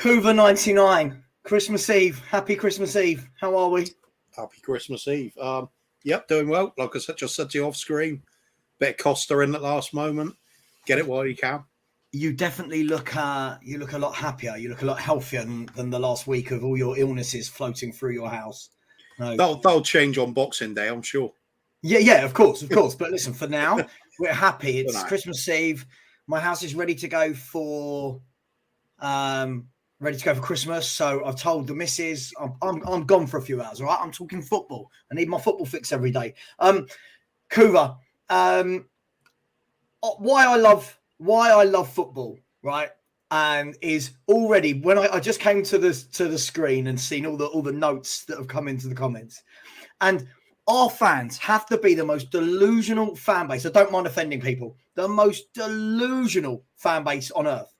Cuva 99, Christmas Eve. Happy Christmas Eve. How are we? Happy Christmas Eve. Yep, doing well. Like I said, just said to you off screen. Bit of Costa in at last moment. Get it while you can. You definitely look a lot happier. You look a lot healthier than the last week of all your illnesses floating through your house. No. That'll change on Boxing Day, I'm sure. Yeah, of course. But listen, for now, we're happy. It's Christmas Eve. My house is ready to go for Christmas. So I've told the missus I'm gone for a few hours. All right, I'm talking football. I need my football fix every day. Cuva, why I love football, right? And is already when I just came to the screen and seen all the notes that have come into the comments, and our fans have to be the most delusional fan base. I don't mind offending people. The most delusional fan base on earth.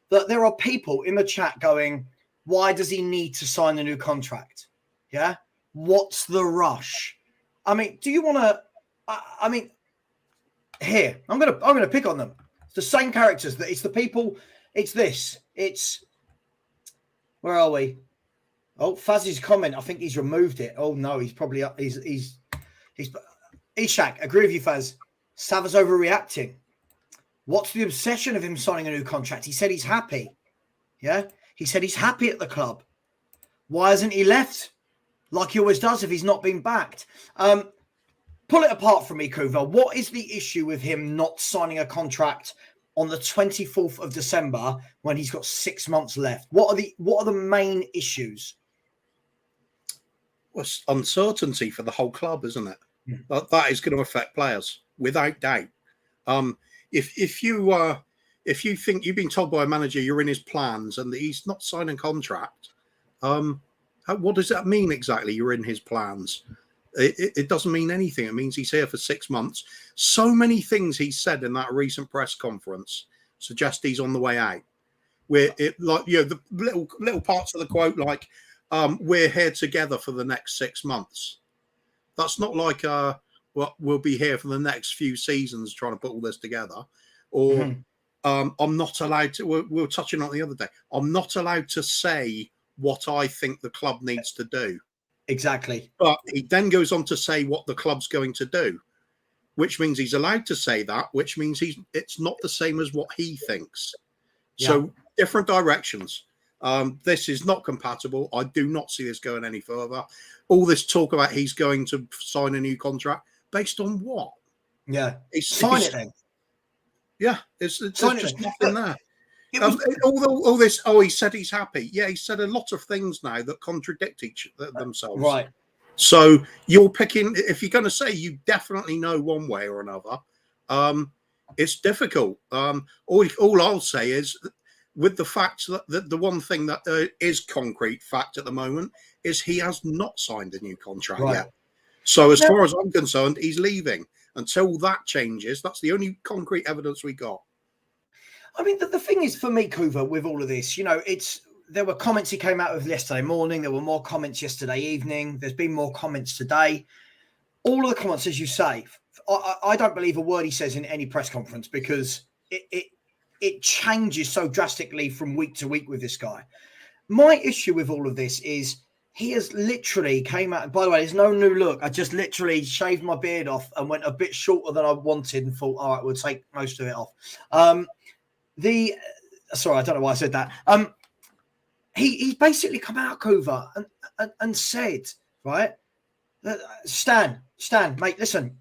That there are people in the chat going, "Why does he need to sign a new contract? Yeah, what's the rush? I mean, do you want to? I mean, here I'm gonna pick on them. It's the same characters. That it's the people. It's this. It's where are we? Oh, Faz's comment. I think he's removed it. Oh no, he's probably up. He's Ishak. Agree with you, Faz. Sava's overreacting. What's the obsession of him signing a new contract? He said he's happy. Yeah, he said he's happy at the club. Why hasn't he left? Like he always does if he's not been backed. Pull it apart for me, Kuva. What is the issue with him not signing a contract on the 24th of December when he's got 6 months left? What are the main issues? Well, it's uncertainty for the whole club, isn't it? That is going to affect players without doubt. If you think you've been told by a manager you're in his plans and that he's not signing a contract, what does that mean exactly? You're in his plans. It doesn't mean anything. It means he's here for 6 months. So many things he said in that recent press conference suggest he's on the way out. The little parts of the quote, like we're here together for the next 6 months. That's not like we'll be here for the next few seasons trying to put all this together. Or I'm not allowed to. We were touching on it the other day. I'm not allowed to say what I think the club needs to do. Exactly. But he then goes on to say what the club's going to do, which means he's allowed to say that, which means it's not the same as what he thinks. Yeah. So different directions. This is not compatible. I do not see this going any further. All this talk about he's going to sign a new contract based on what? Yeah. Sign it then. Yeah. There's just nothing there. All this, he said he's happy. Yeah, he said a lot of things now that contradict themselves. Right. So you're picking, if you're going to say you definitely know one way or another, it's difficult. All I'll say is, with the fact that the one thing that is concrete fact at the moment is he has not signed a new contract yet. So as far as I'm concerned, he's leaving. Until that changes, that's the only concrete evidence we got. I mean, the thing is for me, Kuva, with all of this, there were comments he came out with yesterday morning. There were more comments yesterday evening. There's been more comments today. All of the comments, as you say, I don't believe a word he says in any press conference because it changes so drastically from week to week with this guy. My issue with all of this is he has literally came out. By the way, there's no new look. I just literally shaved my beard off and went a bit shorter than I wanted and thought, all right, we'll take most of it off. Sorry, I don't know why I said that. He's basically come out, Kuva, and said, right, Stan, mate, listen,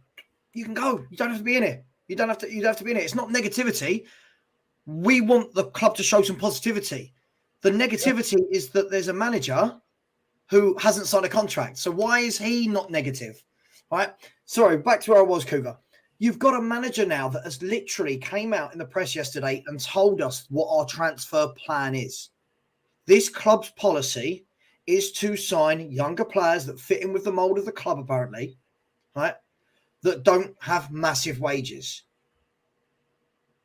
you can go. You don't have to be in it. You don't have to be in it. It's not negativity. We want the club to show some positivity. The negativity is that there's a manager who hasn't signed a contract. So why is he not negative? Right? Sorry, back to where I was, Kuva. You've got a manager now that has literally came out in the press yesterday and told us what our transfer plan is. This club's policy is to sign younger players that fit in with the mold of the club, apparently, right? That don't have massive wages.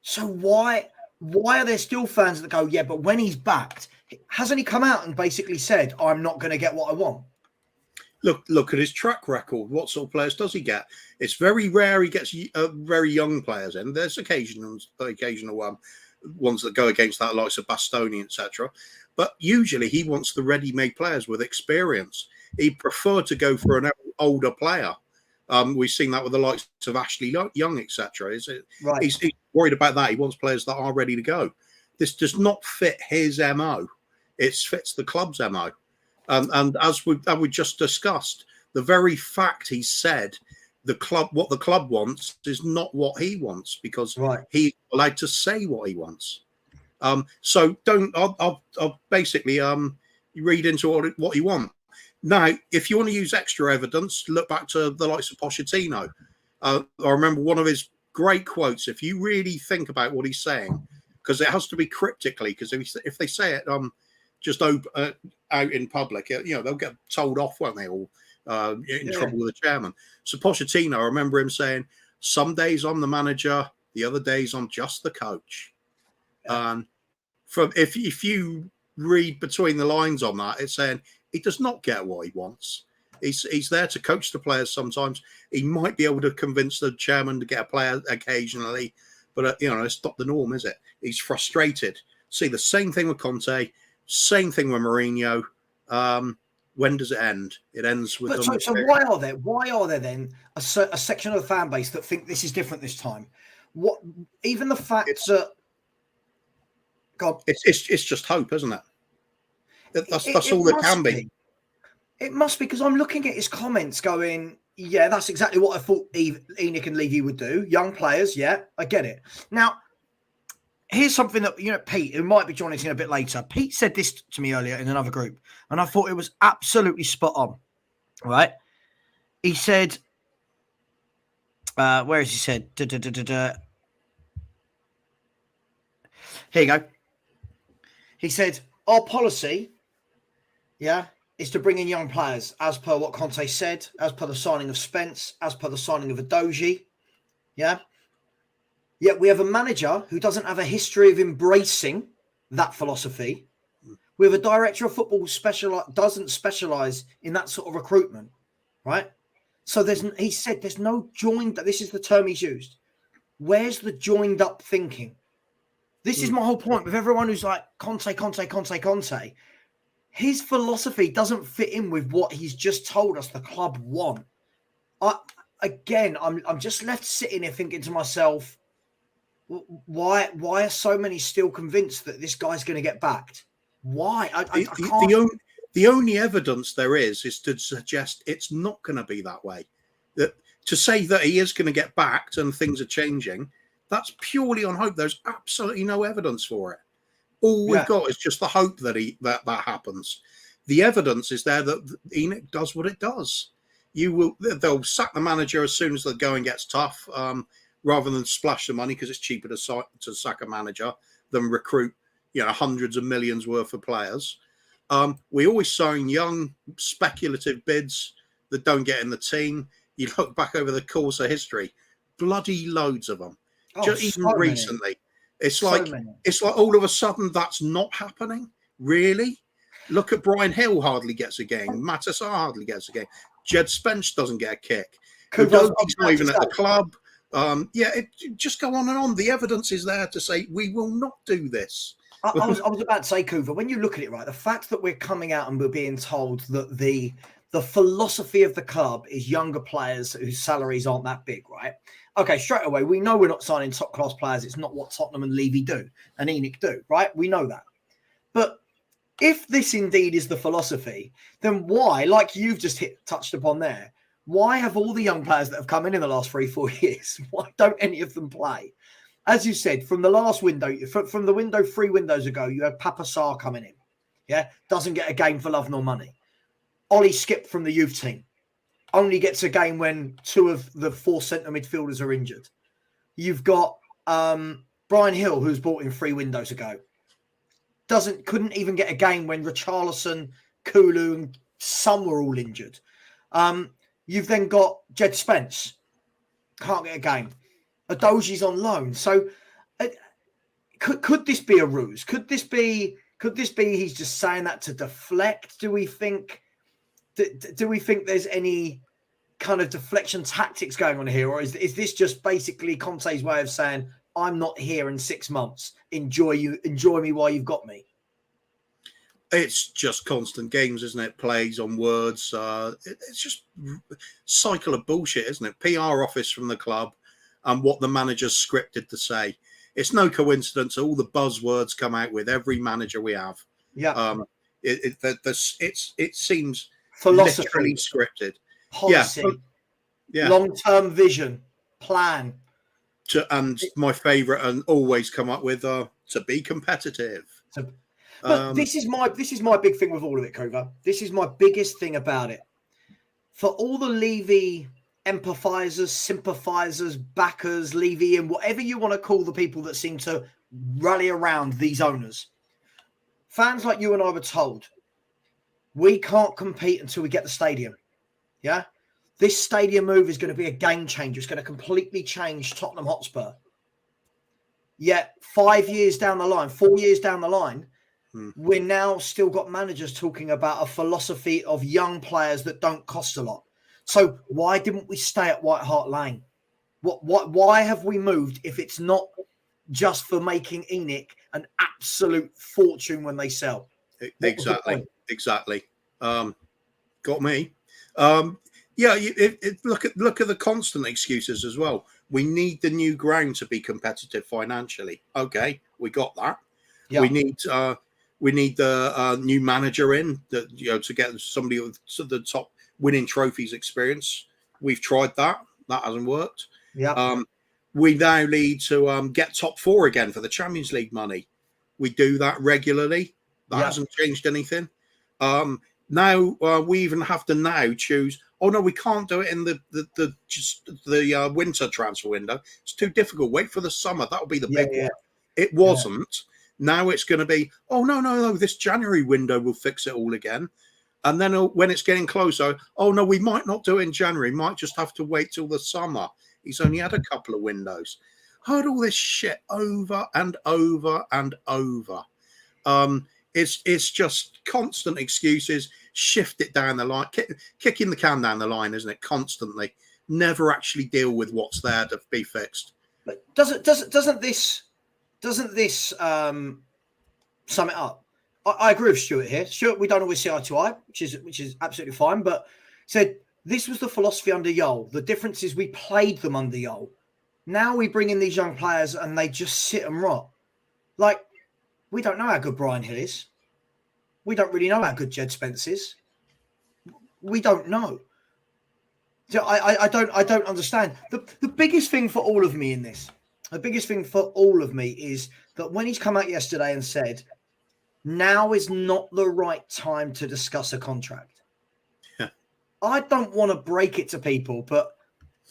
So why are there still fans that go, yeah, but when he's backed, hasn't he come out and basically said, I'm not going to get what I want? Look at his track record. What sort of players does he get? It's very rare he gets very young players in. There's occasional ones that go against that, like Bastoni, etc. But usually he wants the ready-made players with experience. He'd prefer to go for an older player. We've seen that with the likes of Ashley Young, etc. Right. He's worried about that. He wants players that are ready to go. This does not fit his MO. It fits the club's MO. And as we just discussed, the very fact he said what the club wants is not what he wants, because he's allowed to say what he wants. So I'll basically read into what you want. Now, if you want to use extra evidence, look back to the likes of Pochettino. I remember one of his great quotes. If you really think about what he's saying, because it has to be cryptically, because if they say it just out in public, they'll get told off, won't they? Or in trouble with the chairman. So Pochettino, I remember him saying, "Some days I'm the manager, the other days I'm just the coach." If you read between the lines on that, it's saying he does not get what he wants. He's there to coach the players sometimes. He might be able to convince the chairman to get a player occasionally, but it's not the norm, is it? He's frustrated. See, the same thing with Conte, same thing with Mourinho. When does it end? It ends with. So why are there then a section of the fan base that think this is different this time? What, even the fact that God, it's just hope, isn't it? That's all that can be. It must be, because I'm looking at his comments going, yeah, that's exactly what I thought Enic and Levy would do. Young players, yeah, I get it. Now, here's something that, Pete, who might be joining us in a bit later. Pete said this to me earlier in another group, and I thought it was absolutely spot on, right? He said, where is he said? Here you go. He said, our policy, is to bring in young players, as per what Conte said, as per the signing of Spence, as per the signing of Adoji. Yeah. Yet we have a manager who doesn't have a history of embracing that philosophy. We have a director of football who doesn't specialise in that sort of recruitment, right? So he said there's no joined, this is the term he's used. Where's the joined up thinking? This is my whole point with everyone who's like, Conte. His philosophy doesn't fit in with what he's just told us the club want. I'm just left sitting here thinking to myself, why are so many still convinced that this guy's going to get backed? Why? I can't. The only evidence there is to suggest it's not going to be that way. That to say that he is going to get backed and things are changing, that's purely on hope. There's absolutely no evidence for it. All we've got is just the hope that happens. The evidence is there that Enic does what it does. They'll sack the manager as soon as the going gets tough, rather than splash the money, because it's cheaper to sack a manager than recruit, hundreds of millions worth of players. We always sign young speculative bids that don't get in the team. You look back over the course of history, bloody loads of them. Even recently. It's like all of a sudden that's not happening. Really? Look at Brian Hill hardly gets a game. Matissar hardly gets a game. Jed Spence doesn't get a kick. He's not even at the club. Just go on and on. The evidence is there to say we will not do this. I was about to say, Coover, when you look at it, right, the fact that we're coming out and we're being told that the philosophy of the club is younger players whose salaries aren't that big, right? Okay, straight away, we know we're not signing top-class players. It's not what Tottenham and Levy do and Enic do, right? We know that. But if this indeed is the philosophy, then why, like you've just touched upon there, why have all the young players that have come in the last 3-4 years, why don't any of them play? As you said, from the last window, from the window 3 windows ago, you had Papa Sarr coming in. Doesn't get a game for love nor money. Ollie Skip from the youth team only gets a game when 2 of the 4 centre midfielders are injured. You've got Brian Hill, who's brought in 3 windows ago. Couldn't even get a game when Richarlison, Kulu, and some were all injured. You've then got Jed Spence, can't get a game. Adoji's on loan. So could this be a ruse? Could this be he's just saying that to deflect? Do we think there's any kind of deflection tactics going on here? Or is this just basically Conte's way of saying, I'm not here in 6 months. Enjoy me while you've got me? It's just constant games, isn't it? Plays on words. It's just cycle of bullshit, isn't it? PR office from the club and what the manager's scripted to say. It's no coincidence all the buzzwords come out with every manager we have. Yeah. It seems Philosophy, literally scripted. policy, Yeah. long-term vision, plan. And my favourite, and always come up with to be competitive. But this is my big thing with all of it, Coover. This is my biggest thing about it. For all the Levy empathizers, sympathizers, backers, Levy, and whatever you want to call the people that seem to rally around these owners, fans like you and I were told, we can't compete until we get the stadium. Yeah? This stadium move is going to be a game changer. It's going to completely change Tottenham Hotspur. Yet 5 years down the line, 4 years down the line, we're now still got managers talking about a philosophy of young players that don't cost a lot. So why didn't we stay at White Hart Lane? Why have we moved if it's not just for making Enic an absolute fortune when they sell? Exactly. Got me. Look at the constant excuses as well. We need the new ground to be competitive financially. Okay, we got that. Yeah. We need the new manager in that, to get somebody with the top winning trophies experience. We've tried that. That hasn't worked. Yeah. We now need to get top four again for the Champions League money. We do that regularly. That hasn't changed anything. Now we even have to now choose. Oh no, we can't do it in the winter transfer window. It's too difficult. Wait for the summer. That'll be the big one. It wasn't. Yeah. Now it's going to be. Oh no. This January window will fix it all again. And then when it's getting closer, oh no, we might not do it in January. Might just have to wait till the summer. He's only had a couple of windows. Heard all this shit over and over and over. It's just constant excuses. Shift it down the line, kicking the can down the line, isn't it? Constantly, never actually deal with what's there to be fixed. But doesn't this sum it up? I agree with Stuart here. Stuart, we don't always see eye to eye, which is absolutely fine. But said this was the philosophy under Yol. The difference is we played them under Yol. Now we bring in these young players and they just sit and rot. Like, we don't know how good Brian Hill is. We don't really know how good Jed Spence is. We don't know. So I don't understand. The biggest thing for all of me in this, is that when he's come out yesterday and said, now is not the right time to discuss a contract. Yeah. I don't want to break it to people, but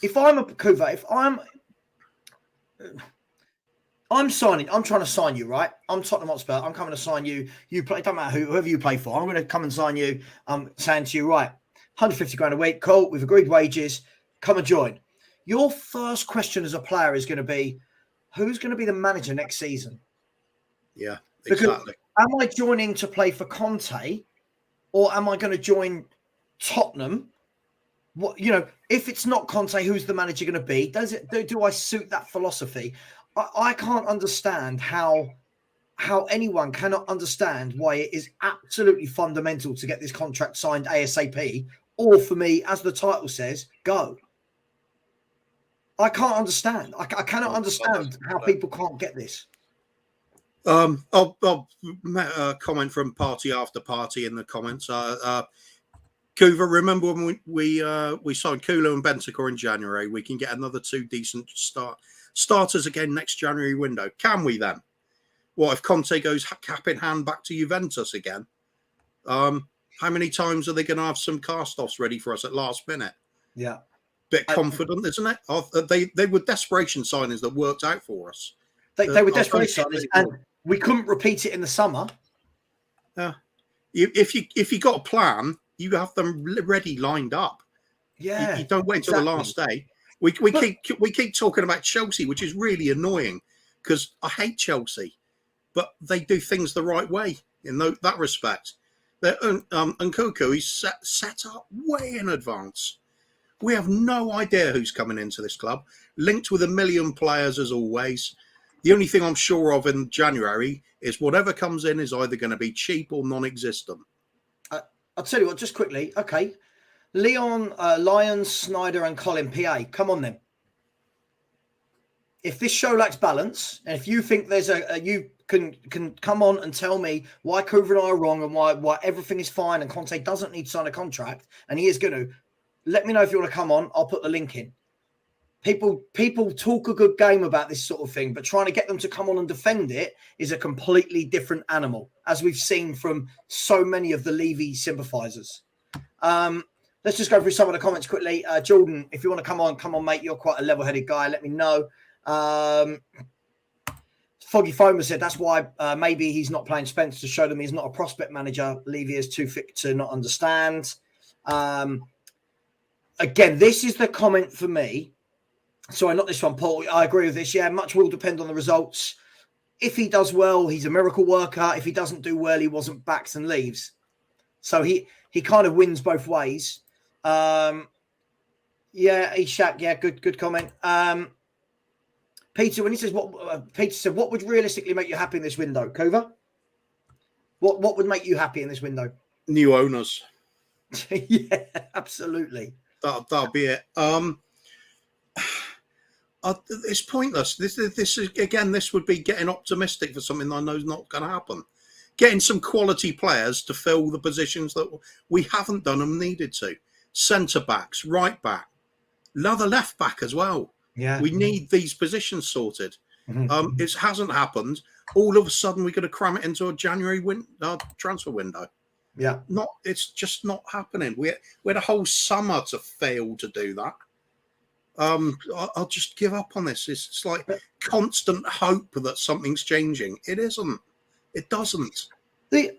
if I'm a Kuva, I'm signing. I'm trying to sign you, right? I'm Tottenham Hotspur. I'm coming to sign you. You play. Don't matter whoever you play for. I'm going to come and sign you. I'm saying to you, right, 150 grand a week. Cool. We've agreed wages. Come and join. Your first question as a player is going to be, who's going to be the manager next season? Yeah, exactly. Because am I joining to play for Conte, or am I going to join Tottenham? What if it's not Conte, who's the manager going to be? Do I suit that philosophy? I can't understand how anyone cannot understand why it is absolutely fundamental to get this contract signed ASAP, or for me, as the title says, go. I can't understand. I cannot understand how people can't get this. I'll comment from party after party in the comments. Kuva, remember when we signed Kulu and Bentancur in January? We can get another two decent starters again next January window. Can we then? What if Conte goes cap in hand back to Juventus again? How many times are they going to have some cast-offs ready for us at last minute? Yeah. Bit confident, isn't it? They were desperation signings that worked out for us. They were desperation signings, and we couldn't repeat it in the summer. Yeah. If you got a plan, you have them ready, lined up. Yeah. You don't wait till the last day. We keep talking about Chelsea, which is really annoying because I hate Chelsea, but they do things the right way in that respect. And Nkunku is set up way in advance. We have no idea who's coming into this club. Linked with a million players as always. The only thing I'm sure of in January is whatever comes in is either going to be cheap or non-existent. I'll tell you what, just quickly. Okay. Leon, Lyons, Snyder, and Colin PA. Come on then. If this show lacks balance, and if you think there's you can come on and tell me why Coover and I are wrong and why everything is fine and Conte doesn't need to sign a contract, and he is going to, let me know if you want to come on. I'll put the link in. People talk a good game about this sort of thing, but trying to get them to come on and defend it is a completely different animal, as we've seen from so many of the Levy sympathisers. Let's just go through some of the comments quickly. Jordan, if you want to come on, mate. You're quite a level-headed guy. Let me know. Foggy Foamer said that's why maybe he's not playing Spence, to show them he's not a prospect manager. Levy is too thick to not understand. Again, this is the comment for me. Sorry, not this one, Paul. I agree with this. Yeah, much will depend on the results. If he does well, he's a miracle worker. If he doesn't do well, he wasn't backed and leaves. So he kind of wins both ways. Yeah, Ishak. Yeah, good comment. Peter, when he says Peter said, what would realistically make you happy in this window, Kova? What would make you happy in this window? New owners. Yeah, absolutely. That'll be it. It's pointless. This is again. This would be getting optimistic for something that I know is not going to happen. Getting some quality players to fill the positions that we haven't done and needed to. Centre backs, right back, another left back as well. Yeah, we need these positions sorted. Mm-hmm. It hasn't happened. All of a sudden, we're going to cram it into a January transfer window. Yeah, it's just not happening. We had a whole summer to fail to do that. I'll just give up on this. It's like constant hope that something's changing. It isn't. It doesn't. The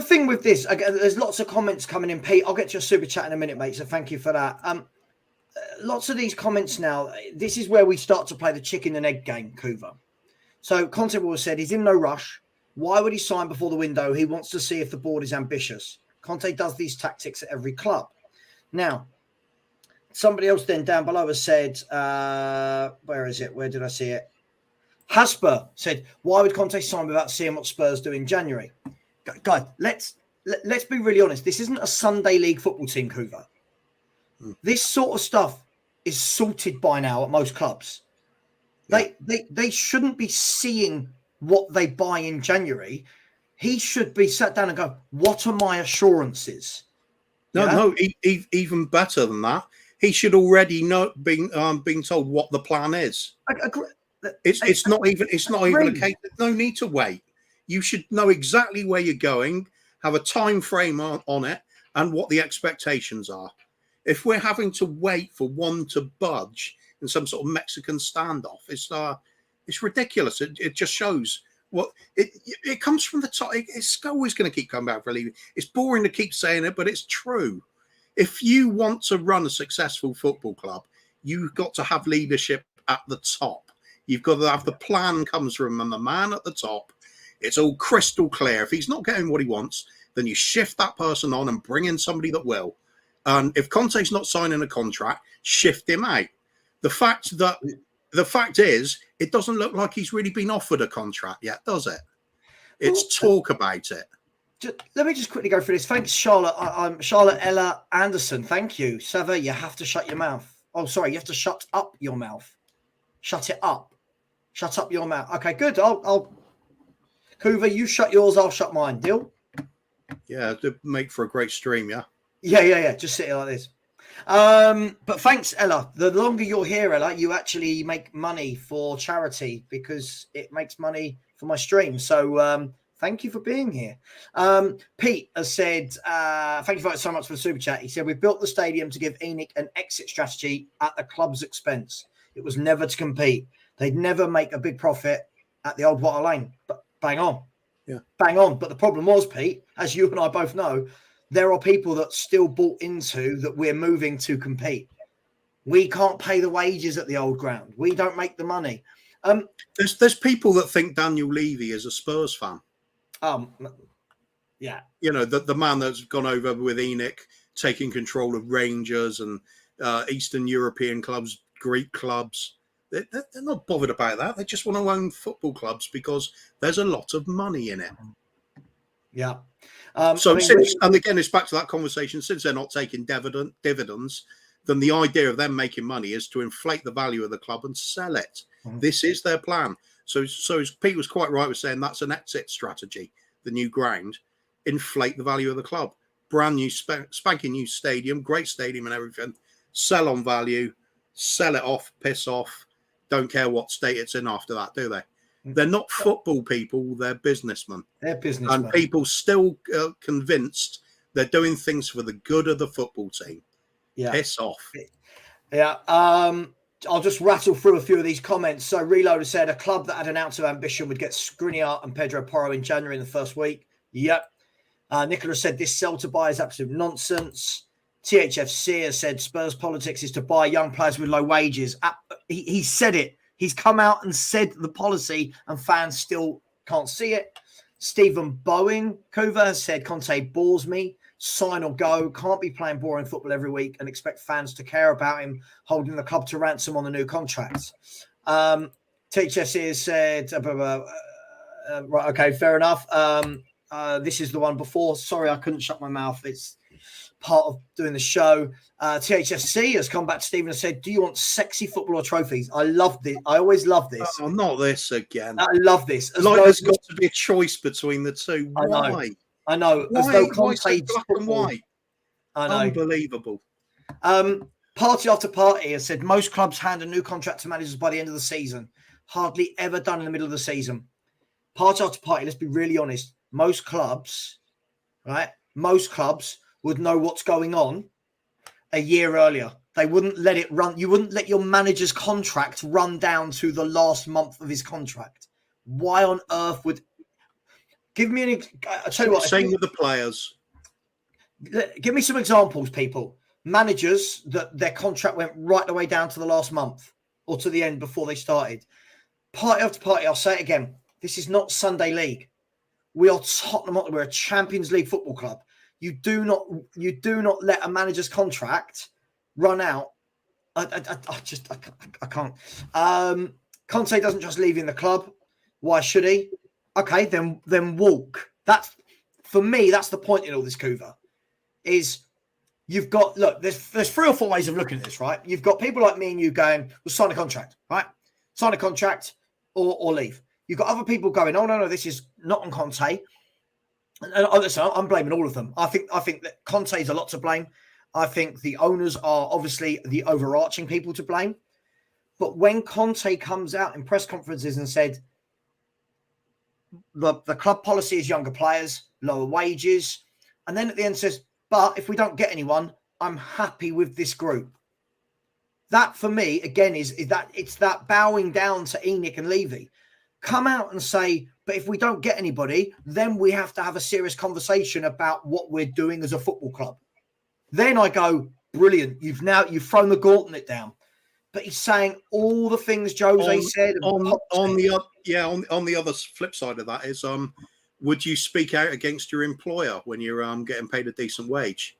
thing with this, again, there's lots of comments coming in. Pete, I'll get to your super chat in a minute, mate. So thank you for that. Lots of these comments now. This is where we start to play the chicken and egg game, Coover. So Conte will have said he's in no rush. Why would he sign before the window? He wants to see if the board is ambitious. Conte does these tactics at every club. Now, somebody else then down below has said, where is it? Where did I see it? Hasper said, why would Conte sign without seeing what Spurs do in January? Guys, let's be really honest. This isn't a Sunday league football team, Coover. This sort of stuff is sorted by now at most clubs. They shouldn't be seeing what they buy in January. He should be sat down and go, what are my assurances? No, even better than that. He should already know being told what the plan is. It's not even a case. No need to wait. You should know exactly where you're going, have a time frame on it, and what the expectations are. If we're having to wait for one to budge in some sort of Mexican standoff, it's ridiculous. It just shows what it comes from the top. It's always going to keep coming back for Levy. It's boring to keep saying it, but it's true. If you want to run a successful football club, you've got to have leadership at the top. You've got to have the plan comes from the man at the top. It's all crystal clear. If he's not getting what he wants, then you shift that person on and bring in somebody that will. And if Conte's not signing a contract, shift him out. The fact is, it doesn't look like he's really been offered a contract yet, does it? It's talk about it. Let me just quickly go through this. Thanks, Charlotte. I'm Charlotte Ella Anderson. Thank you. Sava, you have to shut your mouth. Oh, sorry. You have to shut up your mouth. Shut it up. Shut up your mouth. Okay, good. I'll Coover, you shut yours, I'll shut mine. Deal? Yeah, to make for a great stream, yeah. Yeah. Just sit here like this. But thanks, Ella. The longer you're here, Ella, you actually make money for charity because it makes money for my stream. So thank you for being here. Pete has said, thank you so much for the super chat. He said, we've built the stadium to give Enic an exit strategy at the club's expense. It was never to compete. They'd never make a big profit at the old Water Lane. But bang on. Yeah. Bang on. But the problem was, Pete, as you and I both know, there are people that still bought into that we're moving to compete. We can't pay the wages at the old ground. We don't make the money. There's people that think Daniel Levy is a Spurs fan. Yeah. You know, the man that's gone over with Enic, taking control of Rangers and Eastern European clubs, Greek clubs. They're not bothered about that. They just want to own football clubs because there's a lot of money in it. Yeah. And again, it's back to that conversation. Since they're not taking dividends, then the idea of them making money is to inflate the value of the club and sell it. Mm-hmm. This is their plan. So as Pete was quite right with saying, that's an exit strategy. The new ground, inflate the value of the club. Brand new, spanking new stadium, great stadium and everything. Sell on value, sell it off, piss off. Don't care what state it's in after that, do they? They're not football people, they're businessmen. They're businessmen. And people still convinced they're doing things for the good of the football team. Yeah. Piss off. Yeah. I'll just rattle through a few of these comments. So Reloader said a club that had an ounce of ambition would get Skriniar and Pedro Porro in January in the first week. Yep. Nicholas said this sell to buy is absolute nonsense. THFC has said Spurs politics is to buy young players with low wages. He said it. He's come out and said the policy, and fans still can't see it. Stephen Bowen Coover has said Conte bores me. Sign or go. Can't be playing boring football every week and expect fans to care about him holding the club to ransom on the new contracts. THFC has said, right, okay, fair enough. This is the one before. Sorry, I couldn't shut my mouth. It's part of doing the show. THFC has come back to Stephen and said, do you want sexy football or trophies? I love this. I always love this. Oh, not this again. I love this. There's got to be a choice between the two. Why? I know. Why? As though Why so black football. and white? I know. Unbelievable. Party after party has said most clubs hand a new contract to managers by the end of the season. Hardly ever done in the middle of the season. Party after party, let's be really honest. Most clubs, right? Most clubs would know what's going on a year earlier. They wouldn't let it run. You wouldn't let your manager's contract run down to the last month of his contract. Why on earth would... Give me an... I'll tell you what. Same with the players. Give me some examples, people. Managers that their contract went right the way down to the last month or to the end before they started. Party after party, I'll say it again. This is not Sunday League. We are Tottenham. We're a Champions League football club. You do not let a manager's contract run out. I can't. Conte doesn't just leave in the club. Why should he? Okay, then walk. That's, for me, that's the point in all this, Coover, is you've got, look, there's 3 or 4 ways of looking at this, right? You've got people like me and you going, well, sign a contract, right? Sign a contract or leave. You've got other people going, oh, no, this is not on Conte. And listen, I'm blaming all of them. I think that Conte is a lot to blame. I think the owners are obviously the overarching people to blame. But when Conte comes out in press conferences and said, the club policy is younger players, lower wages, and then at the end says, but if we don't get anyone, I'm happy with this group. That for me, again, is that it's that bowing down to Enic and Levy. Come out and say, but if we don't get anybody, then we have to have a serious conversation about what we're doing as a football club. Then I go, brilliant. You've thrown the gauntlet down. But he's saying all the things Jose said. On the other flip side of that is, would you speak out against your employer when you're getting paid a decent wage?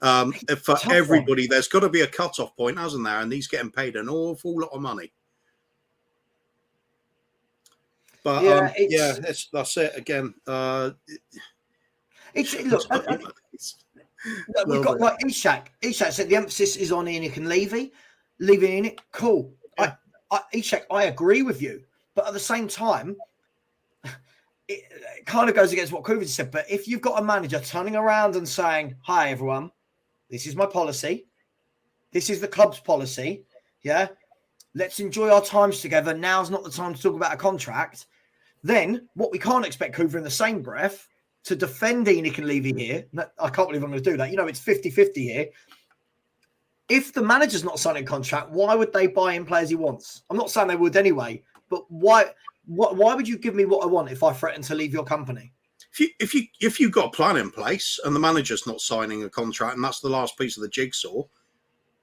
For everybody, there's got to be a cut-off point, hasn't there? And he's getting paid an awful lot of money. But that's it again. We've got like Ishak. Ishak said the emphasis is on Enic and Levy. Leaving Enic, cool. Yeah. Ishak, I agree with you, but at the same time, it kind of goes against what Coover said. But if you've got a manager turning around and saying, "Hi everyone, this is my policy. This is the club's policy. Yeah, let's enjoy our times together. Now's not the time to talk about a contract." Then what we can't expect Coover in the same breath to defend Enic and Levy here. I can't believe I'm going to do that. You know, it's 50-50 here. If the manager's not signing a contract, why would they buy in players he wants? I'm not saying they would anyway, but why would you give me what I want if I threaten to leave your company? If you've got a plan in place and the manager's not signing a contract and that's the last piece of the jigsaw,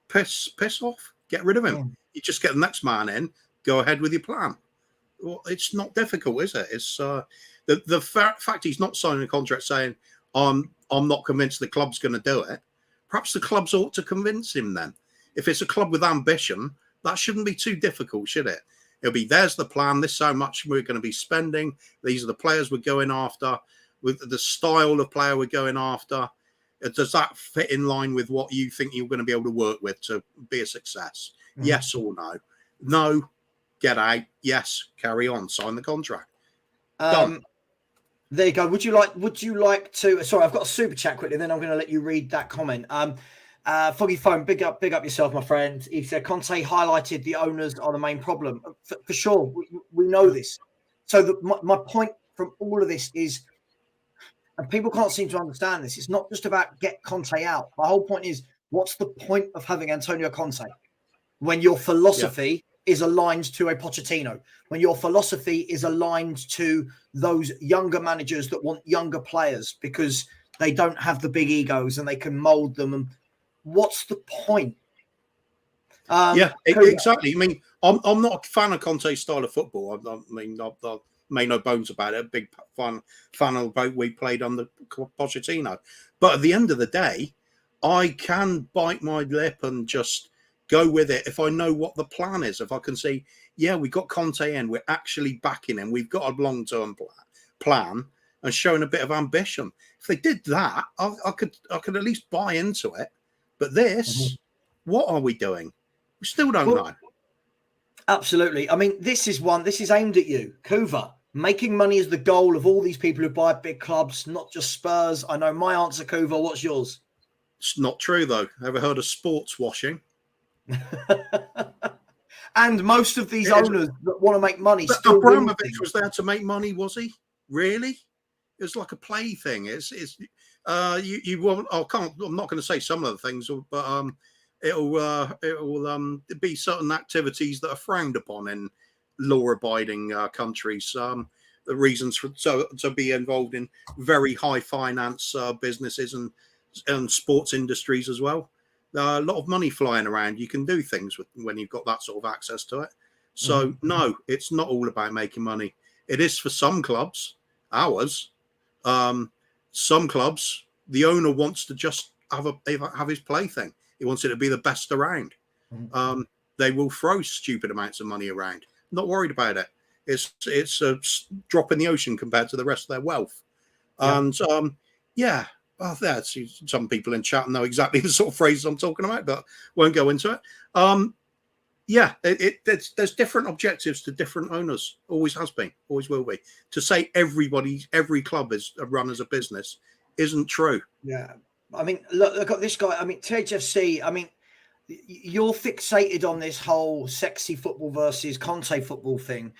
piss off, get rid of him. You just get the next man in, go ahead with your plan. Well, it's not difficult, is it? It's the fact he's not signing a contract saying I'm not convinced the club's going to do it. Perhaps the clubs ought to convince him then. If it's a club with ambition, That shouldn't be too difficult, should it? It'll be, there's the plan. This is how much we're going to be spending. These are the players we're going after. With the style of player we're going after. Does that fit in line with what you think you're going to be able to work with to be a success? Yes or no? No, get out. Yes, carry on. Sign the contract. Done. There you go. Would you like to? Sorry, I've got a super chat quickly. Then I'm going to let you read that comment. Foggy Phone, big up yourself, my friend. He said Conte highlighted the owners are the main problem. For sure, we know this. So my point from all of this is, and people can't seem to understand this, it's not just about get Conte out. The whole point is, what's the point of having Antonio Conte when your philosophy is aligned to a Pochettino, when your philosophy is aligned to those younger managers that want younger players because they don't have the big egos and they can mold them? And what's the point? Exactly. I mean, I'm not a fan of Conte's style of football. I mean, I've made no bones about it. A big fan of the boat we played on the Pochettino. But at the end of the day, I can bite my lip and just go with it if I know what the plan is. If I can see, yeah, we got Conte in, we're actually backing him, we've got a long-term plan and showing a bit of ambition. If they did that, I could at least buy into it. But this, what are we doing? We still don't know. Absolutely. I mean, this is aimed at you, Kuva. Making money is the goal of all these people who buy big clubs, not just Spurs. I know my answer, Kuva. What's yours? It's not true, though. Ever heard of sports washing? And most of these owners that want to make money still Abramovich was there to make money, was he? Really? It was like a play thing. You won't. I'm not going to say some of the things, but it'll be certain activities that are frowned upon in law-abiding countries. The reasons for to be involved in very high finance businesses and sports industries as well. A lot of money flying around. You can do things when you've got that sort of access to it. So no, it's not all about making money. It is for some clubs, ours. Some clubs, the owner wants to just have his plaything. He wants it to be the best around. They will throw stupid amounts of money around. Not worried about it. It's a drop in the ocean compared to the rest of their wealth. And well, that's some people in chat know exactly the sort of phrases I'm talking about, but won't go into it. There's different objectives to different owners. Always has been, always will be. To say every club is run as a business isn't true. Yeah. I mean, look at this guy. I mean, THFC, I mean, you're fixated on this whole sexy football versus Conte football thing.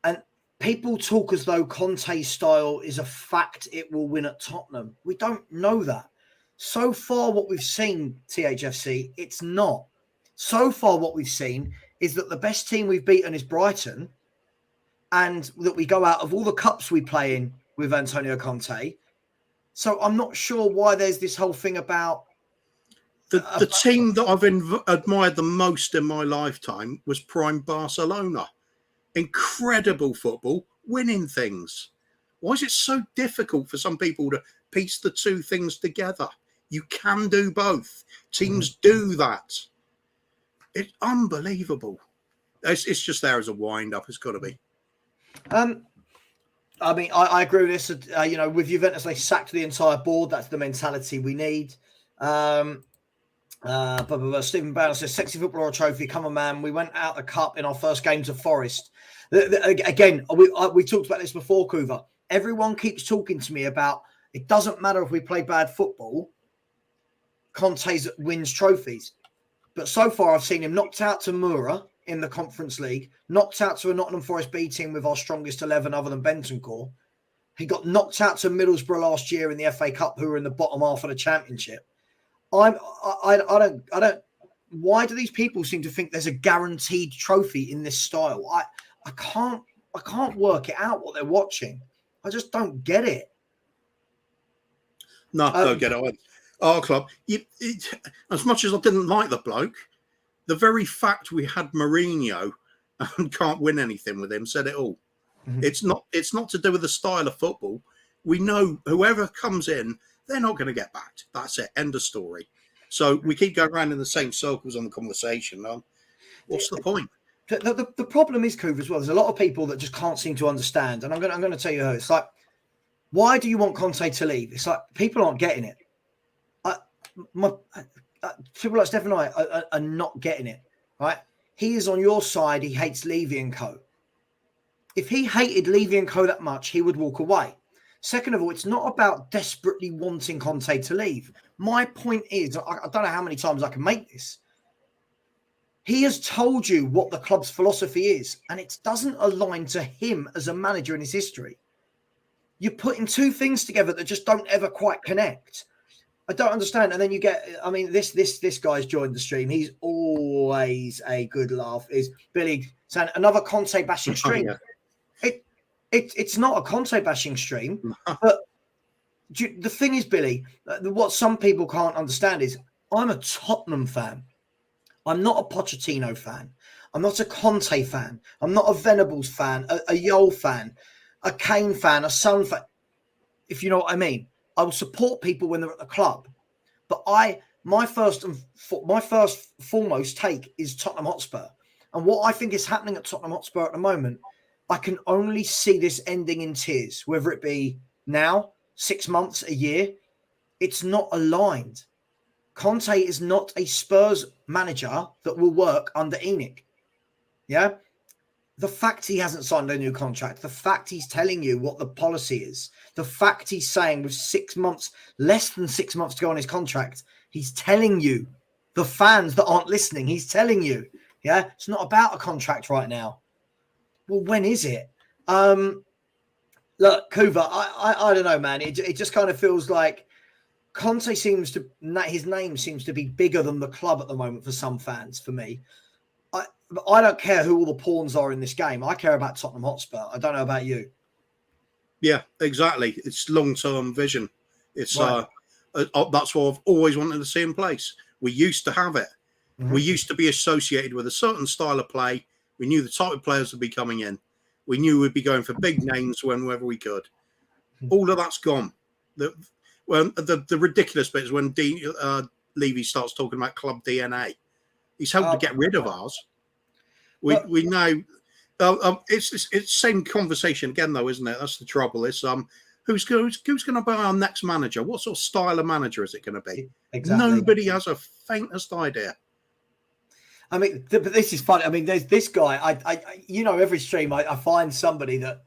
And people talk as though Conte's style is a fact it will win at Tottenham. We don't know that. So far, what we've seen, THFC, it's not. So far, what we've seen is that the best team we've beaten is Brighton, and that we go out of all the cups we play in with Antonio Conte. So I'm not sure why there's this whole thing about... The team that I've admired the most in my lifetime was prime Barcelona. Incredible football, winning things. Why is it so difficult for some people to piece the two things together? You can do both. Teams do that. It's unbelievable. It's just there as a wind-up. It's got to be. I mean, I agree with this. With Juventus, they sacked the entire board. That's the mentality we need. Stephen Brown says, sexy football or a trophy, come on, man. We went out the cup in our first game to Forest. Again, we talked about this before, Kuva. Everyone keeps talking to me about it doesn't matter if we play bad football. Conte wins trophies. But so far, I've seen him knocked out to Mura in the Conference League, knocked out to a Nottingham Forest B team with our strongest 11 other than Bentancur. He got knocked out to Middlesbrough last year in the FA Cup, who were in the bottom half of the Championship. I don't. Why do these people seem to think there's a guaranteed trophy in this style? I can't work it out what they're watching. I just don't get it. No, don't get it. Our club, as much as I didn't like the bloke, the very fact we had Mourinho and can't win anything with him said it all. It's not to do with the style of football. We know whoever comes in, they're not going to get backed. That's it. End of story. So we keep going around in the same circles on the conversation. What's the point? The problem is, Coover, as well. There's a lot of people that just can't seem to understand, and I'm going to tell you how. It's like, why do you want Conte to leave? It's like people aren't getting it. People like Steph and I are not getting it, right? He is on your side. He hates Levy and co. If he hated Levy and co that much, he would walk away. Second of all, it's not about desperately wanting Conte to leave. My point is, I don't know how many times I can make this. He has told you what the club's philosophy is, and it doesn't align to him as a manager in his history. You're putting two things together that just don't ever quite connect. I don't understand. And then you get, I mean, this guy's joined the stream. He's always a good laugh. Is Billy saying another Conte bashing stream? Yeah. It's not a Conte bashing stream, but the thing is, Billy, what some people can't understand is I'm a Tottenham fan. I'm not a Pochettino fan. I'm not a Conte fan. I'm not a Venables fan, a Yol fan, a Kane fan, a Son fan. If you know what I mean. I will support people when they're at the club, but my first foremost take is Tottenham Hotspur, and what I think is happening at Tottenham Hotspur at the moment, I can only see this ending in tears. Whether it be now, 6 months, a year, it's not aligned. Conte is not a Spurs manager that will work under Enic. Yeah. The fact he hasn't signed a new contract, the fact he's telling you what the policy is, the fact he's saying with 6 months, less than 6 months to go on his contract, he's telling you, the fans that aren't listening, he's telling you, yeah, it's not about a contract right now. Well, when is it? Look, Kuva, I don't know, man. It just kind of feels like Conte seems to, his name seems to be bigger than the club at the moment for some fans, for me. I don't care who all the pawns are in this game. I care about Tottenham Hotspur. I don't know about you. Yeah, exactly. It's long-term vision. It's right. That's what I've always wanted to see in place. We used to have it. Mm-hmm. We used to be associated with a certain style of play. We knew the type of players would be coming in. We knew we'd be going for big names whenever we could. Mm-hmm. All of that's gone. The ridiculous bit is when Levy starts talking about club DNA. He's helped to get rid of ours. We know it's the same conversation again, though, isn't it? That's the trouble. It's who's going to be our next manager? What sort of style of manager is it going to be? Exactly. Nobody has a faintest idea. I mean, but this is funny. I mean, there's this guy. I every stream I find somebody that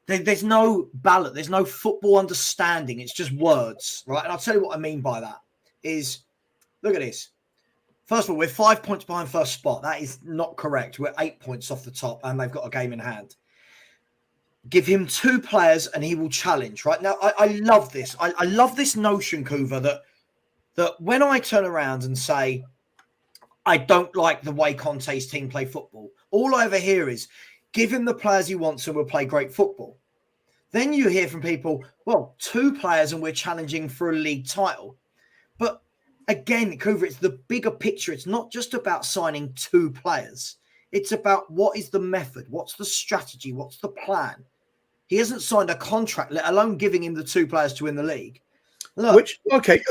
there's no ballot, there's no football understanding. It's just words, right? And I'll tell you what I mean by that. Is look at this. First of all, we're 5 points behind first spot. That is not correct. We're 8 points off the top, and they've got a game in hand. Give him 2 players, and he will challenge. Right now, I love this. I love this notion, Kuva, that when I turn around and say I don't like the way Conte's team play football, all I ever hear is give him the players he wants, and we'll play great football. Then you hear from people, well, 2 players, and we're challenging for a league title, but again, Kuva, it's the bigger picture. It's not just about signing 2 players. It's about what is the method? What's the strategy? What's the plan? He hasn't signed a contract, let alone giving him the 2 players to win the league. Look,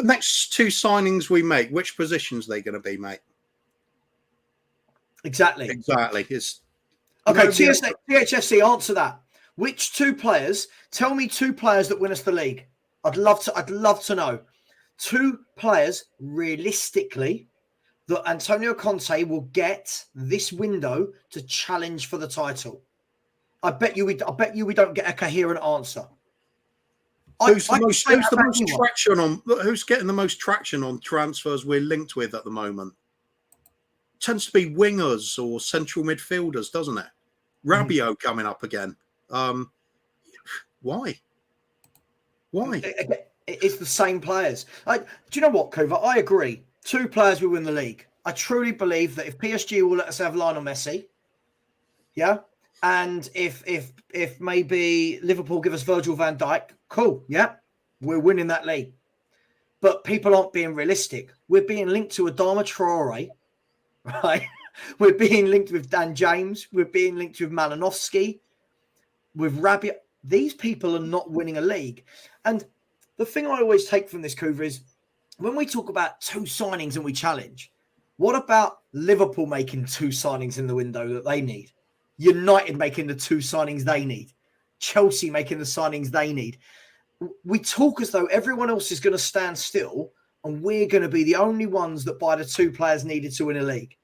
next 2 signings we make, which positions are they going to be, mate? Exactly. It's okay. THFC, answer that. Which 2 players? Tell me 2 players that win us the league. I'd love to know. 2 players realistically that Antonio Conte will get this window to challenge for the title. I bet you we don't get a coherent answer. Who's getting the most traction on transfers we're linked with at the moment? Tends to be wingers or central midfielders, doesn't it? Rabiot coming up again. Why? It's the same players. Do you know what, Kuva? I agree. 2 players will win the league. I truly believe that if PSG will let us have Lionel Messi, yeah, and if maybe Liverpool give us Virgil van Dijk, cool, yeah, we're winning that league. But people aren't being realistic. We're being linked to Adama Traore, right? We're being linked with Dan James. We're being linked with Malinowski, with Rabiot. These people are not winning a league. And the thing I always take from this, Kuva, is when we talk about 2 signings and we challenge, What about Liverpool making 2 signings in the window that they need? United making the 2 signings they need? Chelsea making the signings they need? We talk as though everyone else is going to stand still and we're going to be the only ones that buy the 2 players needed to win a league.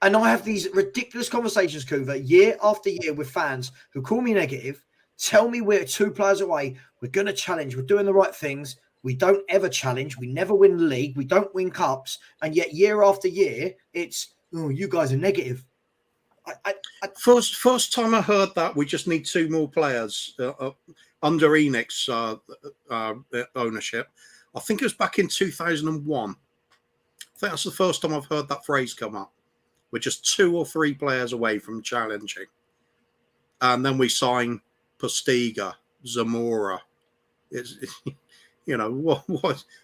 And I have these ridiculous conversations, Kuva, year after year with fans who call me negative, tell me we're 2 players away, we're going to challenge, we're doing the right things. We don't ever challenge. We never win the league. We don't win cups. And yet year after year, it's, oh, you guys are negative. First time I heard that, we just need 2 more players under Enic's ownership. I think it was back in 2001. I think that's the first time I've heard that phrase come up. We're just 2 or 3 players away from challenging. And then we sign Postiga, Zamora. It's you know,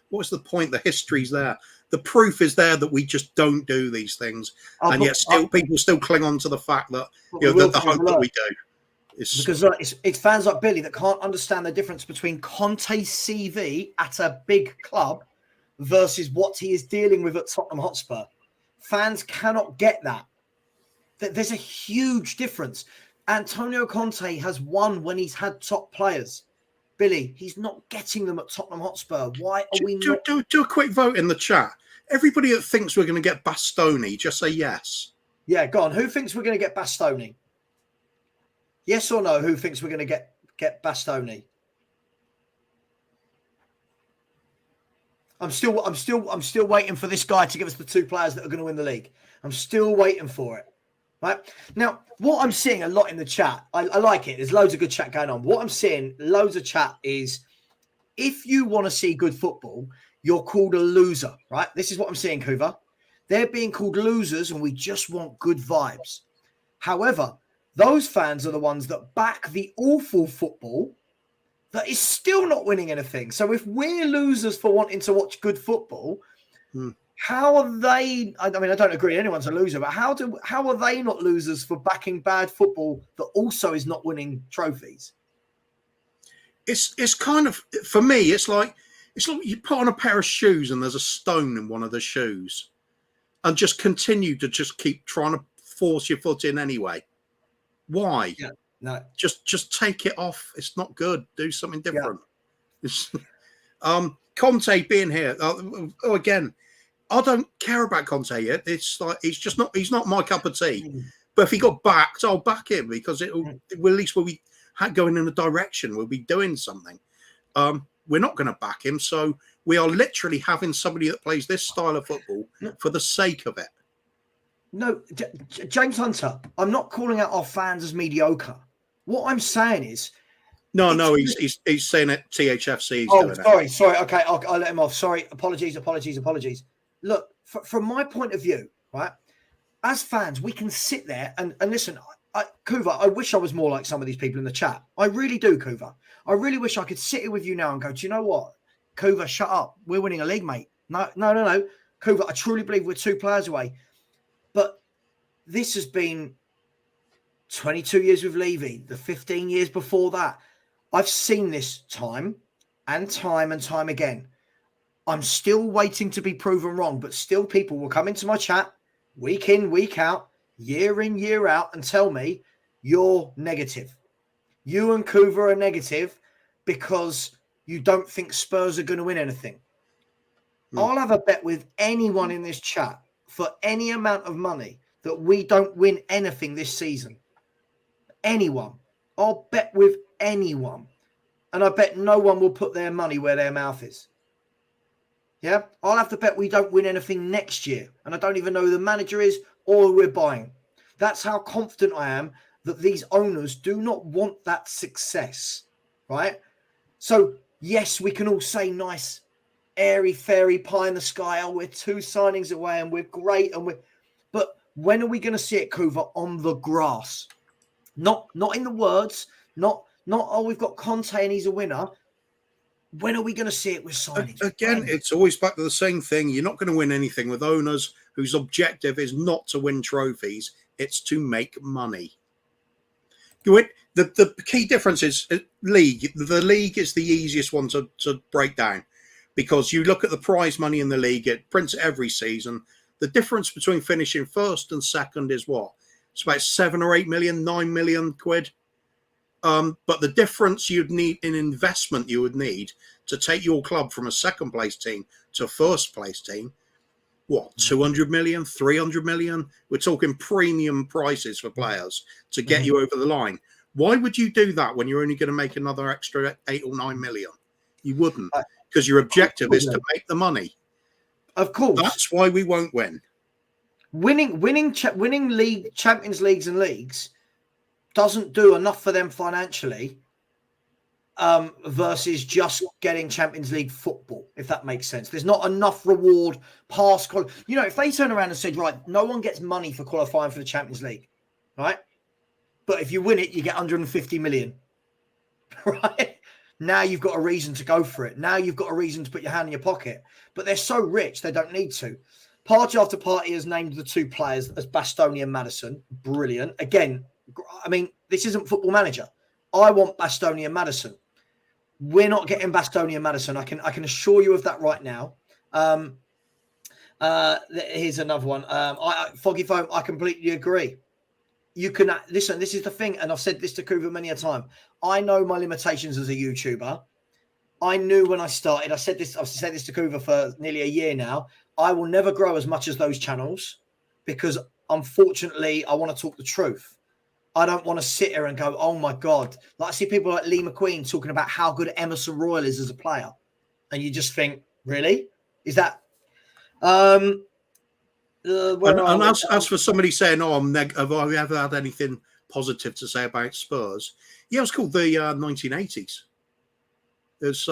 what's the point? The history's there. The proof is there that we just don't do these things. And yet still people still cling on to the fact that, you know, the hope that we do. Because it's fans like Billy that can't understand the difference between Conte's CV at a big club versus what he is dealing with at Tottenham Hotspur. Fans cannot get that. There's a huge difference. Antonio Conte has won when he's had top players. Billy, he's not getting them at Tottenham Hotspur. Why are we not? Do a quick vote in the chat. Everybody that thinks we're going to get Bastoni, just say yes. Yeah, go on. Who thinks we're going to get Bastoni? Yes or no? Who thinks we're going to get Bastoni? I'm still waiting for this guy to give us the 2 players that are going to win the league. I'm still waiting for it. Right now, what I'm seeing a lot in the chat, I like it. There's loads of good chat going on. What I'm seeing, loads of chat, is if you want to see good football, you're called a loser, right? This is what I'm seeing, Kuva. They're being called losers, and we just want good vibes. However, those fans are the ones that back the awful football that is still not winning anything. So if we're losers for wanting to watch good football, how are they? I mean, I don't agree anyone's a loser, but how are they not losers for backing bad football that also is not winning trophies? It's kind of, for me, it's like you put on a pair of shoes and there's a stone in one of the shoes, and just continue to just keep trying to force your foot in anyway. Why? Yeah, no. Just take it off. It's not good. Do something different. Yeah. Conte being here again. I don't care about Conte yet. It's like he's not my cup of tea. But if he got backed, I'll back him because at least we'll be going in a direction. We'll be doing something. We're not going to back him, so we are literally having somebody that plays this style of football for the sake of it. No, James Hunter, I'm not calling out our fans as mediocre. What I'm saying is, he's saying it. THFC. Sorry. Okay, I'll let him off. Sorry, apologies. Look, from my point of view, right, as fans, we can sit there and listen. Kuva, I wish I was more like some of these people in the chat. I really do, Kuva. I really wish I could sit here with you now and go, do you know what? Kuva, shut up. We're winning a league, mate. No. Kuva, I truly believe we're 2 players away. But this has been 22 years with Levy, the 15 years before that. I've seen this time and time again. I'm still waiting to be proven wrong, but still people will come into my chat week in, week out, year in, year out, and tell me you're negative. You and Kuva are negative because you don't think Spurs are going to win anything. I'll have a bet with anyone in this chat for any amount of money that we don't win anything this season. Anyone. I'll bet with anyone. And I bet no one will put their money where their mouth is. Yeah? I'll have to bet we don't win anything next year. And I don't even know who the manager is or who we're buying. That's how confident I am that these owners do not want that success. Right? So, yes, we can all say nice, airy, fairy, pie in the sky. Oh, we're 2 signings away and we're great. But when are we going to see it, Kuva, on the grass? Not in the words, not, we've got Conte and he's a winner. When are we going to see it with signings? Again, it's always back to the same thing. You're not going to win anything with owners whose objective is not to win trophies. It's to make money. The key difference is league. The league is the easiest one to break down because you look at the prize money in the league. It prints every season. The difference between finishing first and second is what? It's about 7 or 8 million, 9 million quid. But the difference you'd need in investment you would need to take your club from a second place team to a first place team, what, 200 million, 300 million? We're talking premium prices for players to get you over the line. Why would you do that when you're only going to make another extra 8 or 9 million? You wouldn't, because your objective is to make the money. Of course. That's why we won't win. Winning league, Champions Leagues and leagues doesn't do enough for them financially versus just getting Champions League football, if that makes sense. There's not enough reward past if they turn around and said, right, no one gets money for qualifying for the Champions League, right? But if you win it, you get 150 million, right? Now you've got a reason to go for it. Now you've got a reason to put your hand in your pocket. But they're so rich, they don't need to. Party after party has named the two players as Bastoni and Maddison. Brilliant. Again, I mean, this isn't Football Manager. I want Bastoni and Maddison. We're not getting Bastoni and Maddison. I can assure you of that right now. Here's another one. Foggy Foam, I completely agree. You can listen. This is the thing, and I've said this to Kuva many a time. I know my limitations as a YouTuber. I knew when I started. I've said this to Kuva for nearly a year now. I will never grow as much as those channels because, unfortunately, I want to talk the truth. I don't want to sit here and go, oh my God. Like I see people like Lee McQueen talking about how good Emerson Royal is as a player. And you just think, really? Is that and as for somebody saying, "Oh, have I ever had anything positive to say about Spurs?" Yeah, it was called the 1980s. It's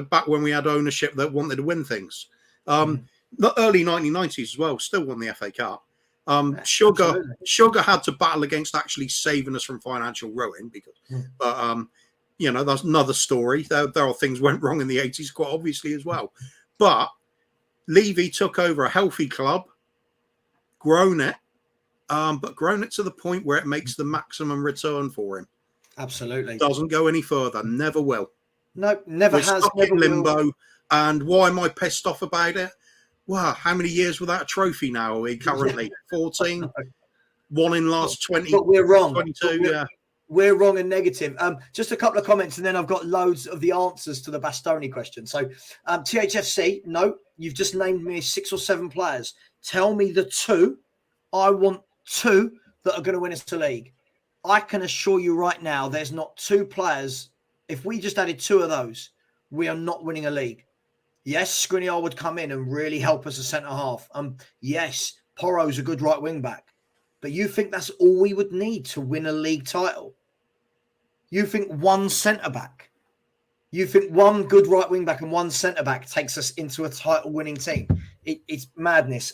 back when we had ownership that wanted to win things. The early 1990s as well, still won the FA Cup. Sugar had to battle against actually saving us from financial ruin but that's another story. There are things went wrong in the 80s, quite obviously as well. But Levy took over a healthy club. Grown it to the point where it makes the maximum return for him. Absolutely. Doesn't go any further. Never will. No, never has. Stuck never in limbo. Will. And why am I pissed off about it? Wow, how many years without a trophy now are we currently? 14? One in last 20. But we're wrong. 22, We're wrong and negative. Just a couple of comments, and then I've got loads of the answers to the Bastoni question. So, THFC, no, you've just named me 6 or 7 players. Tell me the 2. I want 2 that are going to win us the league. I can assure you right now, there's not 2 players. If we just added 2 of those, we are not winning a league. Yes, Skriniar would come in and really help us as centre half. Yes, Porro's a good right wing back. But you think that's all we would need to win a league title? You think 1 centre back? You think 1 good right wing back and 1 centre back takes us into a title winning team? It's madness.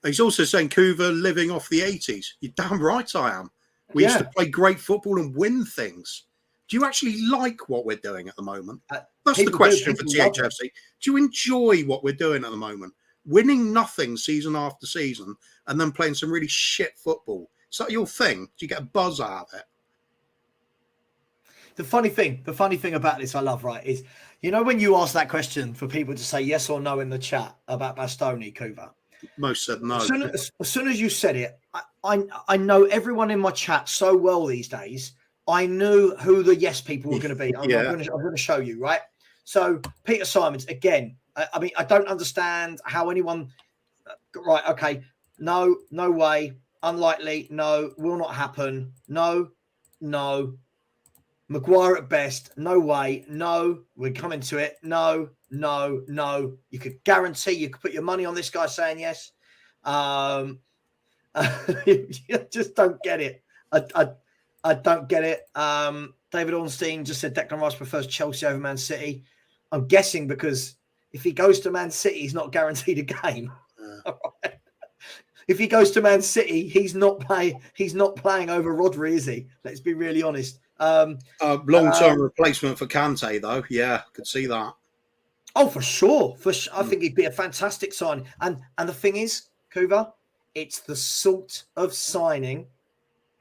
He's also saying Kuva living off the 80s. You're damn right I am. We used to play great football and win things. Do you actually like what we're doing at the moment? That's the question for THFC. Do you enjoy what we're doing at the moment? Winning nothing season after season and then playing some really shit football. Is that your thing? Do you get a buzz out of it? The funny thing about this I love, right, is, when you ask that question for people to say yes or no in the chat about Bastoni, Kuva. Most said no. As soon as you said it, I know everyone in my chat so well these days. I knew who the yes people were going to be. I'm going to show you, right? So Peter Simons, again, I mean, I don't understand how anyone, right, okay, no way, unlikely, no, will not happen, no. Maguire at best, no way, no, we're coming to it, no. You could guarantee, you could put your money on this guy saying yes. You just don't get it. I don't get it. David Ornstein just said Declan Rice prefers Chelsea over Man City. I'm guessing because if he goes to Man City, he's not guaranteed a game. Right. If he goes to Man City, he's not playing over Rodri, is he? Let's be really honest. Long-term replacement for Conte, though. Yeah, could see that. Oh, for sure. I think he'd be a fantastic sign. And the thing is, Kuva, it's the sort of signing,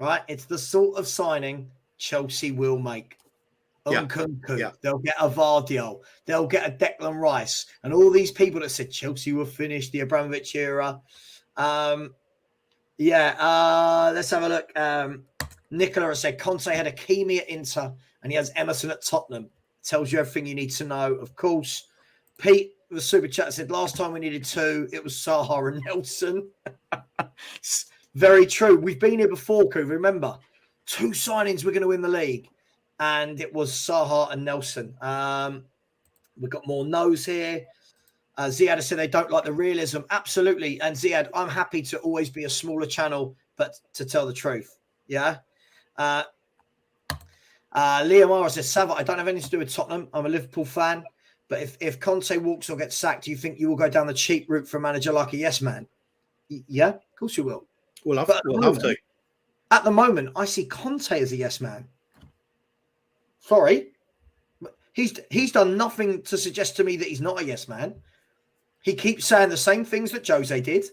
right? It's the sort of signing Chelsea will make. Yeah. Nkunku, Yeah. they'll get a Vardiol, they'll get a Declan Rice, and all these people that said Chelsea were finished, the Abramovich era. Let's have a look. Nicola has said Conte had Hakimi at Inter and he has Emerson at Tottenham. Tells you everything you need to know, of course. Pete, the super chat, said last time we needed two, it was Saha and Nelson. Very true. We've been here before, Coo. Remember, 2 signings we're going to win the league, and it was Saha and Nelson. We've got more no's here. Ziad has said they don't like the realism. Absolutely. And Ziad, I'm happy to always be a smaller channel, but to tell the truth. Yeah. Liam Mara says, Sava, I don't have anything to do with Tottenham. I'm a Liverpool fan. But if Conte walks or gets sacked, do you think you will go down the cheap route for a manager like a yes man? Yeah, of course you will. We'll have to. At the moment, I see Conte as a yes man. Sorry. He's done nothing to suggest to me that he's not a yes man. He keeps saying the same things that Jose did.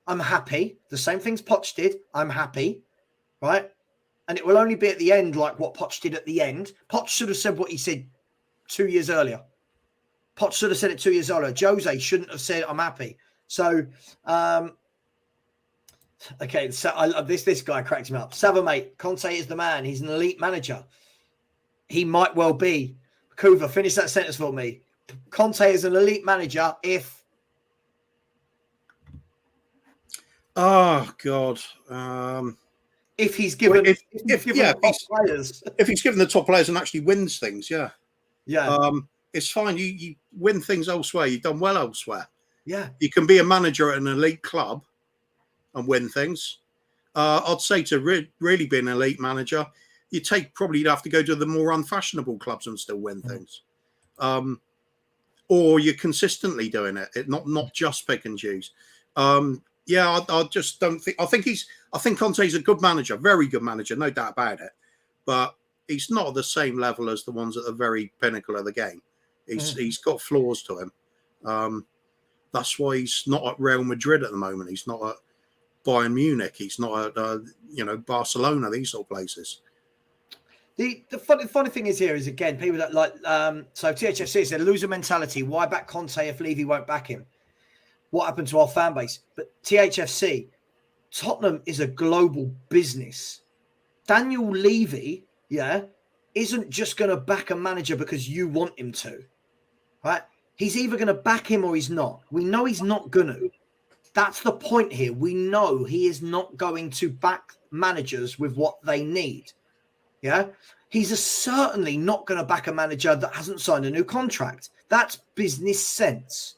I'm happy. The same things Poch did. I'm happy. Right? And it will only be at the end like what Poch did at the end. Poch should have said what he said 2 years earlier. Poch should have said it 2 years earlier. Jose shouldn't have said, I'm happy. So, okay, so I love this guy cracks me up. Sava, mate, Conte is the man. He's an elite manager. He might well be. Kuva, finish that sentence for me. Conte is an elite manager if... Oh, God. If he's given, if players. If he's given the top players and actually wins things, yeah. Yeah. It's fine. You win things elsewhere. You've done well elsewhere. Yeah. You can be a manager at an elite club and win things. I'd say to really be an elite manager, you'd have to go to the more unfashionable clubs and still win things. Or you're consistently doing it, not just pick and choose. I just don't think. I think Conte's a good manager, very good manager, no doubt about it. But he's not at the same level as the ones at the very pinnacle of the game. He's got flaws to him. That's why he's not at Real Madrid at the moment. He's not at Bayern Munich. He's not at Barcelona. These sort of places. The funny thing is here is again people that like so THFC said loser mentality. Why back Conte if Levy won't back him? What happened to our fan base? But THFC, Tottenham is a global business. Daniel Levy, isn't just going to back a manager because you want him to, right? He's either going to back him or he's not. We know he's not going to. That's the point here. We know he is not going to back managers with what they need. Yeah. He's certainly not going to back a manager that hasn't signed a new contract. That's business sense.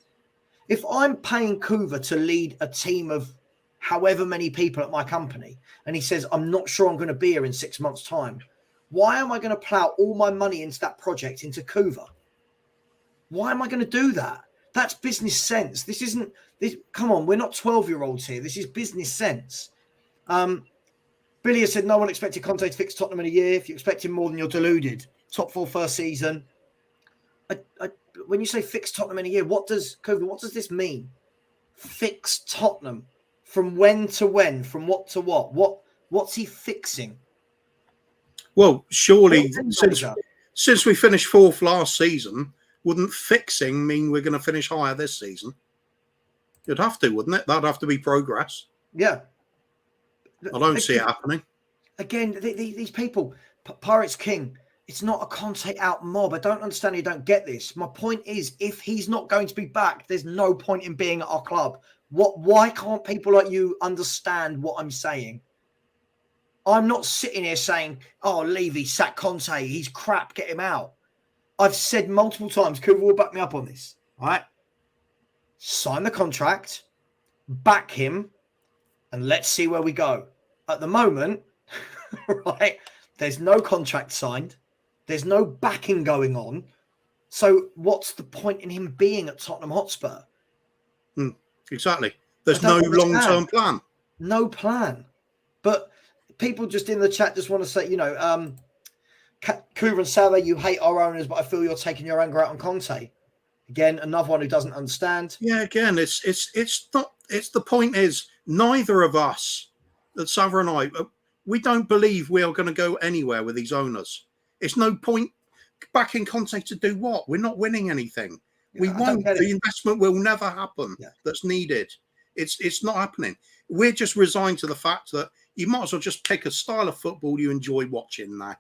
If I'm paying Kuva to lead a team of however many people at my company, and he says, I'm not sure I'm going to be here in 6 months' time, why am I going to plow all my money into that project, into Kuva? Why am I going to do that? That's business sense. This isn't this. Come on, we're not 12-year-olds here. This is business sense. Billy has said no one expected Conte to fix Tottenham in a year. If you expect him more than you're deluded. Top 4 first season. When you say fix Tottenham in a year, what does this mean? Fix Tottenham from when to when? From what to what? What's he fixing? Well, surely since we finished 4th last season, wouldn't fixing mean we're going to finish higher this season? You'd have to, wouldn't it? That'd have to be progress. Yeah. I don't see it happening. Again, these people, Pirates King, it's not a Conte out mob. I don't understand. You don't get this. My point is, if he's not going to be back, there's no point in being at our club. Why can't people like you understand what I'm saying? I'm not sitting here saying, oh, Levy, sack Conte. He's crap. Get him out. I've said multiple times, Kuva will back me up on this. All right? Sign the contract, back him, and let's see where we go. At the moment, right, there's no contract signed. There's no backing going on. So what's the point in him being at Tottenham Hotspur? Exactly. There's no long-term plan. No plan. But people just in the chat just want to say, Kuva and Sava, you hate our owners, but I feel you're taking your anger out on Conte. Again, another one who doesn't understand. Yeah, again, it's not. It's the point is neither of us, that Sava and I, we don't believe we are going to go anywhere with these owners. It's no point backing Conte to do what? We're not winning anything. We won't. The investment will never happen that's needed. It's not happening. We're just resigned to the fact that you might as well just pick a style of football you enjoy watching now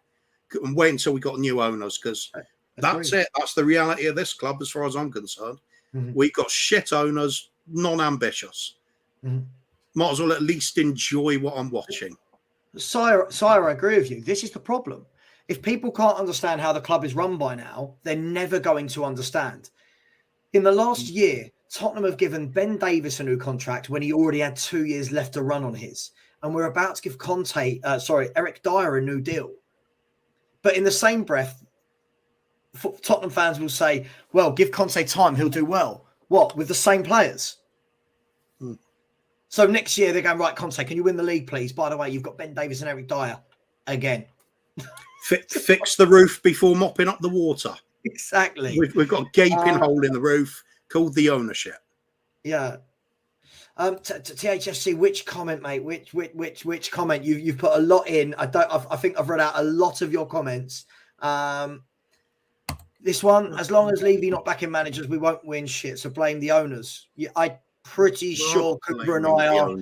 and wait until we got new owners, because that's it. That's the reality of this club as far as I'm concerned. We've got shit owners, non-ambitious. Might as well at least enjoy what I'm watching. Sire, I agree with you. This is the problem. If people can't understand how the club is run by now, they're never going to understand. In the last year, Tottenham have given Ben Davies a new contract when he already had 2 years left to run on his. And we're about to give Eric Dyer a new deal. But in the same breath, Tottenham fans will say, well, give Conte time, he'll do well. What, with the same players? So next year they're going, right, Conte, can you win the league, please? By the way, you've got Ben Davies and Eric Dyer again. Fix the roof before mopping up the water. Exactly. We've got a gaping hole in the roof called the ownership. Yeah. THFC, which comment, mate? Which comment? You've put a lot in. I think I've read out a lot of your comments. This one, as long as Levy not backing managers, we won't win shit. So blame the owners. I'm pretty sure Cooper and I are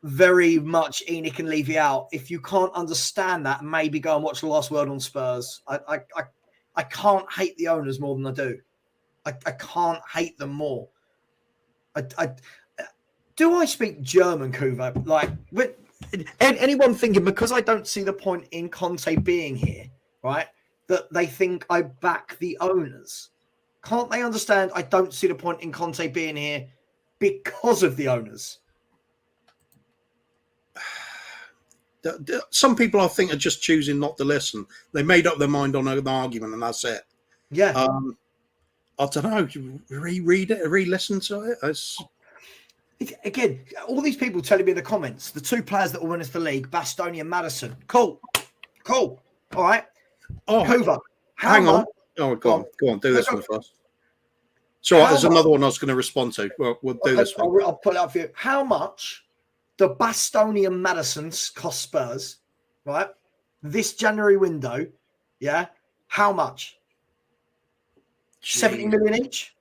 very much Enic and Levy out. If you can't understand that, maybe go and watch The Last Word on Spurs. I can't hate the owners more than I do. I can't hate them more. Do I speak German, Kuva? Like, anyone thinking because I don't see the point in Conte being here, right? That they think I back the owners. Can't they understand I don't see the point in Conte being here because of the owners? Some people, I think, are just choosing not to listen. They made up their mind on an argument, and that's it. Yeah. I don't know. Reread it, re-listen to it. Again, all these people telling me in the comments, the two players that will win us the league, Bastoni and Maddison. Cool. All right. Oh, Hoover, hang on. Oh, go on. Do this one first. So there's another one I was going to respond to. We'll do this one. I'll put it up for you. How much do Bastoni and Maddison's cost Spurs, right? This January window, yeah? How much? 70 million each?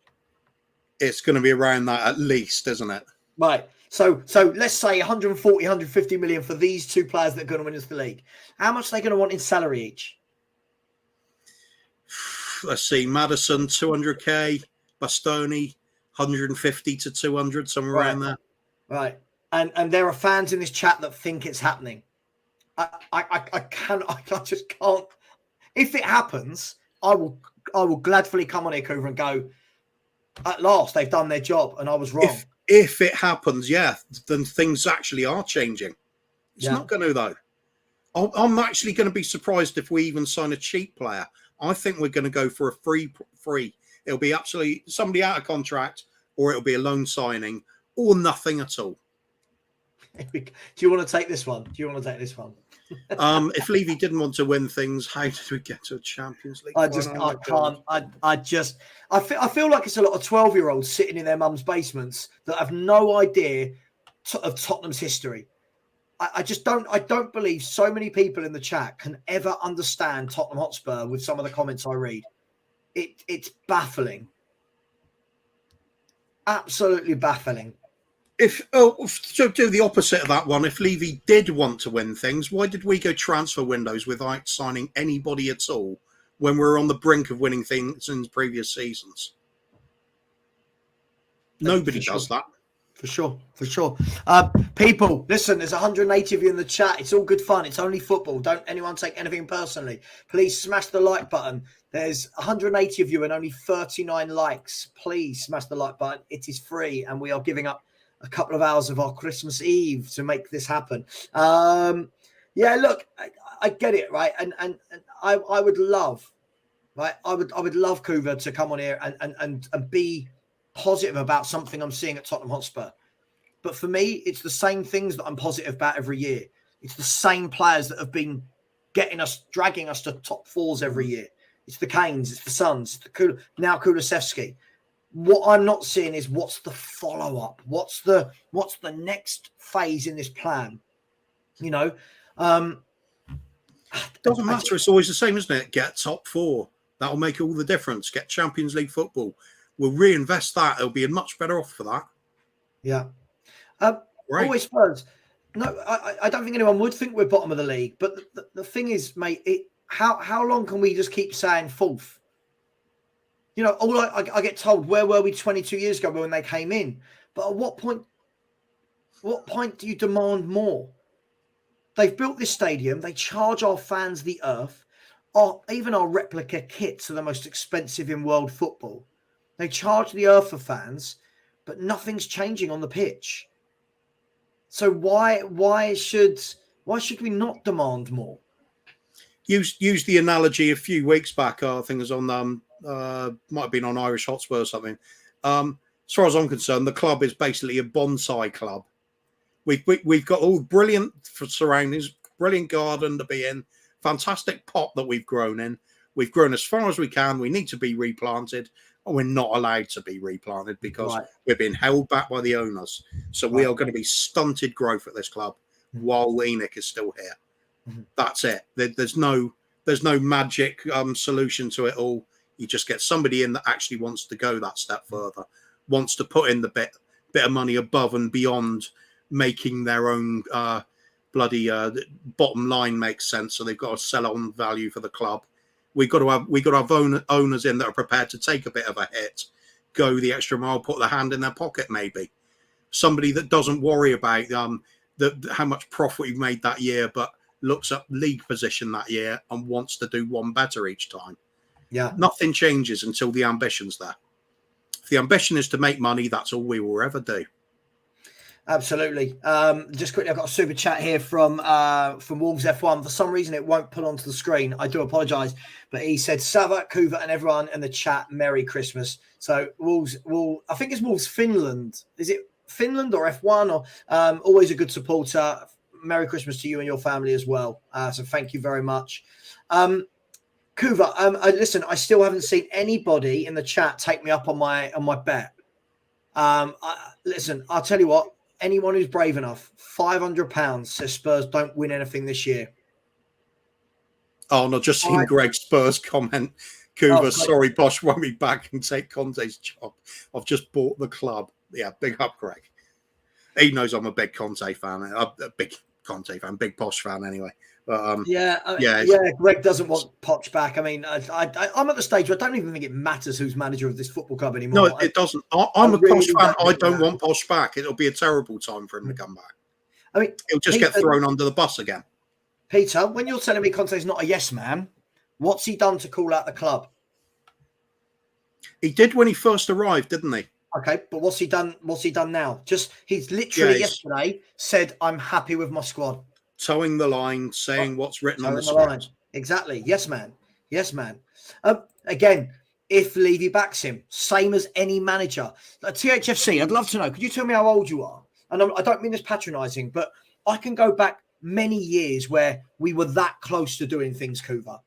It's going to be around that at least, isn't it? Right. So let's say 140, 150 million for these two players that are going to win us the league. How much are they going to want in salary each? Let's see. Maddison, 200k. Bastoni, 150 to 200, somewhere around there. Right. And there are fans in this chat that think it's happening. I just can't. If it happens, I will gladly come on here, Coover, and go, at last, they've done their job, and I was wrong. If it happens, then things actually are changing. It's not going to, though. I'm actually going to be surprised if we even sign a cheap player. I think we're going to go for a free. It'll be absolutely somebody out of contract, or it'll be a loan signing, or nothing at all. Do you want to take this one? If Levy didn't want to win things, how did we get to a Champions League? I can't. I feel like it's a lot of 12-year-olds sitting in their mum's basements that have no idea of Tottenham's history. I don't believe so many people in the chat can ever understand Tottenham Hotspur with some of the comments I read. It's baffling. Absolutely baffling. So do the opposite of that one. If Levy did want to win things, why did we go transfer windows without signing anybody at all when we were on the brink of winning things in previous seasons? Nobody does that. For sure. People, listen, there's 180 of you in the chat. It's all good fun. It's only football. Don't anyone take anything personally. Please smash the like button. There's 180 of you and only 39 likes. Please smash the like button. It is free, and we are giving up a couple of hours of our Christmas Eve to make this happen. Look, I get it, right? And I would love, right? I would love Kuva to come on here and be positive about something I'm seeing at Tottenham Hotspur. But for me, it's the same things that I'm positive about every year. It's the same players that have been dragging us to top fours every year. It's the Kanes, it's the Sons, it's now Kulusevski. What I'm not seeing is what's the follow-up? What's the next phase in this plan? You know, doesn't matter. It's always the same, isn't it? Get top four. That'll make all the difference. Get Champions League football. We'll reinvest that. It'll be much better off for that. Yeah. Right. Always Spurs. No, I don't think anyone would think we're bottom of the league. But the thing is, mate, how long can we just keep saying fourth? You know, all I get told, where were we 22 years ago when they came in? But at what point do you demand more? They've built this stadium. They charge our fans the earth. Even our replica kits are the most expensive in world football. They charge the earth for fans, but nothing's changing on the pitch. So why should we not demand more? Use the analogy a few weeks back. I think it was on might have been on Irish Hotspur or something. As far as I'm concerned, the club is basically a bonsai club. We've got all brilliant surroundings, brilliant garden to be in, fantastic pot that we've grown in. We've grown as far as we can. We need to be replanted, and we're not allowed to be replanted because we're being held back by the owners. So we are going to be stunted growth at this club while Enic is still here. That's it. There's no magic solution to it all. You just get somebody in that actually wants to go that step further, wants to put in the bit of money above and beyond making their own bloody bottom line make sense. So they've got to sell on value for the club. We've got to have owners in that are prepared to take a bit of a hit, go the extra mile, put their hand in their pocket maybe. Somebody that doesn't worry about how much profit we've made that year, but looks up league position that year and wants to do one better each time. Yeah. Nothing changes until the ambition's there. If the ambition is to make money, that's all we will ever do. Absolutely. Just quickly, I've got a super chat here from Wolves F1. For some reason, it won't put onto the screen. I do apologise, but he said, Sava, Kuva, and everyone in the chat, Merry Christmas. So Wolves, I think it's Wolves Finland. Is it Finland or F1? Or always a good supporter. Merry Christmas to you and your family as well. So thank you very much. Kuva, listen, I still haven't seen anybody in the chat take me up on my bet. Listen, I'll tell you what. Anyone who's brave enough, £500 says Spurs don't win anything this year. Oh, no, just seen Greg Spurs comment. Kuva, sorry, Bosch won't be back and take Conte's job. I've just bought the club. Yeah, big up, Greg. He knows I'm a big Conte fan. A big Conte fan, big Posh fan anyway. But, Greg doesn't want Poch back. I mean, I'm at the stage where I don't even think it matters who's manager of this football club anymore. No, it doesn't. I'm a Posh fan. I don't want Posh back. It'll be a terrible time for him to come back. I mean, he'll just get thrown under the bus again. Peter, when you're telling me Conte's not a yes man, what's he done to call out the club? He did when he first arrived, didn't he? Okay, but what's he done? What's he done now? He's literally yesterday said, "I'm happy with my squad." Towing the line, saying what's written on the script. Exactly. Yes, man. Yes, man. Again, if Levy backs him, same as any manager. THFC, I'd love to know. Could you tell me how old you are? And I don't mean this patronising, but I can go back many years where we were that close to doing things, Kuva.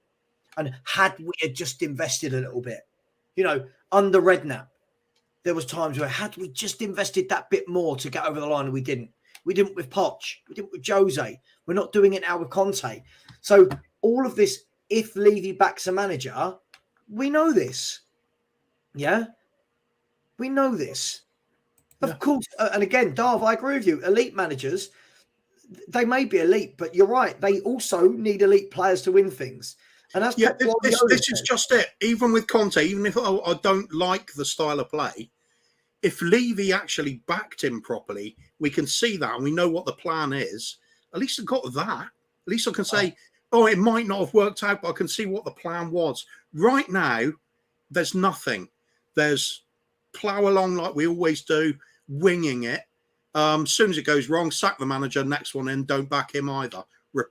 And had we had just invested a little bit, under Redknapp, there was times where had we just invested that bit more to get over the line and we didn't. We didn't with Poch. We didn't with Jose. We're not doing it now with Conte. So all of this, if Levy backs a manager, we know this. Yeah? We know this. Of course. And again, Darv, I agree with you. Elite managers, they may be elite, but you're right. They also need elite players to win things. And that's this is just it. Even with Conte, even if I don't like the style of play, if Levy actually backed him properly, we can see that and we know what the plan is. At least I've got that. At least I can say, it might not have worked out, but I can see what the plan was. Right now, there's nothing. There's plough along like we always do, winging it. As soon as it goes wrong, sack the manager, next one in, don't back him either.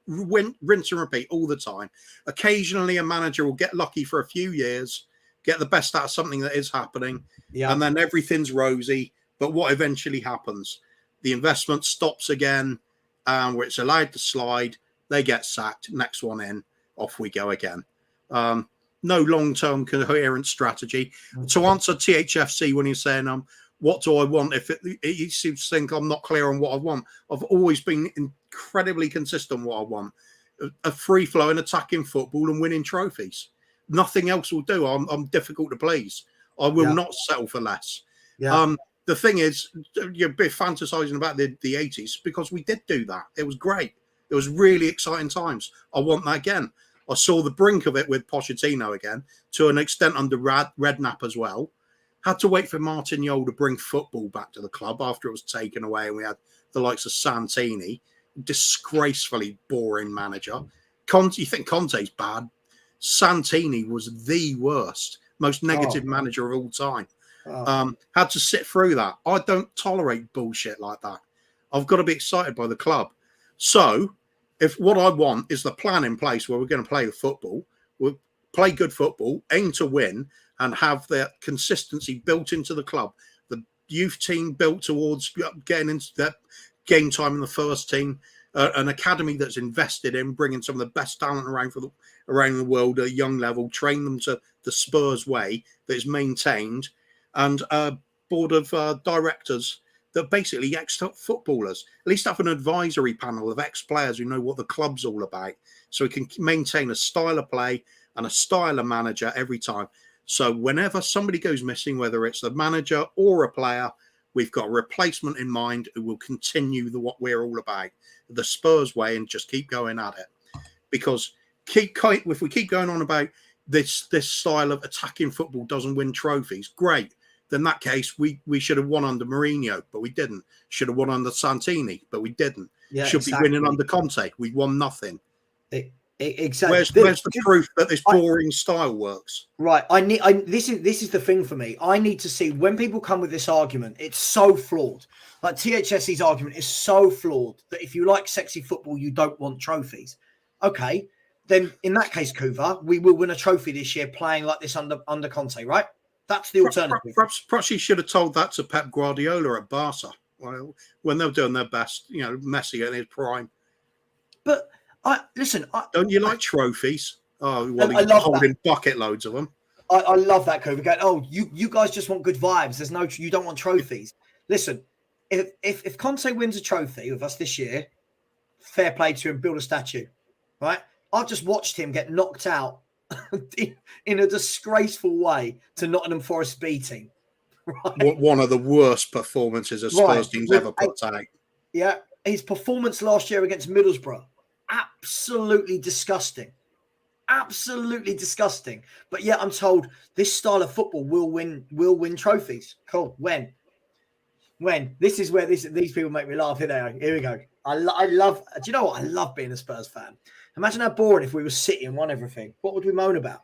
Rinse and repeat all the time. Occasionally, a manager will get lucky for a few years, get the best out of something that is happening, and then everything's rosy. But what eventually happens? The investment stops again, where it's allowed to slide. They get sacked. Next one in, off we go again. No long-term coherent strategy. To answer THFC when he's saying, what do I want? If he seems to think I'm not clear on what I want. I've always been incredibly consistent what I want. A free-flowing attacking football and winning trophies. nothing else will do. I'm difficult to please. I will not settle for less. Yeah. The thing is, you're a bit fantasizing about the 80s because we did do that. It was great. It was really exciting times. I want that again. I saw the brink of it with Pochettino again, to an extent under Redknapp as well. Had to wait for Martin Jol to bring football back to the club after it was taken away, and we had the likes of Santini, disgracefully boring manager. Conte, you think Conte's bad? Santini was the worst, most negative manager of all time. Had to sit through that. I don't tolerate bullshit like that. I've got to be excited by the club. So, if what I want is the plan in place where we're going to play the football, we'll play good football, aim to win, and have that consistency built into the club. The youth team built towards getting into that game time in the first team, an academy that's invested in bringing some of the best talent around the world at a young level, train them to the Spurs way that is maintained, and a board of directors that basically ex-footballers, at least have an advisory panel of ex-players who know what the club's all about, so we can maintain a style of play and a style of manager every time. So whenever somebody goes missing, whether it's the manager or a player, we've got a replacement in mind who will continue what we're all about, the Spurs way, and just keep going at it. Because if we keep going on about this style of attacking football doesn't win trophies, great. Then in that case, we should have won under Mourinho, but we didn't. Should have won under Santini, but we didn't. Yeah, should be winning under Conte. We won nothing. Exactly. Where's the proof that this boring style works? Right. This is the thing for me. I need to see when people come with this argument, it's so flawed. Like THS's argument is so flawed that if you like sexy football, you don't want trophies. Okay. Then in that case, Kuva, we will win a trophy this year playing like this under Conte, right? That's the alternative. Perhaps he should have told that to Pep Guardiola at Barca when they're doing their best, Messi in his prime. But don't you like trophies? Oh, well, he's holding bucket loads of them. I love that, Kuva. Going, you guys just want good vibes. You don't want trophies. Listen, if Conte wins a trophy with us this year, fair play to him, build a statue, right? I've just watched him get knocked out in a disgraceful way to Nottingham Forest B team. Right? One of the worst performances a Spurs team's ever put out. Yeah, his performance last year against Middlesbrough, absolutely disgusting. Absolutely disgusting. But yet I'm told this style of football will win trophies. Cool. When? This is where these people make me laugh. Here we go. I love. Do you know what? I love being a Spurs fan. Imagine how boring if we were City and won everything. What would we moan about?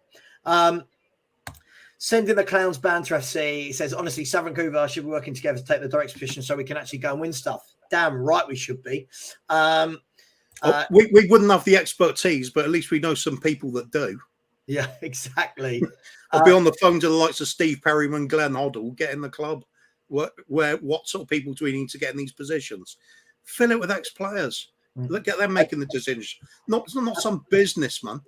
Sending the Clowns Banter FC. He says, honestly, Savran Kuva should be working together to take the direct position so we can actually go and win stuff. Damn right we should be. We wouldn't have the expertise, but at least we know some people that do. Yeah, exactly. I'll be on the phone to the likes of Steve Perryman, Glenn Hoddle, get in the club. What sort of people do we need to get in these positions? Fill it with ex-players. Look at them making the decisions. Not some businessman.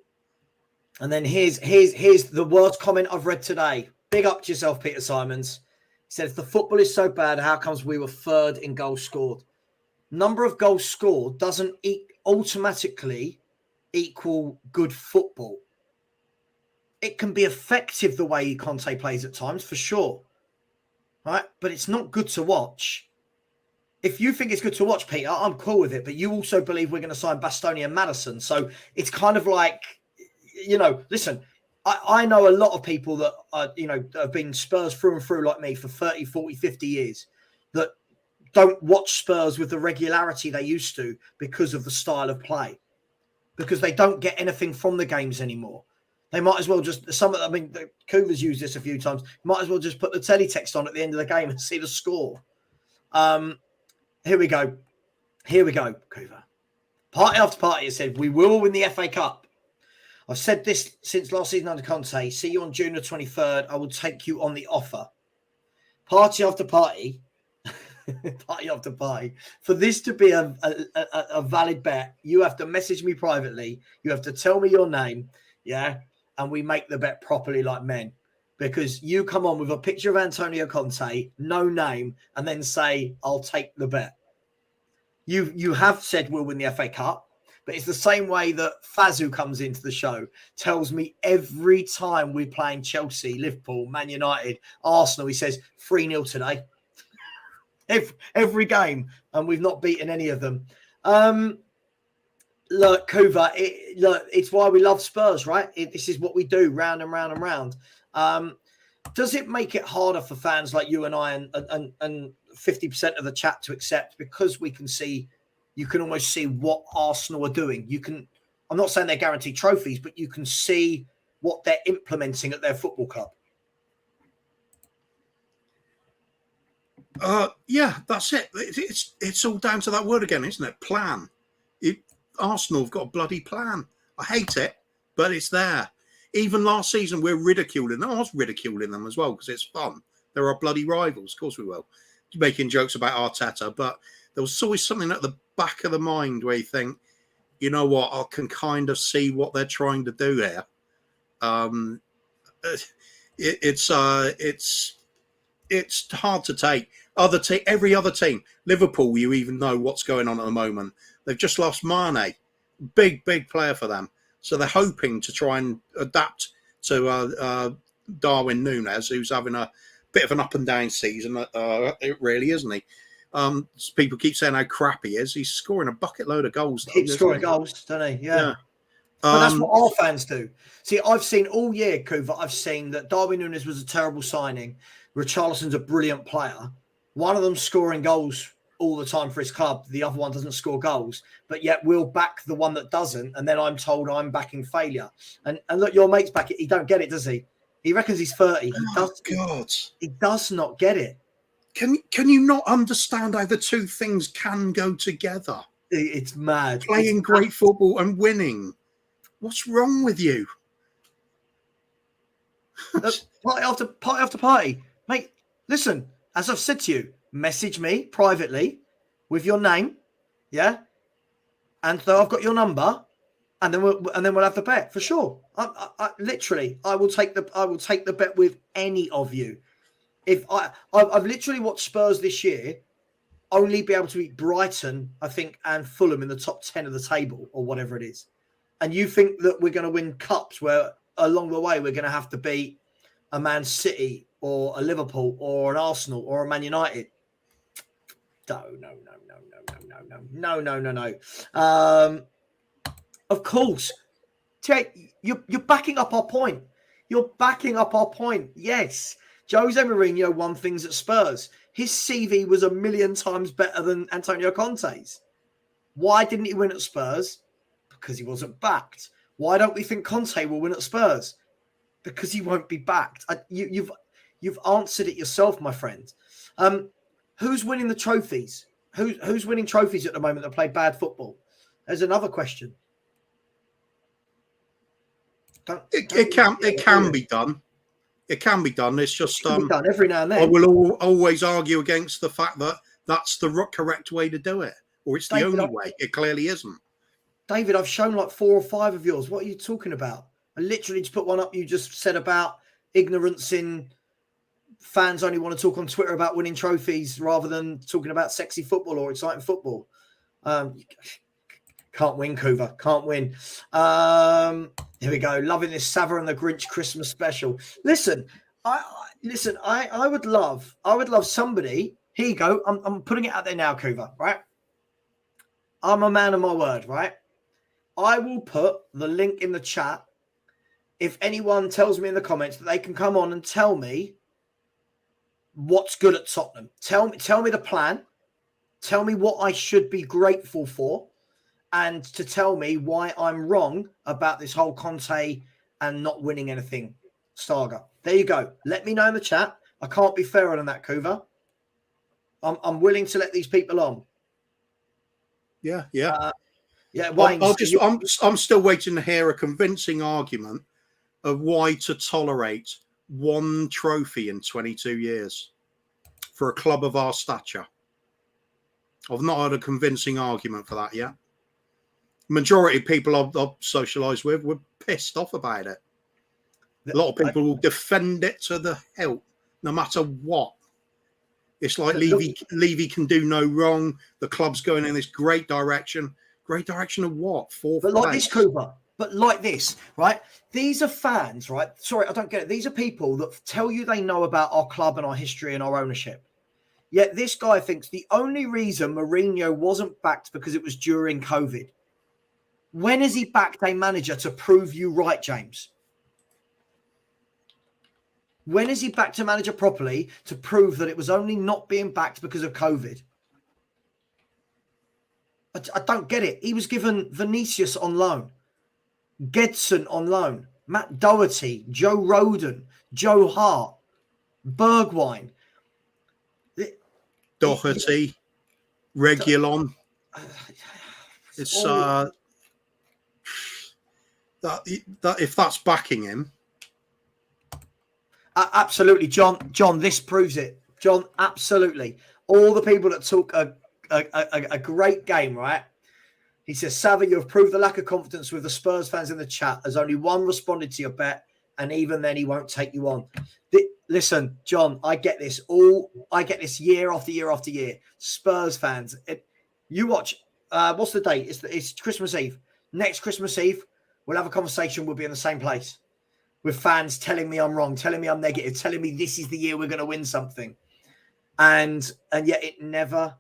And then here's the worst comment I've read today. Big up to yourself, Peter Simons. He said, if the football is so bad, how comes we were third in goals scored? Number of goals scored doesn't automatically equal good football. It can be effective the way Conte plays at times, for sure. Right? But it's not good to watch. If you think it's good to watch, Peter, I'm cool with it. But you also believe we're going to sign Bastoni and Maddison. So it's kind of like, listen, I know a lot of people that are, have been Spurs through and through like me for 30, 40, 50 years that don't watch Spurs with the regularity they used to because of the style of play, because they don't get anything from the games anymore. They might as well Kuva's used this a few times. Might as well just put the teletext on at the end of the game and see the score. Here we go, Kuva. Party after party has said, we will win the FA Cup. I've said this since last season under Conte. See you on June the 23rd. I will take you on the offer. Party after party. Party after party. For this to be a valid bet, you have to message me privately. You have to tell me your name. Yeah. And we make the bet properly like men. Because you come on with a picture of Antonio Conte, no name, and then say, I'll take the bet. You have said we'll win the FA Cup. But it's the same way that Fazu comes into the show, tells me every time we're playing Chelsea, Liverpool, Man United, Arsenal, he says 3-0 today. Every game, and we've not beaten any of them. Look, Kuva, it's why we love Spurs, right? This is what we do, round and round and round. Does it make it harder for fans like you and I and 50% of the chat to accept, because we can see, you can almost see what Arsenal are doing? You can, I'm not saying they're guaranteed trophies, but you can see what they're implementing at their football club. Yeah, that's it. It's all down to that word again, isn't it? Plan. Arsenal have got a bloody plan. I hate it, but it's there. Even last season, we're ridiculing them. I was ridiculing them as well because it's fun. They're our bloody rivals. Of course we will. Making jokes about Arteta, but there was always something at the back of the mind where you think, you know what, I can kind of see what they're trying to do here. It's hard to take. Every other team, Liverpool, you even know what's going on at the moment. They've just lost Mane, big player for them. So they're hoping to try and adapt to Darwin Núñez, who's having a bit of an up and down season. It really, isn't he? People keep saying how crap he is. He's scoring a bucket load of goals. Keeps scoring goals, don't he? Yeah. But that's what our fans do. See, I've seen all year, Kuva, I've seen that Darwin Núñez was a terrible signing. Richarlison's a brilliant player. One of them scoring goals all the time for his club. The other one doesn't score goals, but yet we'll back the one that doesn't. And then I'm told I'm backing failure. And look, your mate's back it. He don't get it, does he? He reckons he's 30. He does not get it. Can you not understand how the two things can go together? It's mad. Playing great football and winning. What's wrong with you? Party after party. Mate, listen, as I've said to you, message me privately with your name, yeah? And so I've got your number, and then we'll have the bet for sure. I will take the bet with any of you. If I've literally watched Spurs this year only be able to beat Brighton, I think, and Fulham in the top 10 of the table or whatever it is. And you think that we're going to win cups where along the way we're going to have to beat a Man City or a Liverpool or an Arsenal or a Man United? No. Of course. You're backing up our point. You're backing up our point. Yes. Jose Mourinho won things at Spurs. His CV was a million times better than Antonio Conte's. Why didn't he win at Spurs? Because he wasn't backed. Why don't we think Conte will win at Spurs? Because he won't be backed. You've answered it yourself, my friend. Who's winning the trophies? Who's winning trophies at the moment that play bad football? There's another question. It can be done. It can be done. It's just done every now and then. I will always argue against the fact that that's the correct way to do it, or it's the only way. It clearly isn't. David, I've shown like 4 or 5 of yours. What are you talking about? I literally just put one up. You just said about ignorance in fans only want to talk on Twitter about winning trophies rather than talking about sexy football or exciting football. Can't win, Kuva. Can't win. Here we go. Loving this Sava and the Grinch Christmas special. Listen, I would love somebody. Here you go. I'm putting it out there now, Kuva, right? I'm a man of my word, right? I will put the link in the chat. If anyone tells me in the comments that they can come on and tell me what's good at Tottenham. Tell me the plan. Tell me what I should be grateful for. And to tell me why I'm wrong about this whole Conte and not winning anything saga. There you go. Let me know in the chat. I can't be fairer than that, Kuva. I'm willing to let these people on. Yeah. Wayne, I'm still waiting to hear a convincing argument of why to tolerate one trophy in 22 years for a club of our stature. I've not had a convincing argument for that yet. Majority of people I've socialised with were pissed off about it. A lot of people will defend it to the hilt, no matter what. It's like Levy can do no wrong. The club's going in this great direction. Great direction of what? Fourth But like place. this, Cooper. But like this, right? These are fans, right? Sorry, I don't get it. These are people that tell you they know about our club and our history and our ownership. Yet this guy thinks the only reason Mourinho wasn't backed because it was during COVID. When has he backed a manager to prove you right, James? When has he backed a manager properly to prove that it was only not being backed because of COVID? I don't get it. He was given Vinicius on loan, Gedson on loan, Matt Doherty, Joe Roden, Joe Hart, Bergwijn. Doherty, Reguilon. It's that if that's backing him. Absolutely, John, this proves it. John, absolutely. All the people that took a great game, right? He says, Sava, you have proved the lack of confidence with the Spurs fans in the chat as only one responded to your bet, and even then he won't take you on. Listen, John, I get this year after year after year. Spurs fans, you watch, what's the date? It's Christmas Eve. Next Christmas Eve, we'll have a conversation. We'll be in the same place with fans telling me I'm wrong, telling me I'm negative, telling me this is the year we're going to win something. And yet it never,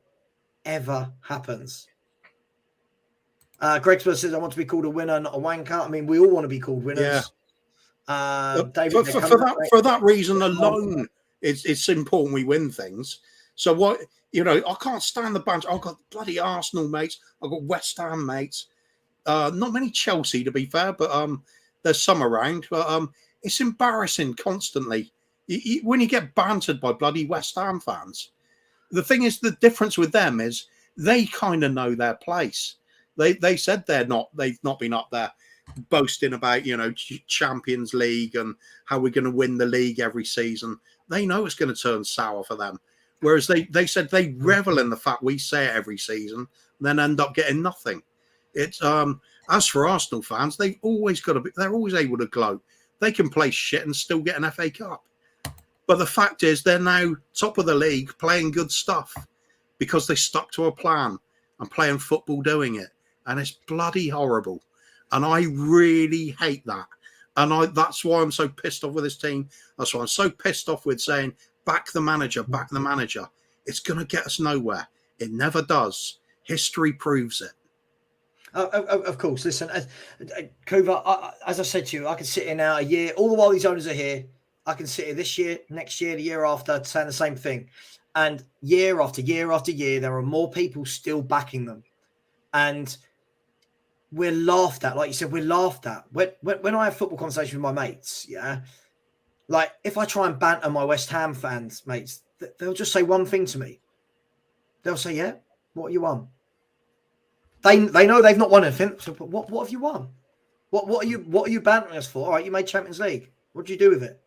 ever happens. Greg Spurs says, I want to be called a winner, not a wanker. I mean, we all want to be called winners. Yeah. David, for that reason alone, it's important we win things. So what, I can't stand the bunch. I've got bloody Arsenal mates. I've got West Ham mates. Not many Chelsea, to be fair, but there's some around. But it's embarrassing constantly. When you get bantered by bloody West Ham fans. The thing is, the difference with them is they kind of know their place. They said they've not been up there boasting about, Champions League and how we're going to win the league every season. They know it's going to turn sour for them. Whereas they said they revel in the fact we say it every season and then end up getting nothing. It's as for Arsenal fans, they're always able to gloat. They can play shit and still get an FA Cup. But the fact is they're now top of the league playing good stuff because they stuck to a plan and playing football doing it. And it's bloody horrible. And I really hate that. And that's why I'm so pissed off with this team. That's why I'm so pissed off with saying, back the manager, back the manager. It's going to get us nowhere. It never does. History proves it. Of course. Listen, Kuva, as I said to you, I can sit here now a year, all the while these owners are here. I can sit here this year, next year, the year after, saying the same thing. And year after year after year, there are more people still backing them. And we're laughed at. Like you said, we're laughed at. When I have football conversations with my mates, yeah, like if I try and banter my West Ham fans, mates, they'll just say one thing to me. They'll say, yeah, what have you won? They know they've not won anything. So, but what have you won? What are you bantering us for? All right, you made Champions League. What did you do with it?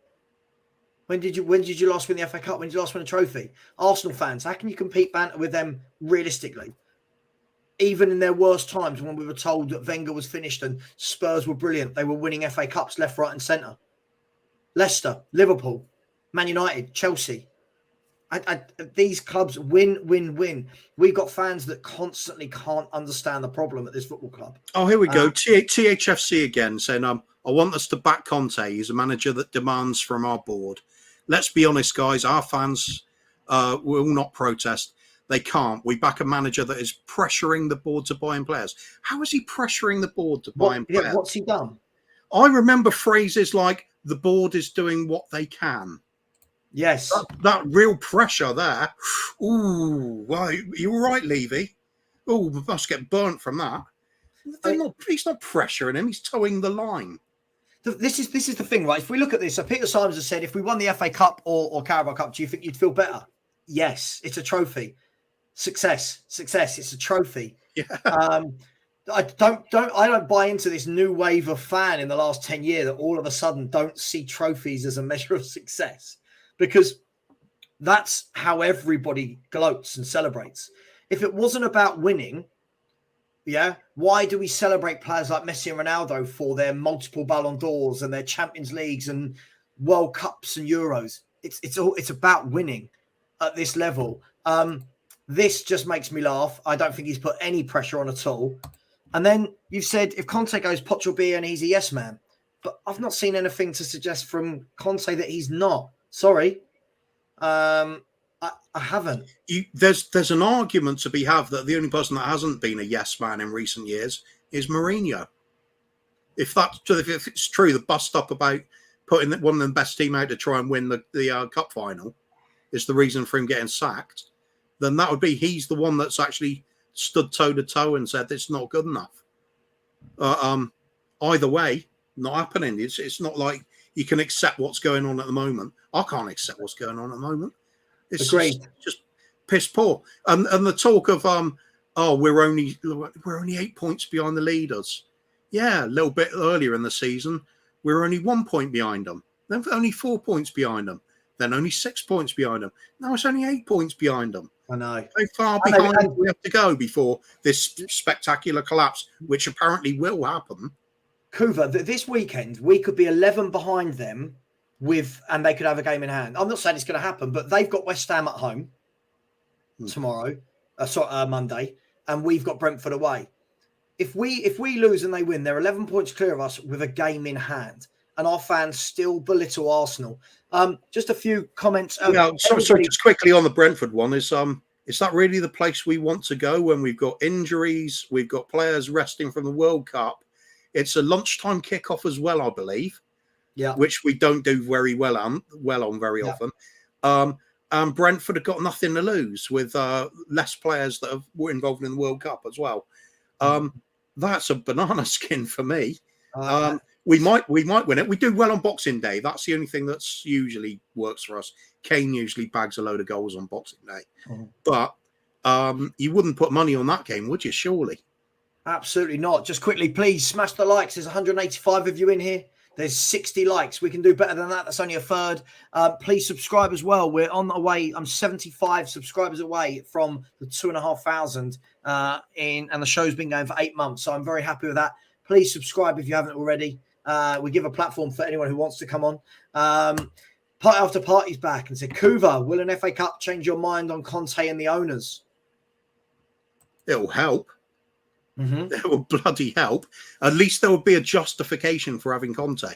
When did you last win the FA Cup? When did you last win a trophy? Arsenal fans, how can you compete banter with them realistically? Even in their worst times, when we were told that Wenger was finished and Spurs were brilliant, they were winning FA Cups left, right, and centre. Leicester, Liverpool, Man United, Chelsea. These clubs win. We've got fans that constantly can't understand the problem at this football club. Oh, here we go. THFC again saying, I want us to back Conte. He's a manager that demands from our board. Let's be honest, guys. Our fans will not protest. They can't. We back a manager that is pressuring the board to buy in players. How is he pressuring the board to buy in players? What's he done? I remember phrases like, the board is doing what they can. Yes. That real pressure there. Ooh, well, you're right, Levy. Oh, we must get burnt from that. He's not pressuring him. He's towing the line. This is the thing, right? If we look at this, so Peter Simons has said, if we won the FA Cup or Carabao Cup, do you think you'd feel better? Yes, it's a trophy. Success. It's a trophy. Yeah. I don't buy into this new wave of fan in the last 10 years that all of a sudden don't see trophies as a measure of success, because that's how everybody gloats and celebrates. If it wasn't about winning, yeah, why do we celebrate players like Messi and Ronaldo for their multiple Ballon d'Ors and their Champions Leagues and World Cups and Euros? It's about winning at this level. This just makes me laugh. I don't think he's put any pressure on at all. And then you've said if Conte goes, Poch will be and he's a yes man. But I've not seen anything to suggest from Conte that he's not. Sorry. I haven't. There's an argument to be had that the only person that hasn't been a yes man in recent years is Mourinho. If it's true, the bust up about putting one of the best team out to try and win the cup final is the reason for him getting sacked, then that would be he's the one that's actually stood toe to toe and said it's not good enough. Either way, not happening. It's not like you can accept what's going on at the moment. I can't accept what's going on at the moment. It's just piss poor. And the talk of we're only 8 points behind the leaders. Yeah, a little bit earlier in the season, we were only 1 point behind them. Then only 4 points behind them. Then only 6 points behind them. Now it's only 8 points behind them. I know. How far behind do we have to go before this spectacular collapse, which apparently will happen? Kuva, this weekend, we could be 11 behind them and they could have a game in hand. I'm not saying it's going to happen, but they've got West Ham at home tomorrow, Monday, and we've got Brentford away. If we lose and they win, they're 11 points clear of us with a game in hand, and our fans still belittle Arsenal. Just a few comments. So just quickly on the Brentford one is that really the place we want to go when we've got injuries, we've got players resting from the World Cup? It's a lunchtime kickoff as well, I believe. Yeah, which we don't do very well on very often. And Brentford have got nothing to lose with less players that were involved in the World Cup as well. That's a banana skin for me. We might win it. We do well on Boxing Day. That's the only thing that's usually works for us. Kane usually bags a load of goals on Boxing Day. But you wouldn't put money on that game, would you? Surely. Absolutely not. Just quickly, please smash the likes. There's 185 of you in here. There's 60 likes. We can do better than that. That's only a third. Please subscribe as well. We're on the way. I'm 75 subscribers away from the 2,500 and the show's been going for 8 months. So I'm very happy with that. Please subscribe if you haven't already. We give a platform for anyone who wants to come on. Party After Party's back and said, Kuva, will an FA Cup change your mind on Conte and the owners? It'll help. It will bloody help. At least there would be a justification for having Conte.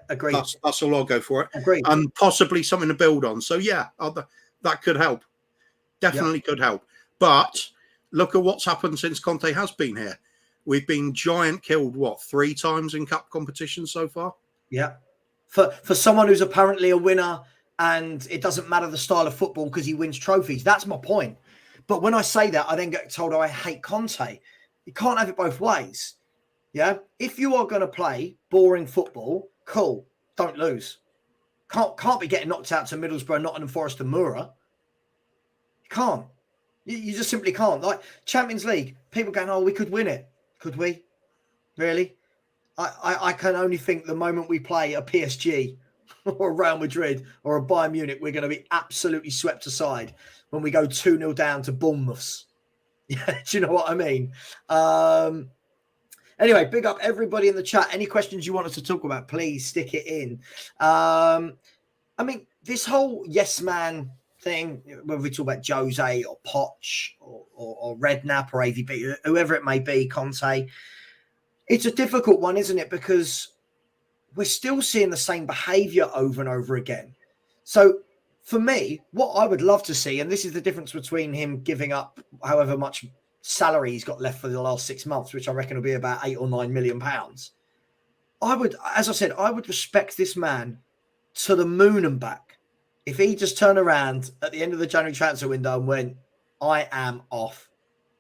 Agreed. That's all I'll go for it. Agreed. And possibly something to build on. So yeah, that could help. Definitely could help. But look at what's happened since Conte has been here. We've been giant killed 3 times in cup competition so far. Yeah. For someone who's apparently a winner, and it doesn't matter the style of football because he wins trophies. That's my point. But when I say that, I then get told I hate Conte. You can't have it both ways. Yeah. If you are going to play boring football, cool. Don't lose. Can't be getting knocked out to Middlesbrough, Nottingham Forest and Moura. You can't. You just simply can't. Like Champions League, people going, oh, we could win it. Could we? Really? I can only think the moment we play a PSG or a Real Madrid or a Bayern Munich, we're going to be absolutely swept aside when we go 2-0 down to Bournemouth. Yeah, do you know what I mean? Anyway, big up everybody in the chat. Any questions you want us to talk about, please stick it in. I mean, this whole yes man thing, whether we talk about Jose or Poch or Redknapp or AVB, whoever it may be, Conte, it's a difficult one, isn't it? Because we're still seeing the same behaviour over and over again. So for me, what I would love to see, and this is the difference between him giving up however much salary he's got left for the last 6 months, which I reckon will be about £8 or £9 million. I would, as I said, I would respect this man to the moon and back if he just turned around at the end of the January transfer window and went, I am off.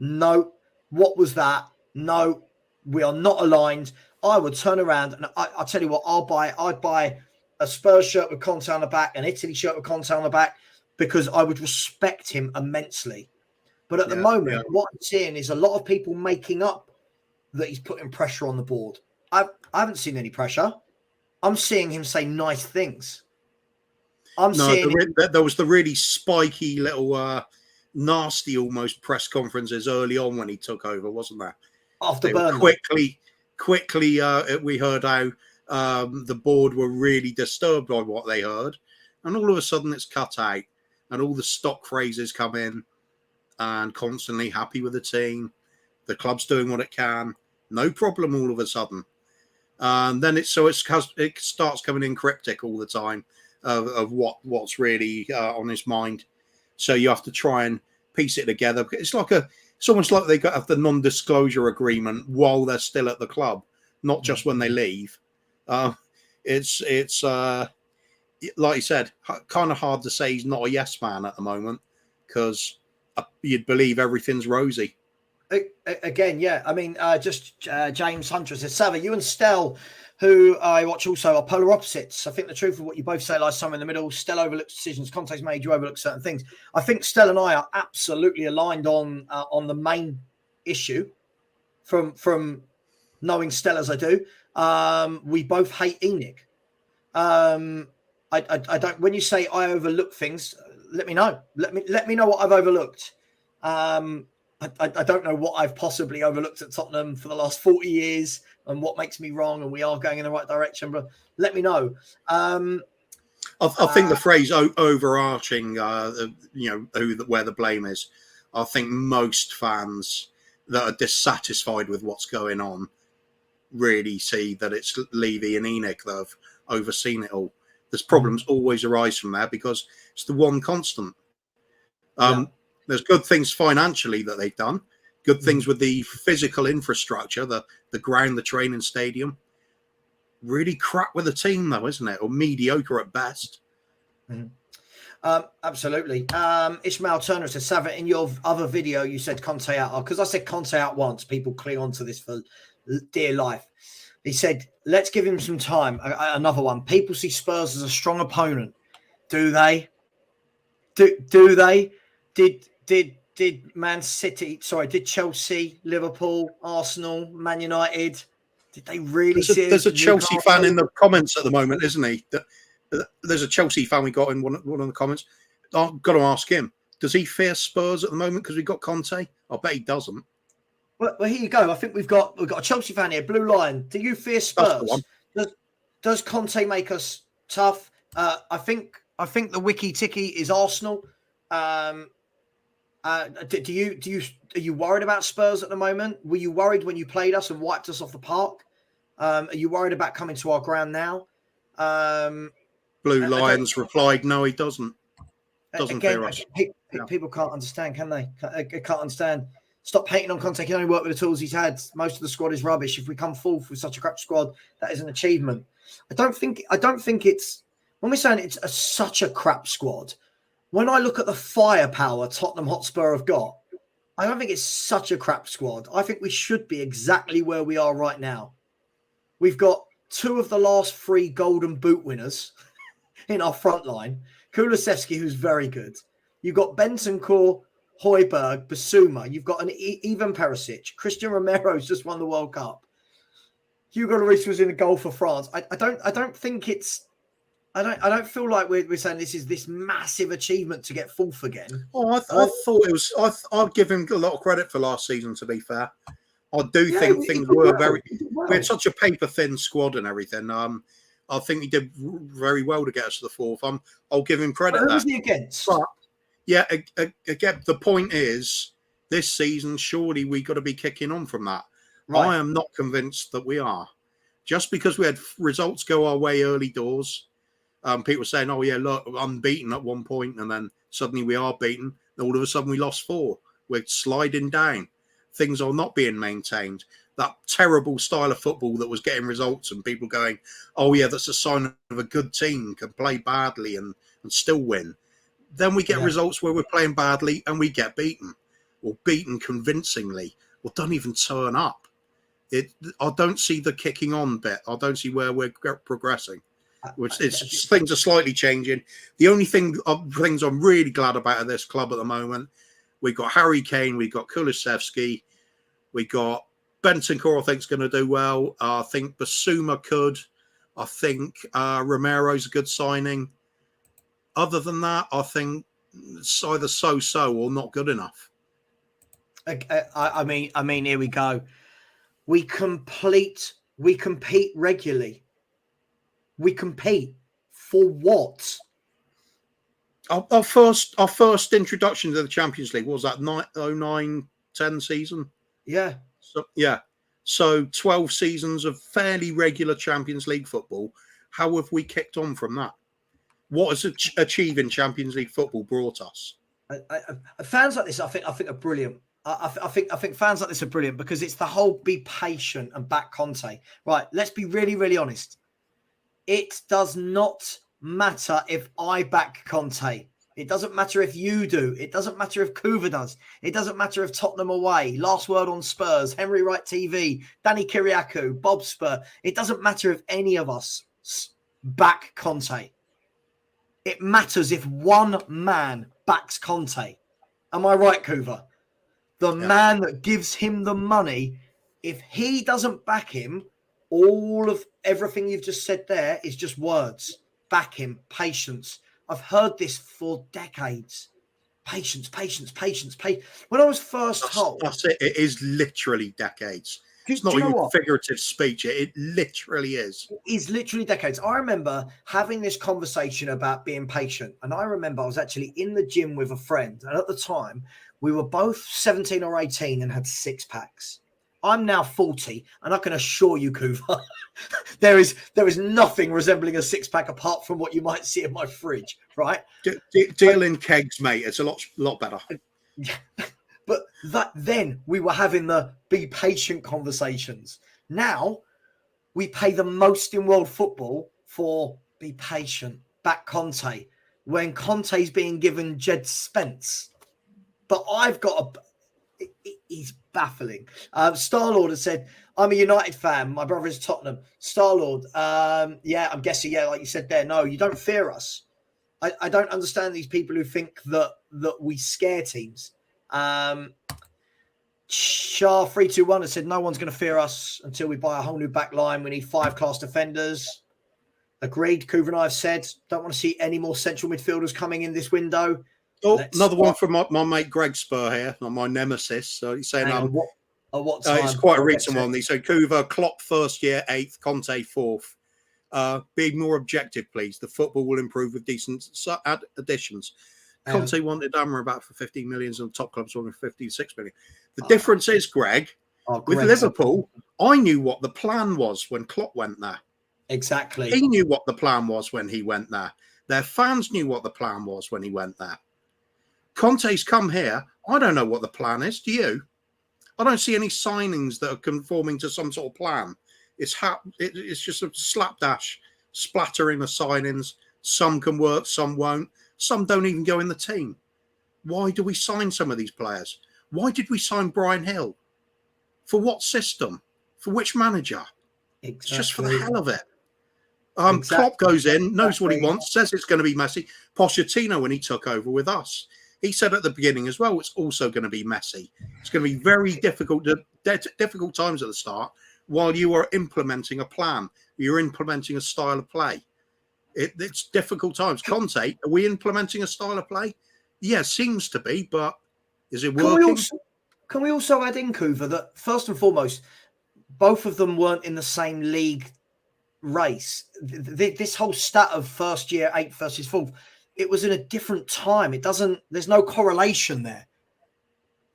No, what was that? No, we are not aligned. I would turn around and I'll tell you what, I'd buy a Spurs shirt with Conte on the back, an Italy shirt with Conte on the back, because I would respect him immensely. But at the moment, what I'm seeing is a lot of people making up that he's putting pressure on the board. I haven't seen any pressure. I'm seeing him say nice things. There was the really spiky little nasty almost press conferences early on when he took over, wasn't there? After Burnley. Quickly, we heard how the board were really disturbed by what they heard. And all of a sudden it's cut out and all the stock phrases come in and constantly happy with the team. The club's doing what it can. No problem all of a sudden. And then it starts coming in cryptic all the time of what's really on his mind. So you have to try and piece it together. It's almost like they have the non-disclosure agreement while they're still at the club, not just when they leave. It's like you said, kind of hard to say he's not a yes man at the moment, because you'd believe everything's rosy. Again, yeah. I mean, James Hunter says, Sava, you and Stell, who I watch also, are polar opposites. I think the truth of what you both say lies somewhere in the middle. Stell overlooks decisions Conte's made, you overlook certain things. I think Stell and I are absolutely aligned on the main issue from knowing Stell as I do. We both hate Enic. I don't, when you say I overlook things, let me know. Let me know what I've overlooked. I don't know what I've possibly overlooked at Tottenham for the last 40 years and what makes me wrong, and we are going in the right direction, but let me know. I think the phrase overarching, where the blame is, I think most fans that are dissatisfied with what's going on really see that it's Levy and Enic that have overseen it all. There's problems always arise from there because it's the one constant. There's good things financially that they've done, good things with the physical infrastructure, the ground, the training stadium. Really crap with the team, though, isn't it? Or mediocre at best. Absolutely. Ishmael Turner says, Sava, in your other video, you said Conte out. Because I said Conte out once, people cling on to this for dear life. He said, let's give him some time. Another one. People see Spurs as a strong opponent. Do they? Do they? Did Man City, did Chelsea, Liverpool, Arsenal, Man United, did they really see There's a Chelsea fan in the comments at the moment, isn't he? There's a Chelsea fan we got in one of the comments. I've got to ask him, does he fear Spurs at the moment because we've got Conte? I bet he doesn't. Well, here you go. I think we've got a Chelsea fan here, Blue Lion. Do you fear Spurs? Does Conte make us tough? I think the wiki ticky is Arsenal. Are you worried about Spurs at the moment? Were you worried when you played us and wiped us off the park? Are you worried about coming to our ground now? Blue Lions replied, no, he doesn't. Doesn't fear us. People can't understand, can they? They can't understand. Stop hating on Conte. He can only work with the tools he's had. Most of the squad is rubbish. If we come fourth with such a crap squad, that is an achievement. I don't think it's, when we're saying it's such a crap squad, when I look at the firepower Tottenham Hotspur have got, I don't think it's such a crap squad. I think we should be exactly where we are right now. We've got 2 of the last 3 Golden Boot winners in our front line. Kulusevski, who's very good. You've got Bentancur, Højbjerg, Basuma. You've got an Ivan Perisic. Christian Romero's just won the World Cup. Hugo Lloris was in a goal for France. I don't think it's. I don't feel like we're saying this is this massive achievement to get fourth again. Oh, I thought it was. I'd give him a lot of credit for last season. To be fair, I do think things were very. We had such a paper thin squad and everything. I think he did very well to get us to the fourth. I'll give him credit. Who was he against? But, yeah, again, the point is, this season surely we got to be kicking on from that. Right. I am not convinced that we are. Just because we had results go our way early doors. People saying, oh, yeah, look, unbeaten at one point, and then suddenly we are beaten. And all of a sudden we lost 4. We're sliding down. Things are not being maintained. That terrible style of football that was getting results and people going, oh, yeah, that's a sign of a good team, can play badly and still win. Then we get results where we're playing badly and we get beaten, or beaten convincingly, or don't even turn up. I don't see the kicking on bit. I don't see where we're progressing. Things are slightly changing. The only things I'm really glad about at this club at the moment, we've got Harry Kane, we've got Kulusevski, we got Bentancur, I think is going to do well. I think Basuma could. I think Romero's a good signing. Other than that, I think it's either so-so or not good enough. I mean, here we go. We compete regularly. We compete for what? Our first introduction to the Champions League was that 09-10 season. Yeah. So 12 seasons of fairly regular Champions League football. How have we kicked on from that? What has achieving Champions League football brought us? Fans like this, I think are brilliant. I think fans like this are brilliant because it's the whole be patient and back Conte. Right, let's be really, really honest. It does not matter if I back Conte. It doesn't matter if you do. It doesn't matter if Kuva does. It doesn't matter if Tottenham away, Last Word on Spurs, Henry Wright TV, Danny Kiriakou, Bob Spur. It doesn't matter if any of us back Conte. It matters if one man backs Conte. Am I right, Kuva? The man that gives him the money, if he doesn't back him, all of everything you've just said there is just words. Back him, patience. I've heard this for decades. Patience. When I was first told... That's it. It is literally decades. It's not even figurative speech. It literally is. It is literally decades. I remember having this conversation about being patient. And I remember I was actually in the gym with a friend. And at the time, we were both 17 or 18 and had six packs. I'm now 40, and I can assure you, Kuva, there is nothing resembling a six pack apart from what you might see in my fridge, right? Deal in kegs, mate. It's a lot better. But then we were having the be patient conversations. Now we pay the most in world football for be patient, back Conte, when Conte's being given Jed Spence. But I've got he's baffling. Star-Lord has said, I'm a United fan. My brother is Tottenham. Star-Lord, yeah, I'm guessing, yeah, like you said there. No, you don't fear us. I don't understand these people who think that we scare teams. Shah321 has said, no one's going to fear us until we buy a whole new back line. We need 5 class defenders. Agreed. Kuva and I have said, don't want to see any more central midfielders coming in this window. Oh, another one from my mate Greg Spur here, my nemesis. So he's saying, what time? It's quite a recent one. He said, Kuva, Klopp first year, 8th, Conte 4th. Be more objective, please. The football will improve with decent additions. Conte wanted Amrabat for 15 million and top clubs wanted 56 million. The difference is, Greg, with Liverpool, I knew what the plan was when Klopp went there. Exactly. He knew what the plan was when he went there. Their fans knew what the plan was when he went there. Conte's come here. I don't know what the plan is. Do you? I don't see any signings that are conforming to some sort of plan. It's just a slapdash, splattering of signings. Some can work, some won't. Some don't even go in the team. Why do we sign some of these players? Why did we sign Brian Hill? For what system? For which manager? Exactly. It's just for the hell of it. Klopp goes in, knows what he wants, says it's going to be messy. Pochettino, when he took over with us, he said at the beginning as well, it's also going to be messy. It's going to be very difficult times at the start while you are implementing a plan. You're implementing a style of play. It's difficult times. Conte, are we implementing a style of play? Yeah, seems to be, but is it working? Can we also add in, Kuva, that first and foremost, both of them weren't in the same league race. This whole stat of first year 8th versus 4th, it was in a different time. There's no correlation there.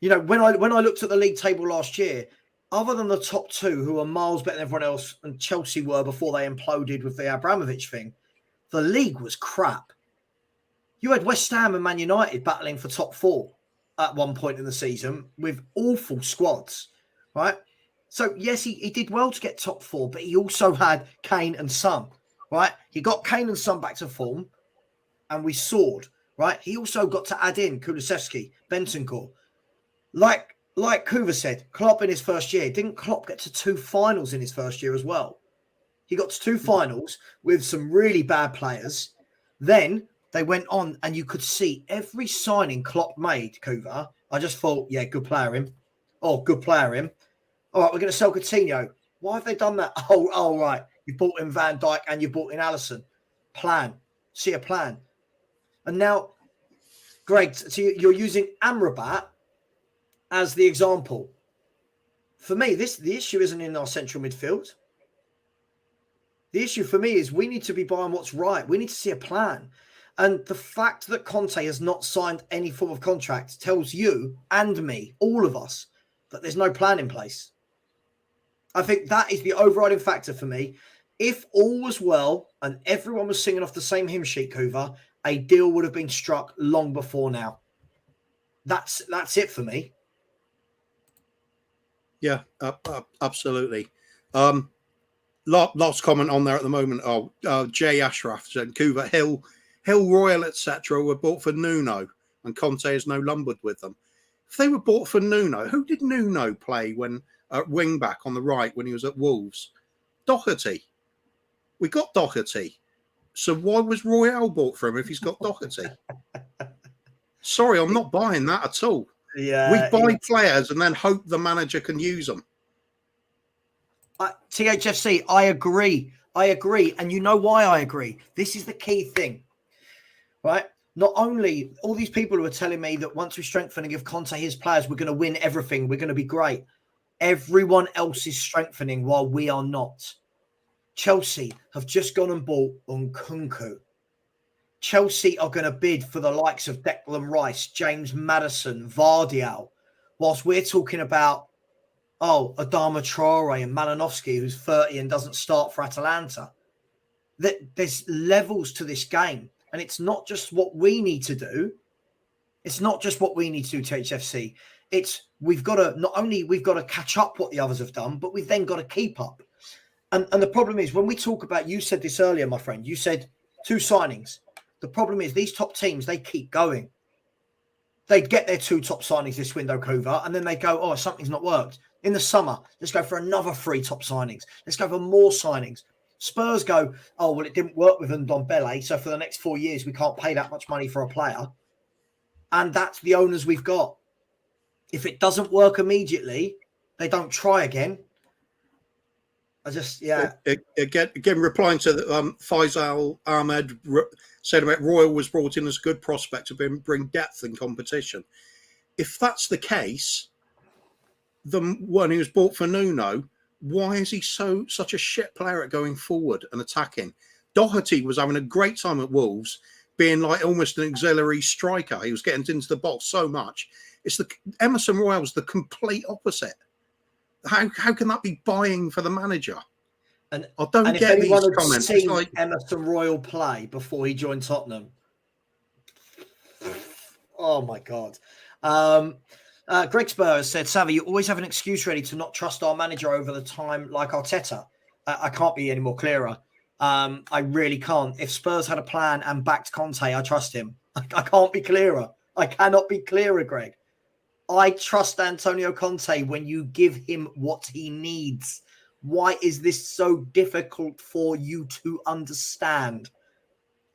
You know, when I looked at the league table last year, other than the top 2 who are miles better than everyone else, and Chelsea were before they imploded with the Abramovich thing, the league was crap. You had West Ham and Man United battling for top 4 at one point in the season with awful squads, right? So, yes, he did well to get top 4, but he also had Kane and Son, right? He got Kane and Son back to form, and we soared, right? He also got to add in Kulusevski, Bentancur. Like Kuva said, Klopp in his first year, didn't Klopp get to 2 finals in his first year as well? He got to 2 finals with some really bad players. Then they went on, and you could see every signing Klopp made, Kuva. I just thought, yeah, good player him. Oh, good player him. All right, we're going to sell Coutinho. Why have they done that? Oh, right. You bought in Van Dijk and you bought in Alisson. Plan. See a plan. And now, Greg, so you're using Amrabat as the example. For me, the issue isn't in our central midfield. The issue for me is we need to be buying what's right. We need to see a plan. And the fact that Conte has not signed any form of contract tells you and me, all of us, that there's no plan in place. I think that is the overriding factor for me. If all was well and everyone was singing off the same hymn sheet, Coover, a deal would have been struck long before now. That's it for me. Yeah, absolutely. Lots comment on there at the moment. Jay Ashraf said Coover, Hill, Royal, etc. were bought for Nuno, and Conte is no lumbered with them. If they were bought for Nuno, who did Nuno play when at wing back on the right when he was at Wolves? Doherty. We got Doherty. So why was Royale bought for him if he's got Doherty? Sorry, I'm not buying that at all. Yeah, we buy players and then hope the manager can use them. THFC, I agree. And you know why I agree? This is the key thing, right? Not only all these people who are telling me that once we strengthen and give Conte his players, we're going to win everything. We're going to be great. Everyone else is strengthening while we are not. Chelsea have just gone and bought Nkunku. Chelsea are going to bid for the likes of Declan Rice, James Maddison, Vardial, whilst we're talking about, Adama Traore and Malinowski, who's 30 and doesn't start for Atalanta. There's levels to this game, and it's not just what we need to do. It's not just what we need to do to HFC. We've got to catch up what the others have done, but we've then got to keep up. And the problem is when we talk about, you said this earlier, my friend, you said 2 signings. The problem is these top teams, they keep going. They get their 2 top signings this window, Coover, and then they go, something's not worked. In the summer, let's go for another 3 top signings. Let's go for more signings. Spurs go, it didn't work with Ndombele, so for the next 4 years, we can't pay that much money for a player. And that's the owners we've got. If it doesn't work immediately, they don't try again. Again, replying to Faisal Ahmed said about Royal was brought in as a good prospect to bring depth and competition. If that's the case, the one who was bought for Nuno, why is he such a shit player at going forward and attacking? Doherty was having a great time at Wolves, being like almost an auxiliary striker. He was getting into the box so much. Emerson Royal was the complete opposite. How can that be buying for the manager? And I don't get these comments. Seen Emerson Royal play before he joined Tottenham. Oh my God. Greg Spurs said, Savvy, you always have an excuse ready to not trust our manager over the time like Arteta. I can't be any more clearer. I really can't. If Spurs had a plan and backed Conte, I trust him. I can't be clearer. I cannot be clearer, Greg. I trust Antonio Conte when you give him what he needs. Why is this so difficult for you to understand?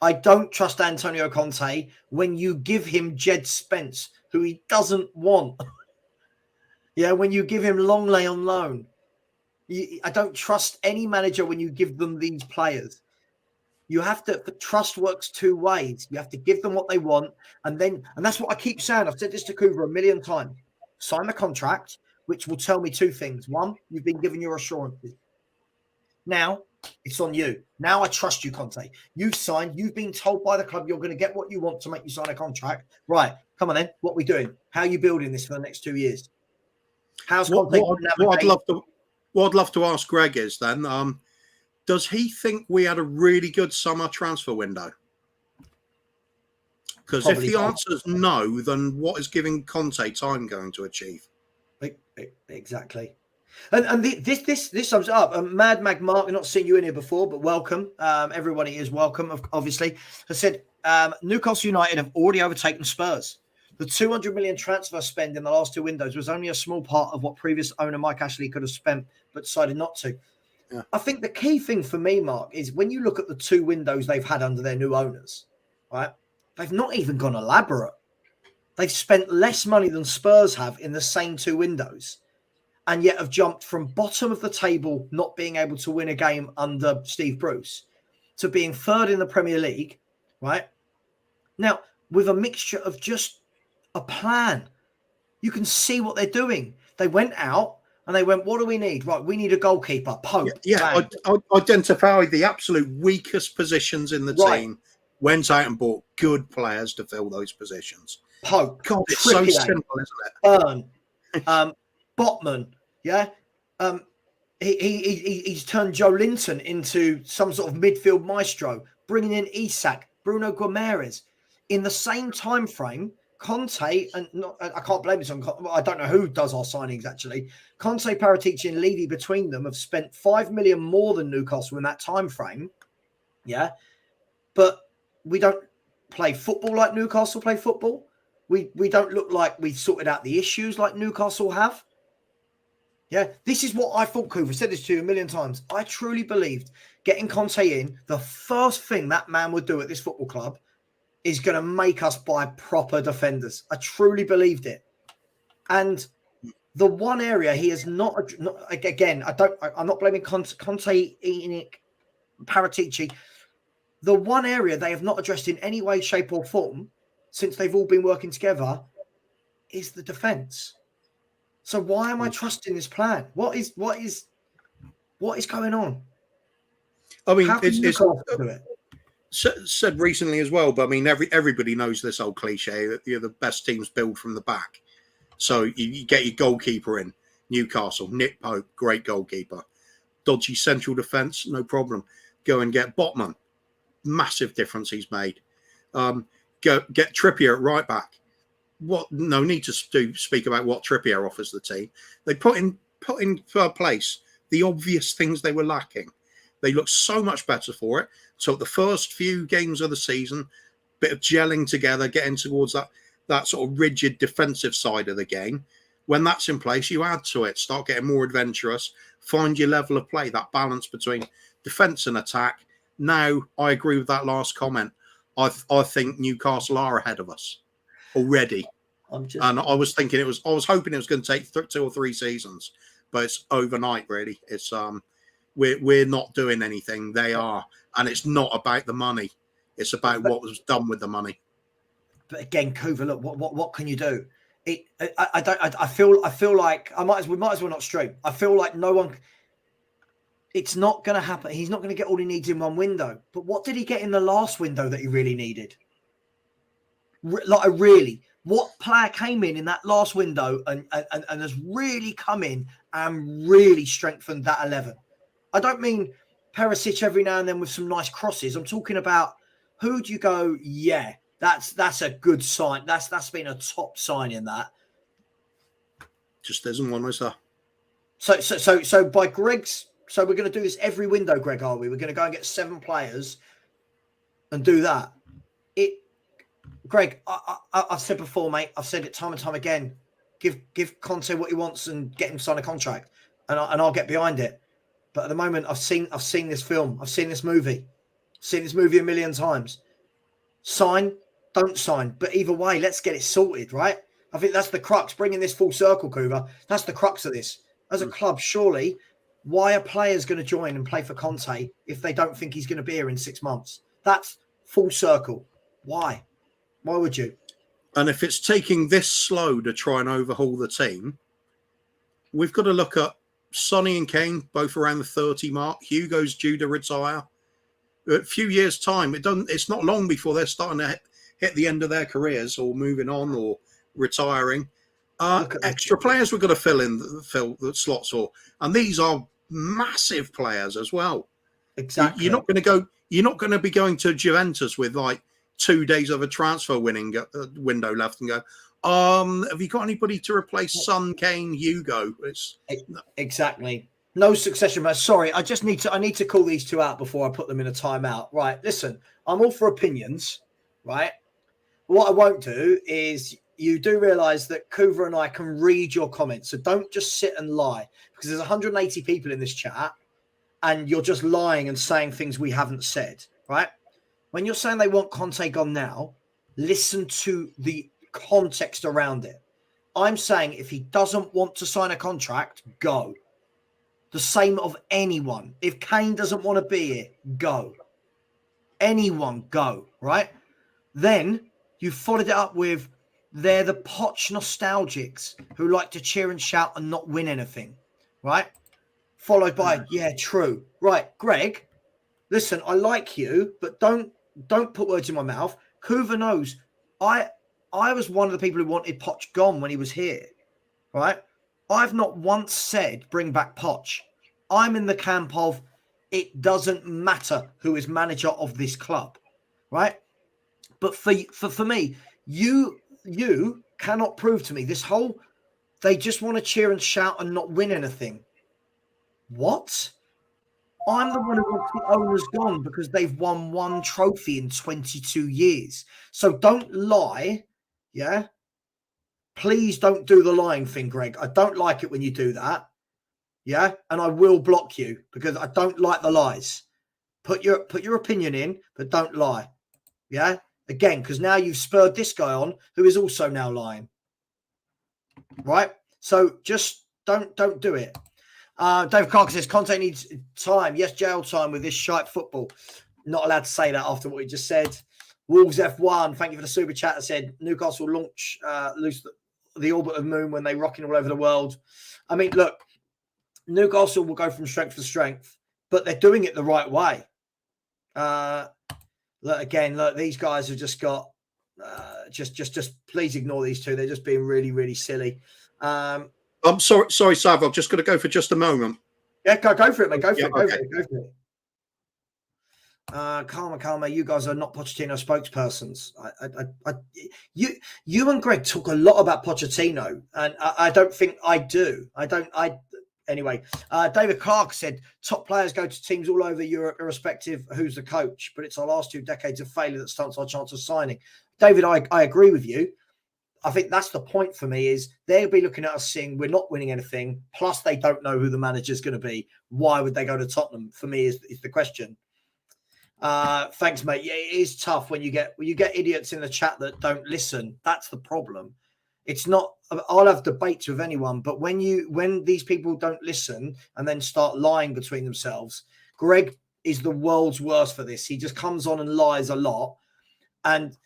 I don't trust Antonio Conte when you give him Jed Spence, who he doesn't want. When you give him Longley on loan. I don't trust any manager when you give them these players. You have to, the trust works 2 ways. You have to give them what they want. And that's what I keep saying. I've said this to Coover a million times. Sign the contract, which will tell me 2 things. 1, you've been given your assurances. Now, it's on you. Now I trust you, Conte. You've signed. You've been told by the club you're going to get what you want to make you sign a contract. Right. Come on then. What are we doing? How are you building this for the next 2 years? How's Conte? What I'd love to ask Greg is then, does he think we had a really good summer transfer window? Because if the answer is no, then what is giving Conte time going to achieve? Exactly. And this sums it up. Mad Mag Mark, I've not seen you in here before, but welcome. Everybody is welcome, obviously. Has said Newcastle United have already overtaken Spurs. The 200 million transfer spend in the last 2 windows was only a small part of what previous owner Mike Ashley could have spent, but decided not to. Yeah. I think the key thing for me, Mark, is when you look at the 2 windows they've had under their new owners, right? They've not even gone elaborate. They've spent less money than Spurs have in the same 2 windows, and yet have jumped from bottom of the table, not being able to win a game under Steve Bruce, to being 3rd in the Premier League, right? Now, with a mixture of just a plan. You can see what they're doing. They went out and they went, what do we need? Right, we need a goalkeeper. Pope. Yeah, identify the absolute weakest positions in the team, went out and bought good players to fill those positions. Pope. God, it's so simple, isn't it? Burn. Botman, yeah. He's turned Joe Linton into some sort of midfield maestro, bringing in Isak, Bruno Guimaraes. In the same time frame, Conte, and I can't blame this on, I don't know who does our signings actually. Conte, Paratici and Levy between them have spent 5 million more than Newcastle in that time frame. Yeah. But we don't play football like Newcastle play football. We don't look like we've sorted out the issues like Newcastle have. Yeah, this is what I thought, Cooper. I said this to you a million times. I truly believed getting Conte in, the first thing that man would do at this football club is going to make us buy proper defenders. I truly believed it. And the one area he has not again, I'm not blaming Conte, Enic, Paratici. The one area they have not addressed in any way, shape, or form since they've all been working together is the defence. So why am I trusting this plan? What is going on? I mean, how can you do it? Said recently as well, but I mean, everybody knows this old cliche that the best teams build from the back. So you get your goalkeeper in Newcastle, Nick Pope, great goalkeeper. Dodgy central defence, no problem. Go and get Botman, massive difference he's made. Go get Trippier at right back. What? No need to speak about what Trippier offers the team. They put in place the obvious things they were lacking. They look so much better for it. So the first few games of the season, bit of gelling together, getting towards that sort of rigid defensive side of the game. When that's in place, you add to it, start getting more adventurous, find your level of play, that balance between defence and attack. Now, I agree with that last comment. I think Newcastle are ahead of us already. And I was hoping it was going to take 2 or 3 seasons, but it's overnight, really. It's we're not doing anything. They are. And it's not about the money. It's about what was done with the money. But again, Kuva, look, what can you do? I feel like we might as well not stream. I feel like no one. It's not going to happen. He's not going to get all he needs in one window. But what did he get in the last window that he really needed? What player came in that last window and has really come in and really strengthened that 11? I don't mean Perisic every now and then with some nice crosses. I'm talking about who do you go, yeah, that's a good sign. That's been a top sign in that. Just isn't one, is there? So by Greg's, so we're going to do this every window, Greg, are we? We're going to go and get 7 players and do that. Greg, I've said before, mate. I've said it time and time again. Give Conte what he wants and get him to sign a contract, and I'll get behind it. But at the moment, I've seen this film. I've seen this movie. I've seen this movie a million times. Sign, don't sign. But either way, let's get it sorted, right? I think that's the crux. Bringing this full circle, Kuva. That's the crux of this. As a club, surely, why are players going to join and play for Conte if they don't think he's going to be here in 6 months? That's full circle. Why? Why would you? And if it's taking this slow to try and overhaul the team, we've got to look at Sonny and Kane, both around the 30 mark. Hugo's due to retire. A few years' time, it's not long before they're starting to hit the end of their careers or moving on or retiring. Extra players we've got to fill the slots for. And these are massive players as well. Exactly. You're not going to be going to Juventus with like 2 days of a transfer window left and go, have you got anybody to replace Son, Kane, Hugo? Exactly. No succession. Sorry, I need to call these 2 out before I put them in a timeout. Right. Listen, I'm all for opinions, right? What I won't do is, you do realise that Kuva and I can read your comments. So don't just sit and lie, because there's 180 people in this chat and you're just lying and saying things we haven't said, right? When you're saying they want Conte gone now, listen to the context around it. I'm saying if he doesn't want to sign a contract, go. The same of anyone. If Kane doesn't want to be here, go. Anyone, go, right? Then you followed it up with, they're the Poch nostalgics who like to cheer and shout and not win anything, right? Followed by, yeah, true. Right, Greg, listen, I like you, but don't put words in my mouth. Kuva knows I was one of the people who wanted Poch gone when he was here, right? I've not once said bring back Poch. I'm in the camp of it doesn't matter who is manager of this club, right? But for me, you cannot prove to me this whole they just want to cheer and shout and not win anything. What? I'm the one who wants the owners gone because they've won one trophy in 22 years. So don't lie, yeah? Please don't do the lying thing, Greg. I don't like it when you do that. Yeah, and I will block you because I don't like the lies. Put your opinion in, but don't lie. Yeah, again, because now you've spurred this guy on, who is also now lying. Right. So just don't do it. Dave Clark says Conte needs time. Yes, jail time with this shite football. Not allowed to say that after what he just said. Wolves F1. Thank you for the super chat that said Newcastle launch lose the orbit of moon when they rocking all over the world. I mean, look. Newcastle will go from strength to strength, but they're doing it the right way. Look, these guys have just got just please ignore these two. They're just being really, really silly. I'm sorry, Sav. I've just got to go for just a moment. Yeah, go for it, mate. Go for it. Karma, you guys are not Pochettino spokespersons. You and Greg talk a lot about Pochettino, and I don't think I do. Anyway, David Clark said top players go to teams all over Europe, irrespective of who's the coach. But it's our last 2 decades of failure that stunts our chance of signing. David, I agree with you. I think that's the point for me is they'll be looking at us saying we're not winning anything. Plus, they don't know who the manager's going to be. Why would they go to Tottenham? For me, is the question. Thanks, mate. Yeah, it is tough when you get idiots in the chat that don't listen. That's the problem. It's not. I'll have debates with anyone, but when these people don't listen and then start lying between themselves, Greg is the world's worst for this. He just comes on and lies a lot, and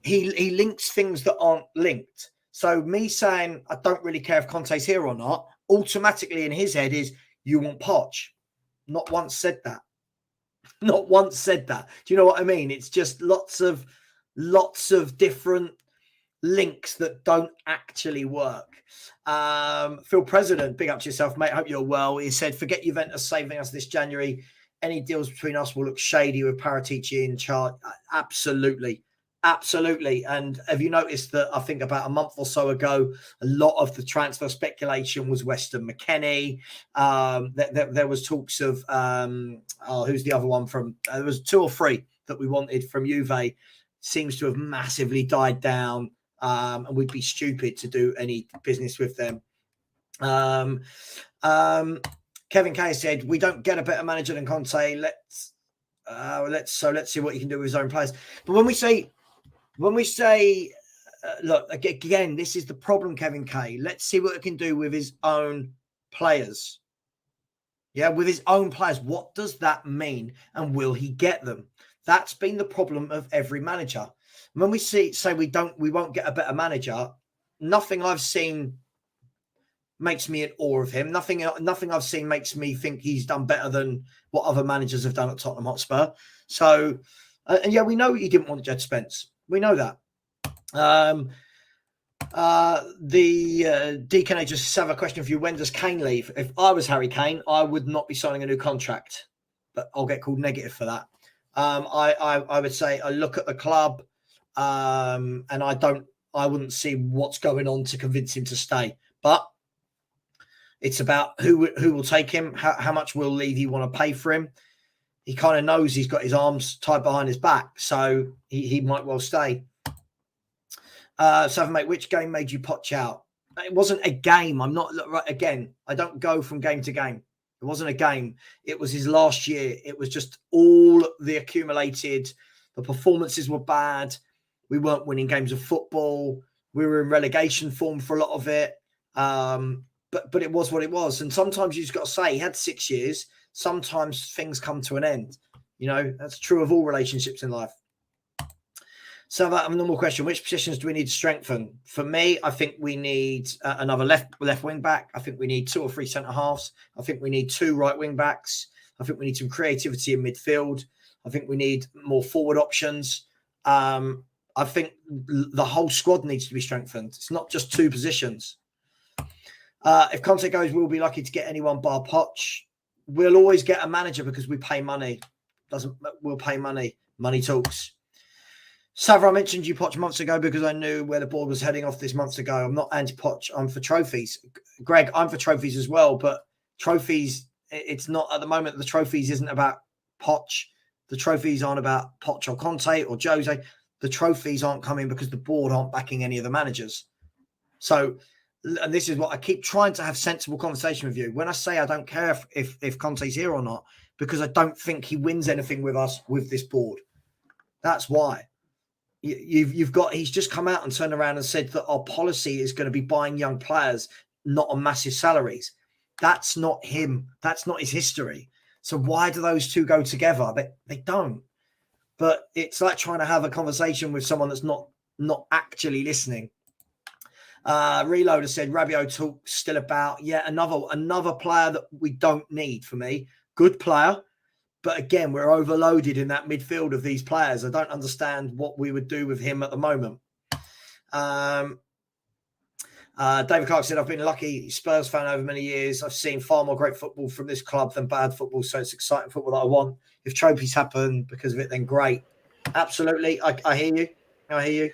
he links things that aren't linked. So me saying I don't really care if Conte's here or not, automatically in his head is you want Poch. Not once said that. Not once said that. Do you know what I mean? It's just lots of different links that don't actually work. Phil President, big up to yourself, mate. Hope you're well. He said, forget Juventus saving us this January. Any deals between us will look shady with Paratici in charge. Absolutely. And have you noticed that I think about a month or so ago, a lot of the transfer speculation was Weston McKennie. There was talks of, who's the other one from, there was 2 or 3 that we wanted from Juve. Seems to have massively died down. And we'd be stupid to do any business with them. Kevin Kay said, we don't get a better manager than Conte. Let's see what he can do with his own players. But when we say, look, again, this is the problem, Kevin Kay. Let's see what he can do with his own players. Yeah, with his own players. What does that mean? And will he get them? That's been the problem of every manager. When we say we won't get a better manager, nothing I've seen makes me in awe of him. Nothing I've seen makes me think he's done better than what other managers have done at Tottenham Hotspur. So, and yeah, we know he didn't want Jed Spence. We know that. The Deacon just have a question for you. When does Kane leave? If I was Harry Kane, I would not be signing a new contract, but I'll get called negative for that. I would say I look at the club. And I wouldn't see what's going on to convince him to stay, but it's about who will take him, how much will Levy want to pay for him. He kind of knows he's got his arms tied behind his back, so he might well stay. Seven, mate, which game made you Poch out? It wasn't a game. I'm not right again. I don't go from game to game. It wasn't a game. It was his last year. It was just all the accumulated. The performances were bad. We weren't winning games of football. We were in relegation form for a lot of it. But it was what it was. And sometimes you just got to say he had 6 years. Sometimes things come to an end. You know, that's true of all relationships in life. So that a normal question, which positions do we need to strengthen? For me, I think we need another left wing back. I think we need 2 or 3 centre halves. I think we need 2 right wing backs. I think we need some creativity in midfield. I think we need more forward options. I think the whole squad needs to be strengthened. It's not just 2 positions. If Conte goes, we'll be lucky to get anyone bar Poch. We'll always get a manager because we pay money. We'll pay money. Money talks. Savra, I mentioned you Poch months ago because I knew where the board was heading off this months ago. I'm not anti-Poch. I'm for trophies. Greg, I'm for trophies as well. But trophies, it's not at the moment. The trophies isn't about Poch. The trophies aren't about Poch or Conte or Jose. The trophies aren't coming because the board aren't backing any of the managers. So, and this is what I keep trying to have sensible conversation with you. When I say I don't care if Conte's here or not, because I don't think he wins anything with us with this board. That's why. He's just come out and turned around and said that our policy is going to be buying young players, not on massive salaries. That's not him. That's not his history. So why do those two go together? They don't. But it's like trying to have a conversation with someone that's not actually listening. Reloader said Rabiot talk still about another player that we don't need for me. Good player. But again, we're overloaded in that midfield of these players. I don't understand what we would do with him at the moment. David Clark said, I've been a lucky Spurs fan over many years. I've seen far more great football from this club than bad football. So it's exciting football that I want. If trophies happen because of it, then great. Absolutely. I hear you. I hear you.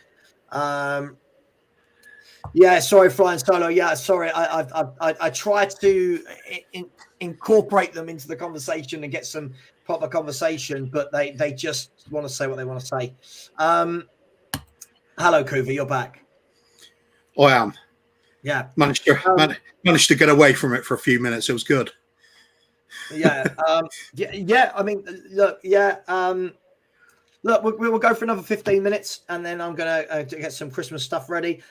Yeah, sorry, Flying Solo. Yeah, sorry. I try to incorporate them into the conversation and get some proper conversation, but they just want to say what they want to say. Hello, Kuva, you're back. I am. Yeah. Managed to get away from it for a few minutes. It was good. Yeah. Yeah. I mean, look. Yeah. Look, we'll go for another 15 minutes, and then I'm gonna get some Christmas stuff ready.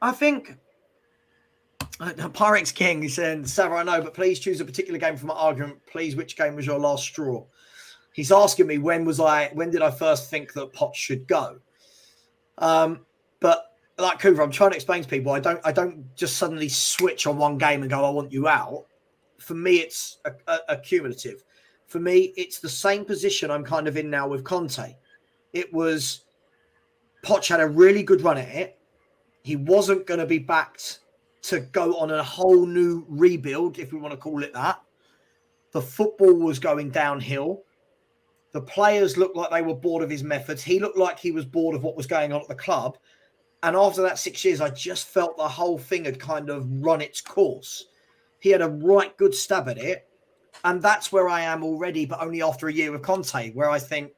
I think Pyrex King is saying, Savra, I know, but please choose a particular game for my argument. Please, which game was your last straw? He's asking me when did I first think that Poch should go? But like Coover, I'm trying to explain to people, I don't just suddenly switch on one game and go, I want you out. For me, it's a cumulative. For me, it's the same position I'm kind of in now with Conte. It was Poch had a really good run at it. He wasn't going to be backed to go on a whole new rebuild, if we want to call it that. The football was going downhill. The players looked like they were bored of his methods. He looked like he was bored of what was going on at the club. And after that 6 years, I just felt the whole thing had kind of run its course. He had a right good stab at it. And that's where I am already, but only after a year with Conte, where I think,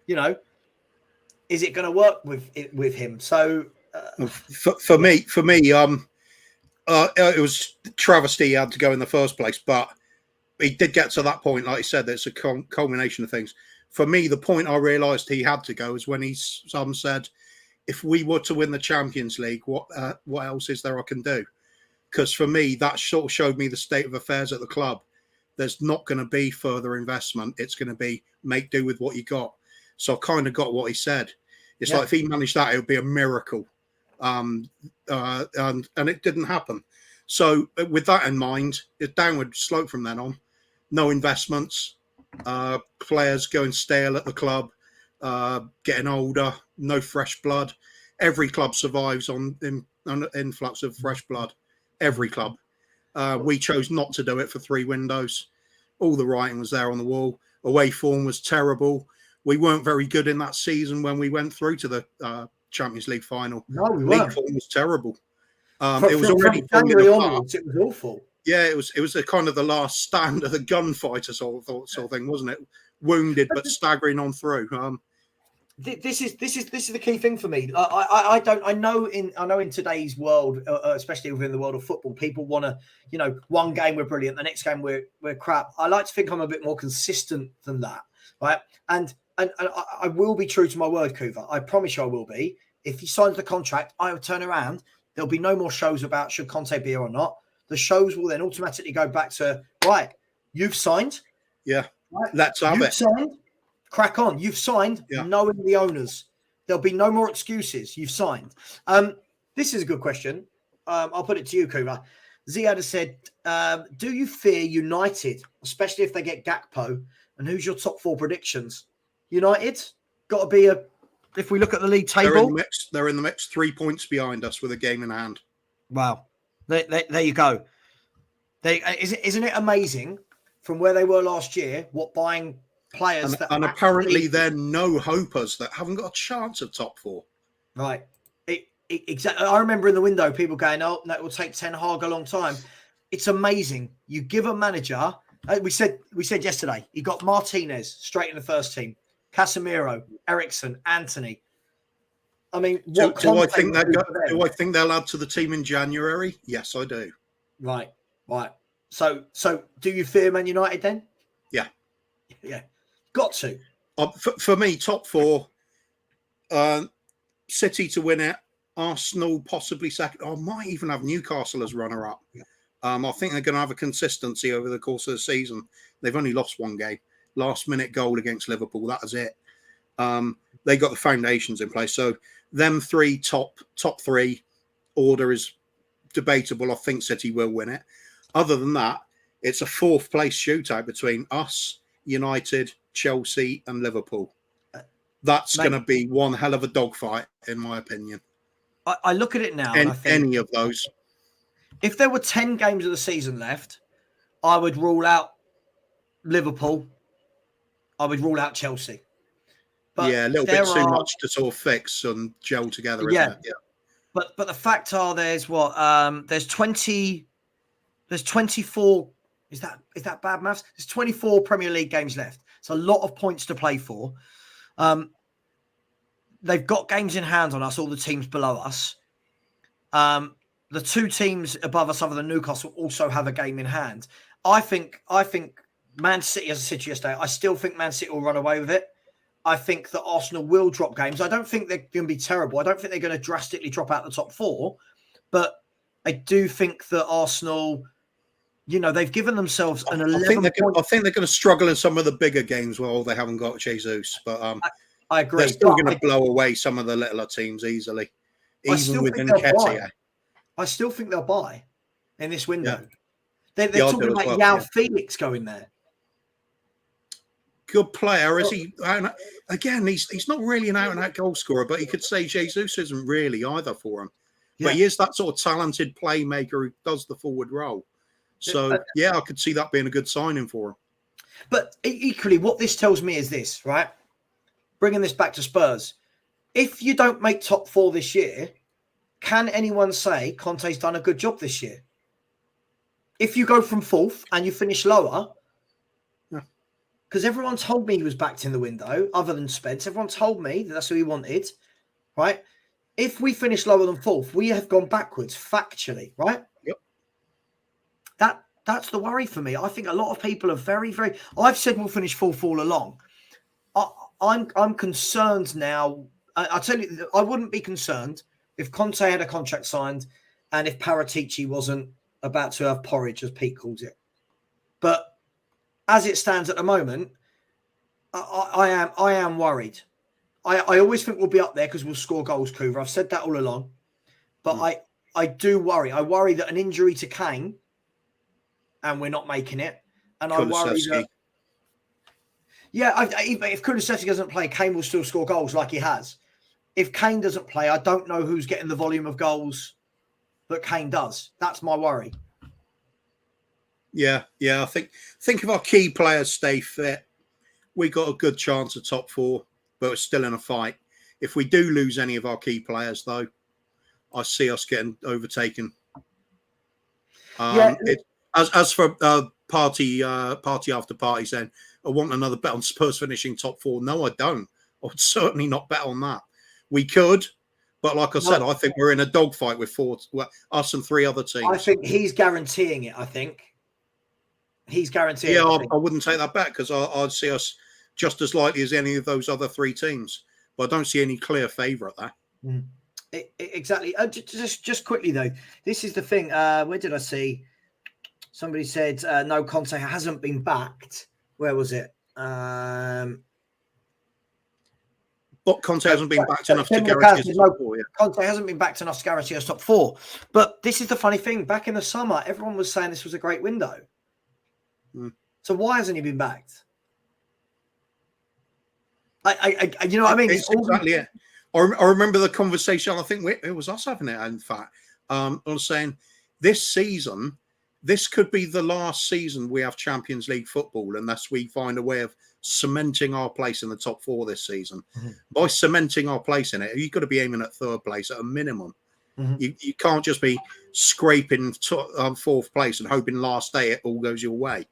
is it going to work with him? So for me, it was travesty he had to go in the first place, but he did get to that point. Like I said, it's a culmination of things. For me, the point I realised he had to go is when he said, if we were to win the Champions League, what else is there I can do? Because for me, that sort of showed me the state of affairs at the club. There's not going to be further investment. It's going to be make do with what you got. So I kind of got what he said. It's like if he managed that, it would be a miracle. And it didn't happen. So with that in mind, it's downward slope from then on. No investments, players going stale at the club, getting older, no fresh blood. Every club survives on an influx of fresh blood. Every club. We chose not to do it for 3 windows. All the writing was there on the wall. Away form was terrible. We weren't very good in that season when we went through to the Champions League final. No, we League weren't. form was terrible. It was already January onwards. It was awful. Yeah, it was a kind of the last stand of the gunfighter sort of thing, wasn't it? Wounded but staggering on through. This is the key thing for me. I know in today's world, especially within the world of football, people want to, one game we're brilliant, the next game we're crap. I like to think I'm a bit more consistent than that, right? And I will be true to my word, Kuva. I promise you I will be. If he signs the contract, I will turn around. There'll be no more shows about should Conte be here or not. The shows will then automatically go back to, right, you've signed. Yeah, right? Let's have it. Signed. Crack on. You've signed, knowing the owners. There'll be no more excuses. You've signed. This is a good question. I'll put it to you, Kuva. Ziad has said, do you fear United, especially if they get Gakpo? And who's your top 4 predictions? United got to be if we look at the league table. They're in the mix 3 points behind us with a game in hand. Wow. There you go. Isn't it amazing from where they were last year, what buying players and apparently they're no hopers that haven't got a chance of top 4. Right. Exactly. I remember in the window people going, "Oh, that will take Ten Hag a long time." It's amazing. You give a manager. We said yesterday he got Martinez straight in the first team, Casemiro, Ericsson, Anthony. I mean, do I think they'll add to the team in January? Yes, I do. Right. So do you fear Man United then? Yeah. Got to. For me, top 4. City to win it. Arsenal possibly second. I might even have Newcastle as runner-up. I think they're going to have a consistency over the course of the season. They've only lost one game. Last-minute goal against Liverpool. That was it. They got the foundations in place. So them 3 top 3 order is debatable. I think City will win it. Other than that, it's a 4th place shootout between us, United, Chelsea, and Liverpool. That's going to be one hell of a dogfight, in my opinion. I look at it now and I think any of those. If there were 10 games of the season left, I would rule out Liverpool. I would rule out Chelsea. But a little bit too much to sort of fix and gel together, isn't it? Yeah. But the fact are there's 24. Is that bad maths? There's 24 Premier League games left. It's a lot of points to play for. They've got games in hand on us, all the teams below us. The 2 teams above us, other than Newcastle, also have a game in hand. I think Man City, as I said to you yesterday, I still think Man City will run away with it. I think that Arsenal will drop games. I don't think they're going to be terrible. I don't think they're going to drastically drop out the top 4. But I do think that Arsenal, they've given themselves an 11 I think they're going to struggle in some of the bigger games while they haven't got Jesus. But I agree. They're still going to blow away some of the littler teams easily, even with Nketiah. I still think they'll buy in this window. Yeah. They're talking about João Felix going there. Good player. Is he? Again, he's not really an out-and-out goal scorer, but you could say Jesus isn't really either for him. Yeah. But he is that sort of talented playmaker who does the forward role. So, I could see that being a good signing for him. But equally, what this tells me is this, right? Bringing this back to Spurs. If you don't make top 4 this year, can anyone say Conte's done a good job this year? If you go from 4th and you finish lower, because everyone told me he was backed in the window, other than Spence. Everyone told me that's who he wanted, right? If we finish lower than 4th, we have gone backwards factually, right? Yep. That's the worry for me. I think a lot of people are very, very... I've said we'll finish 4th all along. I'm concerned now. I tell you, I wouldn't be concerned if Conte had a contract signed and if Paratici wasn't about to have porridge, as Pete calls it. But as it stands at the moment, I am worried. I always think we'll be up there because we'll score goals, Coover. I've said that all along. But I do worry. I worry that an injury to Kane and we're not making it. And I worry that... Yeah, if Kulusevski doesn't play, Kane will still score goals like he has. If Kane doesn't play, I don't know who's getting the volume of goals that Kane does. That's my worry. Yeah. I think if our key players stay fit, we got a good chance of top 4, but we're still in a fight. If we do lose any of our key players, though, I see us getting overtaken. As for party after party saying, I want another bet on Spurs finishing top 4. No, I don't. I would certainly not bet on that. We could, but like I said, I think we're in a dogfight with us and 3 other teams. I think he's guaranteeing it. I think he's guaranteeing. Yeah, I wouldn't take that bet because I'd see us just as likely as any of those other 3 teams. But I don't see any clear favourite there. Exactly. Just quickly though, this is the thing. Where did I see? Somebody said no, Conte hasn't been backed. Where was it? But Conte hasn't been backed enough to guarantee us top 4. Yeah. Conte hasn't been backed enough to guarantee us top 4. But this is the funny thing. Back in the summer, everyone was saying this was a great window. So why hasn't he been backed? You know what I mean? It's exactly it. I remember the conversation. I think it was us having it. In fact, I'm saying this season, this could be the last season we have Champions League football unless we find a way of cementing our place in the top four this season. Mm-hmm. By cementing our place in it, you've got to be aiming at third place at a minimum. Mm-hmm. You can't just be scraping fourth place and hoping last day it all goes your way.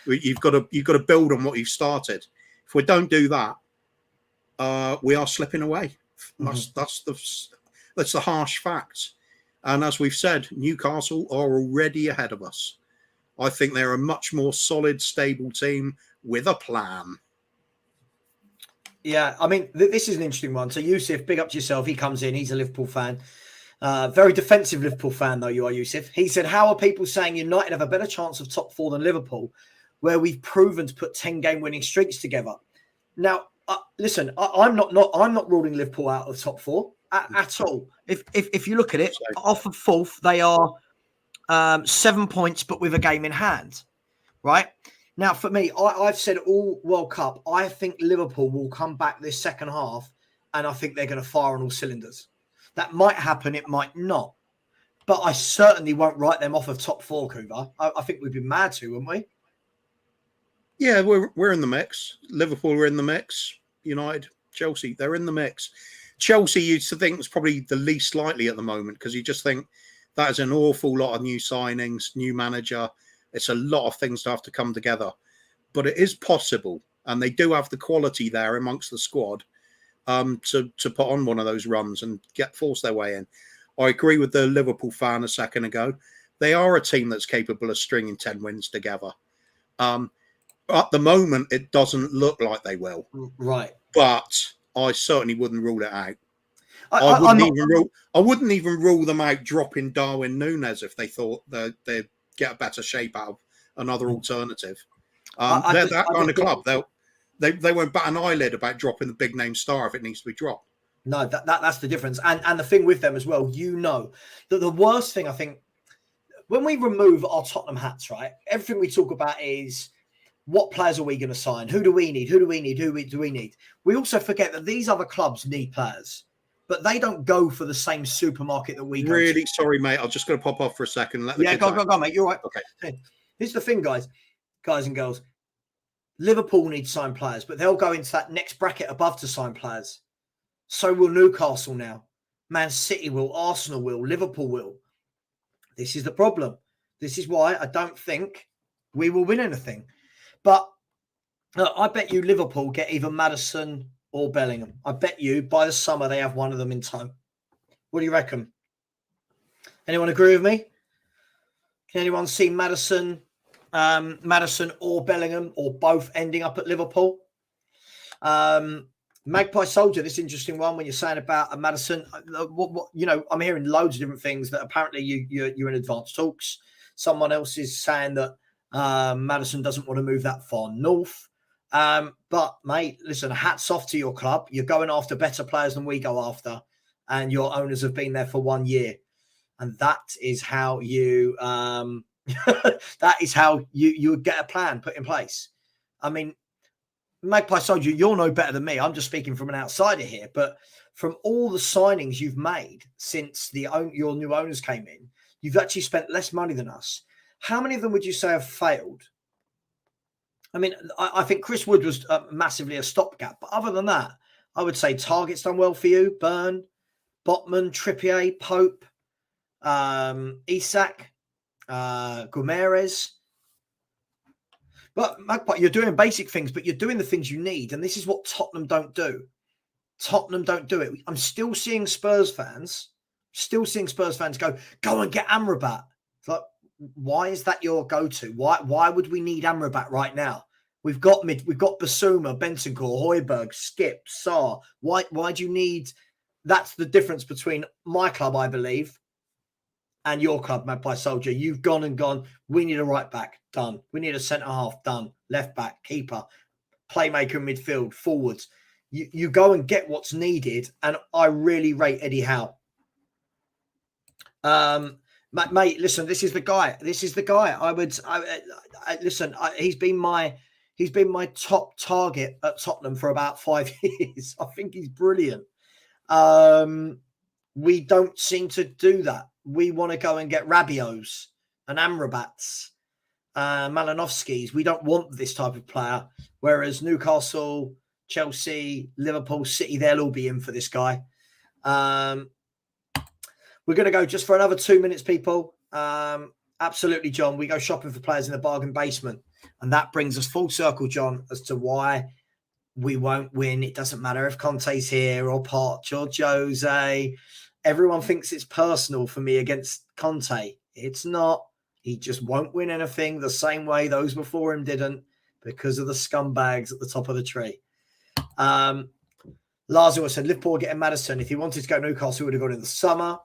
You've got to build on what you've started. If we don't do that, we are slipping away. That's the harsh fact. And as we've said, Newcastle are already ahead of us. I think they're a much more solid, stable team with a plan. Yeah, I mean, this is an interesting one. So, Yusuf, big up to yourself. He comes in. He's a Liverpool fan. Very defensive Liverpool fan, though, you are, Yusuf. He said, how are people saying United have a better chance of top four than Liverpool, where we've proven to put 10-game winning streaks together? Now, listen, I'm not ruling Liverpool out of the top four at all. If you look at it, off of fourth, they are 7 points, but with a game in hand, right? Now, for me, I've said all World Cup, I think Liverpool will come back this second half, and I think they're going to fire on all cylinders. That might happen, it might not. But I certainly won't write them off of top four, Kuva. I think we'd be mad to, wouldn't we? Yeah, we're in the mix. Liverpool are in the mix. United, Chelsea, they're in the mix. Chelsea, you used to think was probably the least likely at the moment because you just think that is an awful lot of new signings, new manager. It's a lot of things to have to come together. But it is possible, and they do have the quality there amongst the squad to put on one of those runs and force their way in. I agree with the Liverpool fan a second ago. They are a team that's capable of stringing 10 wins together. At the moment, it doesn't look like they will. Right. But I certainly wouldn't rule it out. I wouldn't even rule them out dropping Darwin Núñez if they thought they'd get a better shape out of another alternative. They're that kind of club. They won't bat an eyelid about dropping the big name star if it needs to be dropped. No, that's the difference. And the thing with them as well, that the worst thing, I think, when we remove our Tottenham hats, right, everything we talk about is what players are we going to sign? Who do we need? Who do we need? Who do we need? We also forget that these other clubs need players, but they don't go for the same supermarket that we go Really to. sorry, mate. I'm just going to pop off for a second. Go, mate. You're right. Okay. Here's the thing, guys and girls. Liverpool need to sign players, but they'll go into that next bracket above to sign players. So will Newcastle now. Man City will. Arsenal will. Liverpool will. This is the problem. This is why I don't think we will win anything. But I bet you Liverpool get either Maddison or Bellingham. I bet you by the summer they have one of them in tow. What do you reckon? Anyone agree with me? Can anyone see Maddison or Bellingham or both ending up at Liverpool? Magpie Soldier, this interesting one when you're saying about a Maddison. I'm hearing loads of different things that apparently you're in advanced talks. Someone else is saying that Maddison doesn't want to move that far north. But, mate, listen, hats off to your club. You're going after better players than we go after, and your owners have been there for 1 year. And that is how you you get a plan put in place. I mean, Magpie Soldier, you'll know better than me. I'm just speaking from an outsider here. But from all the signings you've made since your new owners came in, you've actually spent less money than us. How many of them would you say have failed? I mean, I think Chris Wood was massively a stopgap. But other than that, I would say Target's done well for you. Byrne, Botman, Trippier, Pope, Isak, Guimaraes. But Magpie, you're doing basic things, but you're doing the things you need. And this is what Tottenham don't do. Tottenham don't do it. I'm still seeing Spurs fans go and get Amrabat. It's like, why is that your go-to? Why would we need Amrabat right now? We've got Basuma, Bentancur, Højbjerg, Skip, Sarr. Why do you need? That's the difference between my club, I believe, and your club, Magpie Soldier. You've gone. We need a right back, done. We need a centre half, done. Left back, keeper, playmaker, midfield, forwards. You go and get what's needed, and I really rate Eddie Howe. Mate, listen, this is the guy. He's been my top target at Tottenham for about 5 years. I think he's brilliant. We don't seem to do that. we want to go and get Rabios and Amrabats, Malinovskis. We don't want this type of player. Whereas Newcastle, Chelsea, Liverpool, City, they'll all be in for this guy. We're going to go just for another 2 minutes, people. Absolutely, John. We go shopping for players in the bargain basement. And that brings us full circle, John, as to why we won't win. It doesn't matter if Conte's here or Poch or Jose. Everyone thinks it's personal for me against Conte. It's not. He just won't win anything the same way those before him didn't because of the scumbags at the top of the tree. Lazio said Liverpool getting Maddison. If he wanted to go to Newcastle, he would have gone in the summer.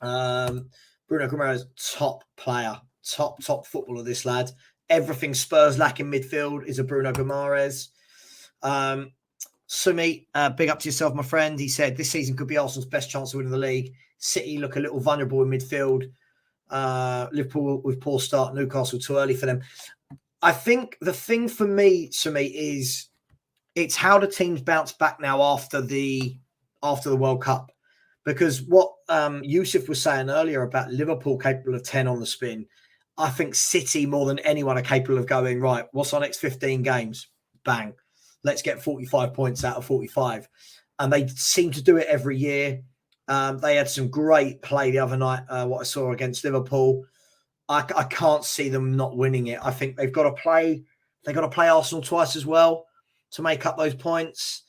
Bruno Guimaraes, top player, top footballer, this lad. Everything Spurs lack in midfield is a Bruno Guimaraes. Sumi, big up to yourself, my friend. He said this season could be Arsenal's best chance of winning the league. City look a little vulnerable in midfield. Liverpool with poor start, Newcastle too early for them. I think the thing for me, Sumi, is it's how the teams bounce back now after the World Cup. Because what Yusuf was saying earlier about Liverpool capable of 10 on the spin, I think City more than anyone are capable of going, right, what's our next 15 games? Bang. Let's get 45 points out of 45. And they seem to do it every year. They had some great play the other night, what I saw against Liverpool. I can't see them not winning it. I think they've got to play Arsenal twice as well to make up those points.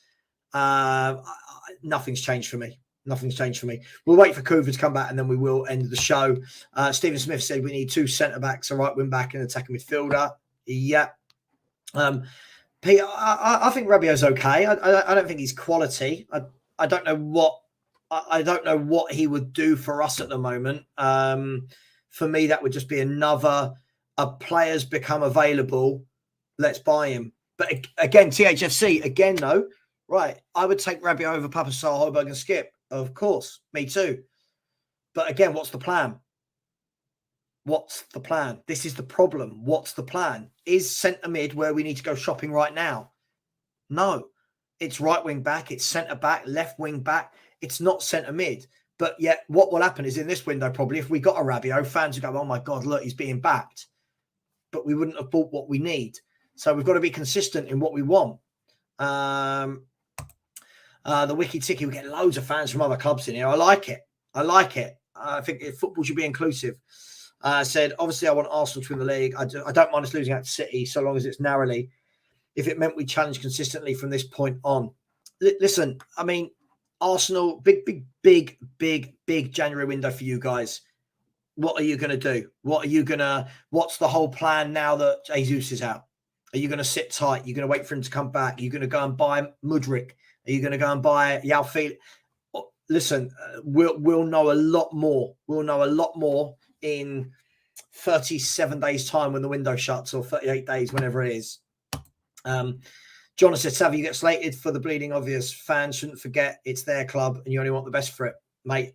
Nothing's changed for me. Nothing's changed for me. We'll wait for Coover to come back and then we will end the show. Stephen Smith said we need 2 centre-backs, a right wing-back and an attacking midfielder. Yeah. Peter, I think Rabiot's okay. I don't think he's quality. I don't know what he would do for us at the moment. For me, that would just be a player's become available. Let's buy him. But again, THFC, again, though, right, I would take Rabiot over Papa Sarr, Højbjerg and Skip. Of course, me too. But again, what's the plan? What's the plan? This is the problem. What's the plan? Is centre mid where we need to go shopping right now? No. It's right wing back. It's centre back, left wing back. It's not centre mid. But yet what will happen is in this window, probably, if we got a Rabiot, fans would go, oh my God, look, he's being backed. But we wouldn't have bought what we need. So we've got to be consistent in what we want. The Wiki Tiki, we get loads of fans from other clubs in here. I like it. I think football should be inclusive. Said, obviously, I want Arsenal to win the league. I don't mind us losing out to City so long as it's narrowly. If it meant we challenge consistently from this point on. Listen, I mean, Arsenal, big January window for you guys. What are you going to do? What's the whole plan now that Jesus is out? Are you going to sit tight? Are you going to wait for him to come back? Are you going to go and buy Mudryk? Are you going to go and buy Yao Felix? Listen, we'll know a lot more. We'll know a lot more in 37 days' time when the window shuts, or 38 days, whenever it is. John said, Savvy, you get slated for the bleeding obvious. Fans shouldn't forget it's their club and you only want the best for it. Mate,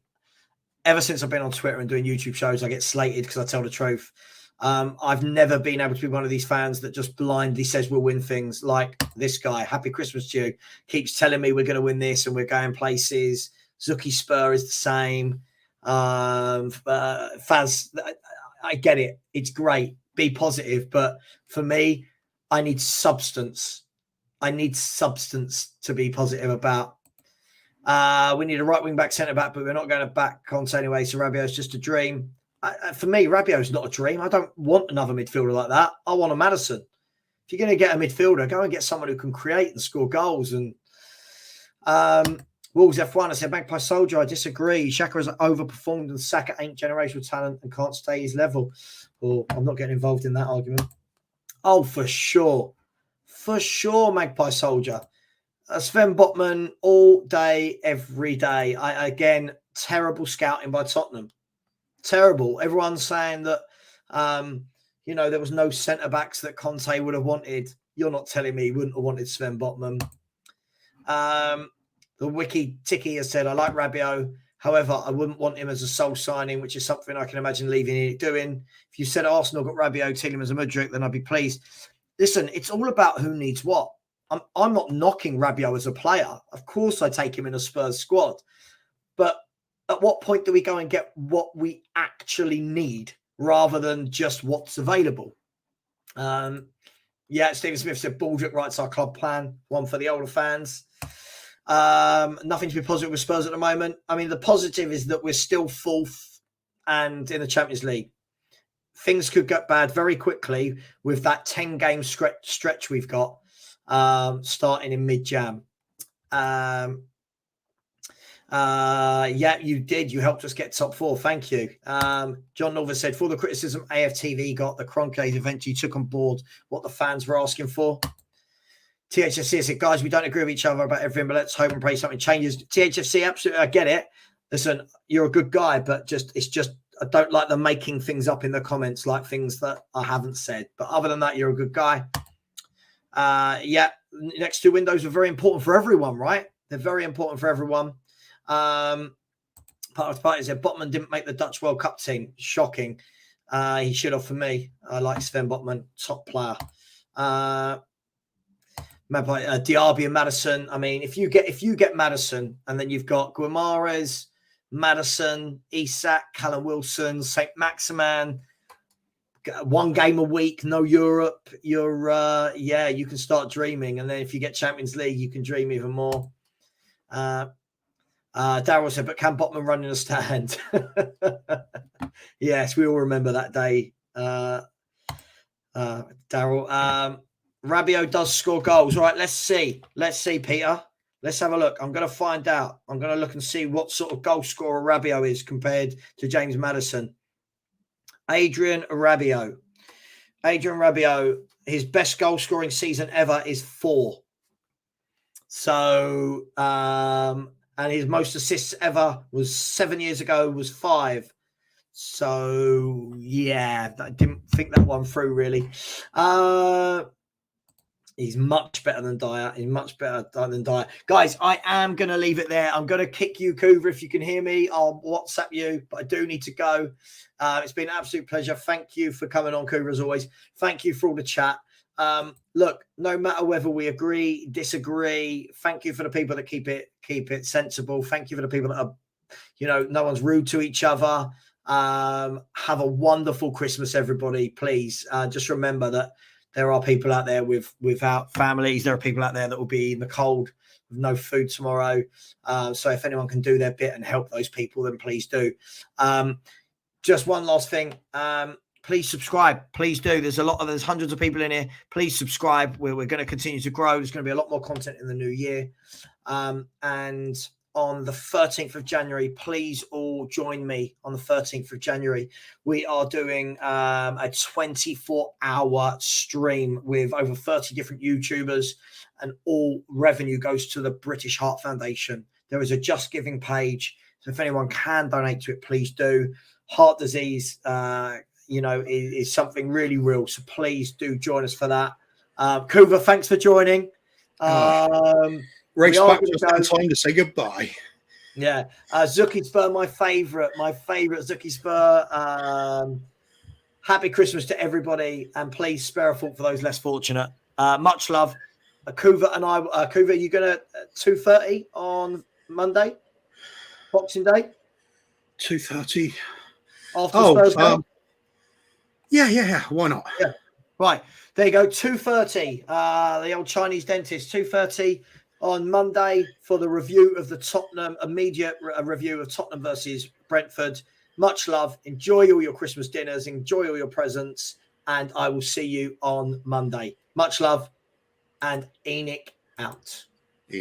ever since I've been on Twitter and doing YouTube shows, I get slated because I tell the truth. I've never been able to be one of these fans that just blindly says we'll win things, like this guy. Happy Christmas to you. Keeps telling me we're going to win this and we're going places. Zuki Spur is the same. Fans, I get it. It's great. Be positive. But for me, I need substance. I need substance to be positive about. We need a right wing back, centre back, but we're not going to back Conte anyway. So Rabiot's just a dream. For me, Rabiot's not a dream. I don't want another midfielder like that. I want a Maddison. If you're going to get a midfielder, go and get someone who can create and score goals. And Wolves F1, I said, Magpie Soldier, I disagree. Xhaka has overperformed and Saka ain't generational talent and can't stay his level. Or I'm not getting involved in that argument. Oh, for sure. For sure, Magpie Soldier. Sven Botman all day, every day. Again, terrible scouting by Tottenham. Terrible. Everyone's saying that, there was no centre-backs that Conte would have wanted. You're not telling me he wouldn't have wanted Sven Botman. The Wiki Tiki has said, I like Rabiot. However, I wouldn't want him as a sole signing, which is something I can imagine leaving Enic doing. If you said Arsenal got Rabiot, Tielemans and Mudryk, then I'd be pleased. Listen, it's all about who needs what. I'm not knocking Rabiot as a player. Of course, I take him in a Spurs squad. But at what point do we go and get what we actually need rather than just what's available? Yeah, Stephen Smith said Baldrick writes our club plan, one for the older fans. Nothing to be positive with Spurs at the moment. I mean, the positive is that we're still fourth and in the Champions League. Things could get bad very quickly with that 10-game stretch we've got starting in mid-Jan. Yeah, you did. You helped us get top 4. Thank you. John Norver said, for the criticism AFTV got, the Kroenkes eventually took on board what the fans were asking for. THFC said, guys, we don't agree with each other about everything, but let's hope and pray something changes. THFC, absolutely, I get it. Listen, you're a good guy, but it's just I don't like them making things up in the comments, like things that I haven't said. But other than that, you're a good guy. Yeah, next 2 windows are very important for everyone, right? They're very important for everyone. Part of the party said Botman didn't make the Dutch World Cup team. Shocking. He should have for me. I like Sven Botman, top player. Diaby and Maddison. I mean, if you get Maddison, and then you've got Guimaraes, Maddison, Isak, Callum Wilson, St. Maximan, 1 game a week, no Europe. You're you can start dreaming, and then if you get Champions League, you can dream even more. Daryl said, but can Botman run in a stand? Yes, we all remember that day. Daryl. Rabiot does score goals. All right, let's see. Let's see, Peter. Let's have a look. I'm going to find out. I'm going to look and see what sort of goal scorer Rabiot is compared to James Maddison. Adrian Rabiot, his best goal scoring season ever is 4. So, and his most assists ever was 7 years ago, was 5. So, yeah, I didn't think that one through, really. He's much better than Dyer. He's much better than Dyer. Guys, I am going to leave it there. I'm going to kick you, Coover, if you can hear me. I'll WhatsApp you, but I do need to go. It's been an absolute pleasure. Thank you for coming on, Coover, as always. Thank you for all the chat. Look, no matter whether we agree, disagree, thank you for the people that keep it sensible. Thank you for the people that are, no one's rude to each other. Have a wonderful Christmas, everybody. Please just remember that there are people out there without families. There are people out there that will be in the cold with no food tomorrow. So if anyone can do their bit and help those people, then please do. Just one last thing. Please subscribe. Please do. There's hundreds of people in here. Please subscribe. We're going to continue to grow. There's going to be a lot more content in the new year. And on the 13th of January, please all join me on the 13th of January. We are doing a 24-hour stream with over 30 different YouTubers, and all revenue goes to the British Heart Foundation. There is a Just Giving page. So if anyone can donate to it, please do. Heart disease, is something really real. So please do join us for that. Kuva, thanks for joining. Race back just in time to say goodbye. Yeah. Zuki Spur, my favorite Zuki Spur. Happy Christmas to everybody, and please spare a thought for those less fortunate. Much love. Kuva and I, Kuva, are you going to 2:30 on Monday? Boxing Day? 2:30. After Spurs game? Yeah. Why not? Yeah. Right. There you go. 2:30. The old Chinese dentist. 2:30 on Monday for the review of the Tottenham, immediate review of Tottenham versus Brentford. Much love. Enjoy all your Christmas dinners. Enjoy all your presents. And I will see you on Monday. Much love. And Enic out.